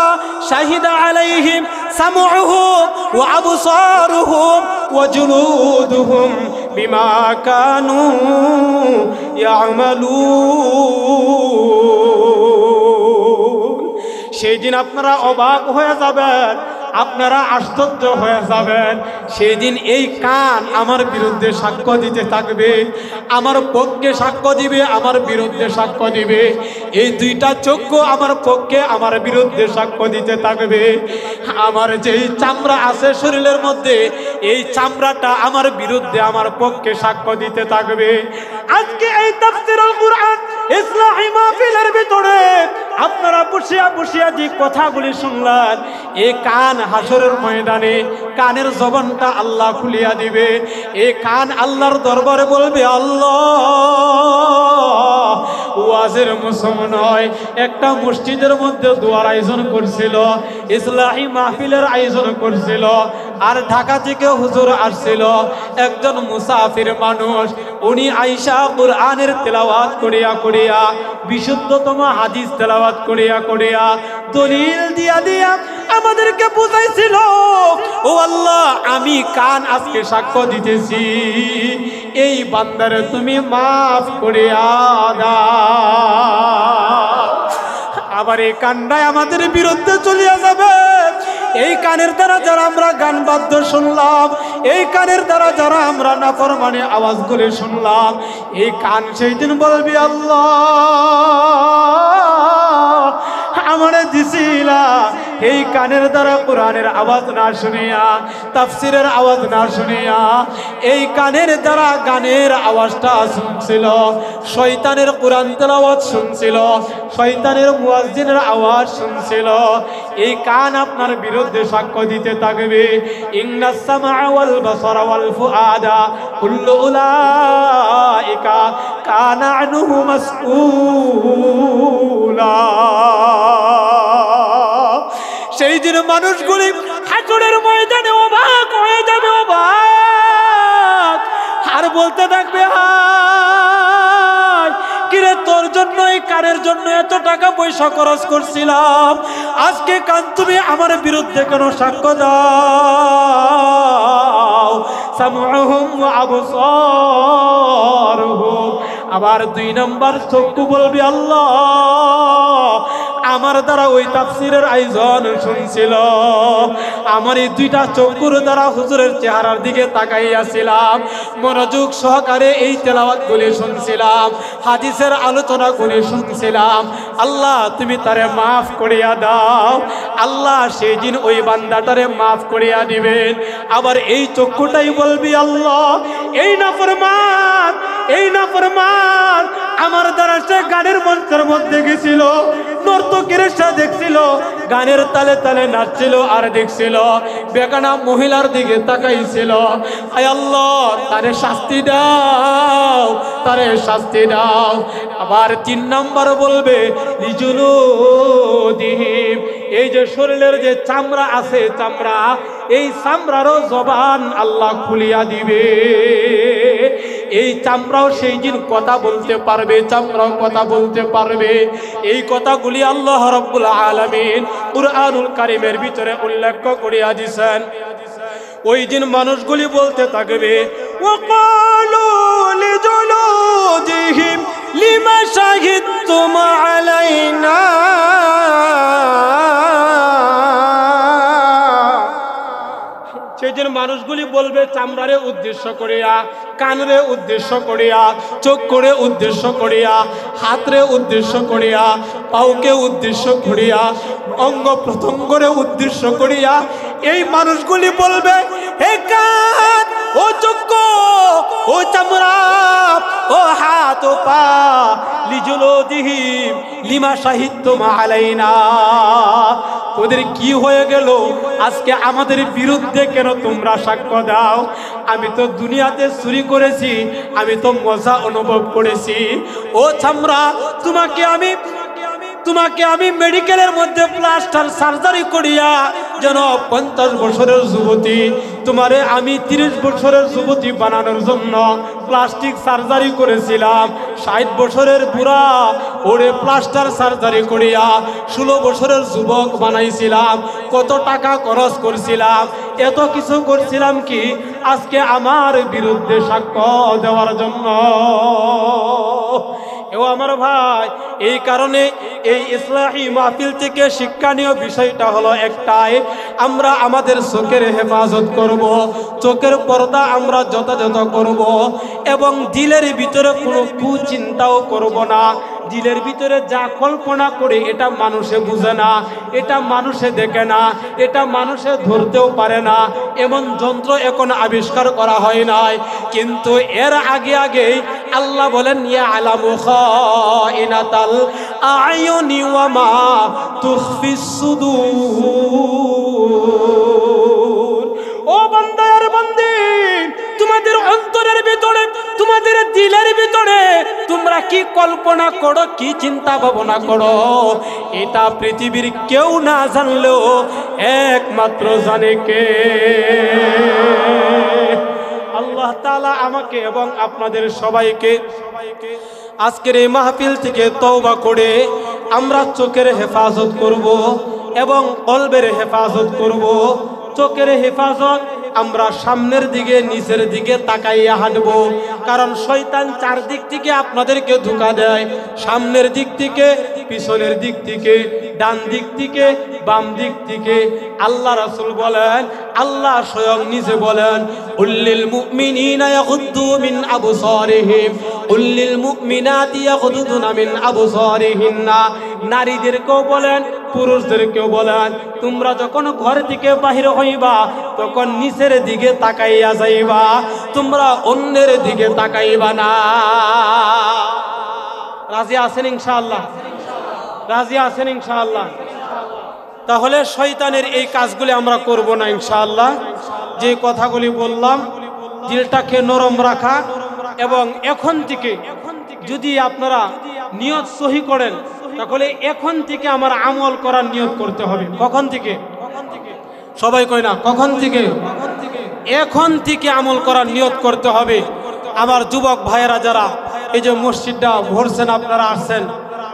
শাহিদা আলাইহিম সামউহুম ওয়া আবসারুহুম ওয়া জুলুদুহুম বিমা কানু ইয়ামালুন। সেই দিন আপনারা অবাক হয়ে যাবেন, আপনারা আশ্চর্য হয়ে যাবেন। সেই দিন এই কান আমার বিরুদ্ধে সাক্ষ্য দিতে থাকবে, আমার পক্ষে সাক্ষ্য দিবে, আমার বিরুদ্ধে সাক্ষ্য দিবে। এই দুইটা চক্ষু আমার পক্ষে আমার বিরুদ্ধে সাক্ষ্য দিতে থাকবে। আমার যেই চামড়া আছে শরীরের মধ্যে, এই চামড়াটা আমার বিরুদ্ধে আমার পক্ষে সাক্ষ্য দিতে থাকবে। আজকে এই তাফসীরুল কুরআন ইসলাহি মাহফিলের ভিতরে আপনারা বসিয়া বসিয়া যে কথাগুলি শুনলেন, এই কান হাসরের ময়দানে কানের জবানটা আল্লাহ খুলিয়া দিবে। এই কান আল্লাহর দরবারে বলবে, আল্লাহ ওয়াজের মৌসুম নয়, একটা মসজিদের মধ্যে দোয়ার আয়োজন করছিল, ইসলাহি মাহফিলের আয়োজন করছিল, আর ঢাকা থেকে হুজুর আসছিল, একজন মুসাফির মানুষ, উনি আয়েশা কুরআনের তেলাওয়াত করিয়া করিয়া, বিশুদ্ধতম হাদিস তেলাওয়াত করিয়া করিয়া, দলিল দিয়া দিয়া আমাদেরকে বুঝাইছিল, ও আল্লাহ আমি কান আজকে সাক্ষ্য দিতেছি, এই বান্দারে তুমি মাফ করিয়া দাও। আবার এই কানটাই আমাদের বিরুদ্ধে চলিয়া যাবে। এই কানের দ্বারা যারা আমরা গান বাদ্য শুনলাম, এই কানের দ্বারা যারা আমরা নাফরমানি আওয়াজগুলি শুনলাম, এই কান সেই দিন বলবি, আল্লাহ আমারে দিছিলা এই কানের দ্বারা কোরআনের আওয়াজ না শুনিয়া, তাফসীরের আওয়াজ না শুনিয়া, এই কানের দ্বারা গানের আওয়াজটা শুনছিল, শয়তানের কোরআন তেলাওয়াত শুনছিল, শয়তানের মুয়াজ্জিনের আওয়াজ শুনছিল। এই কান আপনার বিরুদ্ধে সাক্ষ্য দিতে থাকবে। ইন্নাস সামআ ওয়াল বাসারা ওয়াল ফুআদা কুল্লু উলাইকা কানা আনহু মাসউলা। সেই দিন মানুষগুলি হাসরের ময়দানে অবাক হয়ে যাবে, অবাক, আর বলতে থাকবে, হায় কিরে তোর জন্য এই কানের জন্য এত টাকা পয়সা খরচ করছিলাম, আজকে কান তুমি আমার বিরুদ্ধে কেন সাক্ষ্য দাও? সামউহুম ওয়া আবসারুহুম, আবার 2 নম্বর চক্ষু বলবি, আল্লাহ আমার দ্বারা ওই তাফসীরের আয়োজন শুনছিল, আমার এই 2টা চক্ষুর দ্বারা হুজুরের চেহারার দিকে তাকাইয়াছিলাম, মনোযোগ সহকারে এই তেলাওয়াতগুলি শুনছিলাম, হাদিসের আলোচনাগুলি শুনছিলাম, আল্লাহ তুমি তারে মাফ করিয়া দাও। আল্লাহ সেই দিন ওই বান্দাটারে মাফ করিয়া দিবেন। আবার এই চক্ষুটাই বলবি, আল্লাহ এই নাফরমান, এই নাফরমান আমার দ্বারা সে গানের মঞ্চের মধ্যে গেছিল, নর্তকীর সে দেখছিল, গানের তালে তালে নাচছিল আর দেখছিল, বেগানা মহিলার দিকে তাকাইছিল, আয় আল্লাহ তারে শাস্তি দাও, তারে শাস্তি দাও। আবার 3 নম্বর বলবে, লিজুলুদিহিম, এই যে শরীরের যে চামড়া আছে, চামড়া, এই চামড়ারও জবান আল্লাহ খুলিয়া দিবে। এই চামড়াও সেই দিন কথা বলতে পারবে, চামড়াও কথা বলতে পারবে। এই কথাগুলি আল্লাহ রাব্বুল আলামিন কুরআনুল কারীমের ভিতরে উল্লেখ করিয়া দিয়েছেন। ওই দিন মানুষগুলি বলতে থাকবে, ওয়াকালু লিজুলুদিহিম লিমা শাহিদতুম আলাইনা, সেদিন মানুষগুলি বলবে চামড়ারে উদ্দেশ্য করিয়া, কানরে উদ্দেশ্য করিয়া, চোখ করে উদ্দেশ্য করিয়া, হাতরে উদ্দেশ্য করিয়া, পাউকে উদ্দেশ্য করিয়া, অঙ্গ প্রত্যঙ্গরে উদ্দেশ্য করিয়া এই মানুষগুলি বলবে, হে কান, ও চোখ, ও চামড়া, ও হাত, ও পা, লিজুলুদিহিম লিমা শাহিদতুম আলাইনা, ওদের কি হয়ে গেল? আজকে আমাদের বিরুদ্ধে কেন তোমরা সাক্ষ্য দাও? আমি তো দুনিয়াতে চুরি করেছি, আমি তো মজা অনুভব করেছি। ও চামড়া, তোমাকে আমি মেডিকেলের মধ্যে প্লাস্টার সার্জারি করিয়া যেন 50 বছরের যুবতী, তোমারে আমি 30 বছরের যুবতী বানানোর জন্য প্লাস্টিক সার্জারি করেছিলাম। 60 বছরের বুড়া ওরে প্লাস্টার সার্জারি করিয়া 16 বছরের যুবক বানাইছিলাম। কত টাকা খরচ করছিলাম, এত কিছু করছিলাম কি আজকে আমার বিরুদ্ধে সাক্ষ্য দেওয়ার জন্য? ও আমার ভাই, এই কারণে এই ইসলাহি মাহফিল থেকে শিক্ষণীয় বিষয়টা হলো একটাই, আমরা আমাদের চোখের হেফাজত করব, চোখের পর্দা আমরা যথাযথ করব এবং দিলের ভিতরে কোনো কুচিন্তাও করব না। দিলের ভিতরে যা কল্পনা করে এটা মানুষে বুঝে না, এটা মানুষে দেখে না, এটা মানুষে ধরতেও পারে না, এমন যন্ত্র এখন আবিষ্কার করা হয় নাই। কিন্তু এর আগেই আল্লাহ বলেন, ইয়া আলামু খাইনাতাল আয়ুনি ওয়া মা তুখফিস সুদূর। ও বান্দা আর বান্দি, তোমাদের অন্তরের ভিতরে, তোমাদের দিলের ভিতরে তোমরা কি কল্পনা করো, কি চিন্তা ভাবনা করো, এটা পৃথিবীর কেউ না জানলেও একমাত্র জানে কে? আল্লাহ তাআলা আমাকে এবং আপনাদের সবাইকে আজকের এই মাহফিল থেকে তওবা করে আমরা চোখের হেফাজত করব এবং কলবের হেফাজত করব। চোখের হেফাজত আমরা সামনের দিকে নিচের দিকে তাকাইয়া হাঁটব, কারণ শয়তান চারদিক থেকে আপনাদেরকে ধোঁকা দেয়, সামনের দিক থেকে, পিছনের দিক থেকে, ডান দিক থেকে, বাম দিক থেকে। আল্লাহ রাসূল বলেন, আল্লাহ স্বয়ং নিজে বলেন, উল্লিল মুমিনিনা ইয়াগুদ্দু মিন আবসারিহিম উল্লিল মুমিনাতি ইয়াগুদ্দুনা মিন আবসারিহিন্না। নারীদেরকেও বলেন, পুরুষদেরকেও বলেন, তোমরা যখন ঘর থেকে বাহির হইবা তখন নিচের দিকে তাকাইয়া যাইবা, তোমরা অন্যের দিকে তাকাইবা না। রাজি আছেন ইনশাআল্লাহ? রাজি আছেন ইনশাআল্লাহ? তাহলে শয়তানের এই কাজগুলি আমরা করব না ইনশাআল্লাহ। যে কথাগুলি বললাম, দিলটাকে নরম রাখা এবং এখন থেকে যদি আপনারা নিয়ত সহি করেন তাহলে এখন থেকে আমার আমল করার নিয়ত করতে হবে। কখন থেকে? সবাই কয় না কখন থেকে? এখন থেকে আমল করার নিয়ত করতে হবে। আমার যুবক ভাইয়েরা যারা এই যে মসজিদটা ভরছেন, আপনারা আসছেন,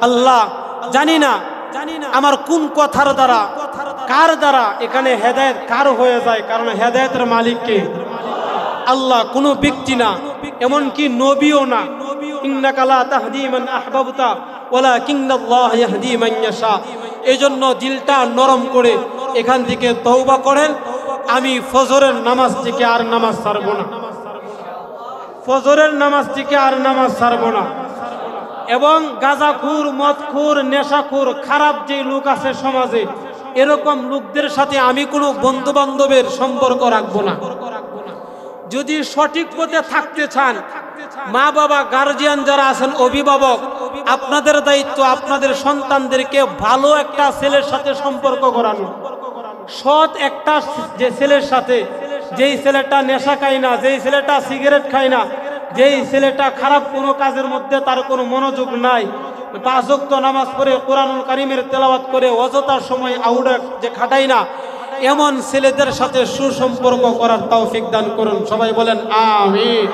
আল্লাহ জানি না আমার কোন কথার দ্বারা, কার দ্বারা এখানে হেদায়েত কার হয়ে যায়, কারণ হেদায়েতের মালিক কে? আল্লাহ, কোনো ব্যক্তি না, এমনকি নবীও না। ইন্নাকা লা তাহদি মান আহবাবতা ওয়ালাকিন্নাল্লাহ ইয়াহদি মান ইয়াশা। এজন্য দিলটা নরম করে এখান থেকে তওবা করেন। আমি ফজরের নামাজ থেকে আর নামাজ ছাড়ব না, ফজরের নামাজ থেকে আর নামাজ ছাড়ব না। এবং গাঁজাখুর, মদখুর, নেশাখুর, খারাপ যে লোক আছে সমাজে, এরকম লোকদের সাথে আমি কোনো বন্ধু বান্ধবের সম্পর্ক রাখবো না। যদি সঠিক পথে থাকতে চান, মা বাবা, গার্জিয়ান যারা আছেন, অভিভাবক, আপনাদের দায়িত্ব আপনাদের সন্তানদেরকে ভালো একটা ছেলের সাথে সম্পর্ক করানো। সৎ একটা যে ছেলের সাথে, যেই ছেলেটা নেশা খায় না, যেই ছেলেটা সিগারেট খায় না, যেই ছেলেটা খারাপ কোনো কাজের মধ্যে তার কোনো মনোযোগ নাই, 5 ওয়াক্ত নামাজ পড়ে কোরআনুল কারীমের তেলাওয়াত করে অযথা সময় আউড়ে যে খাটাই না, এমন ছেলেদের সাথে সুসম্পর্ক করার তৌফিক দান করুন। সবাই বলেন আমিন।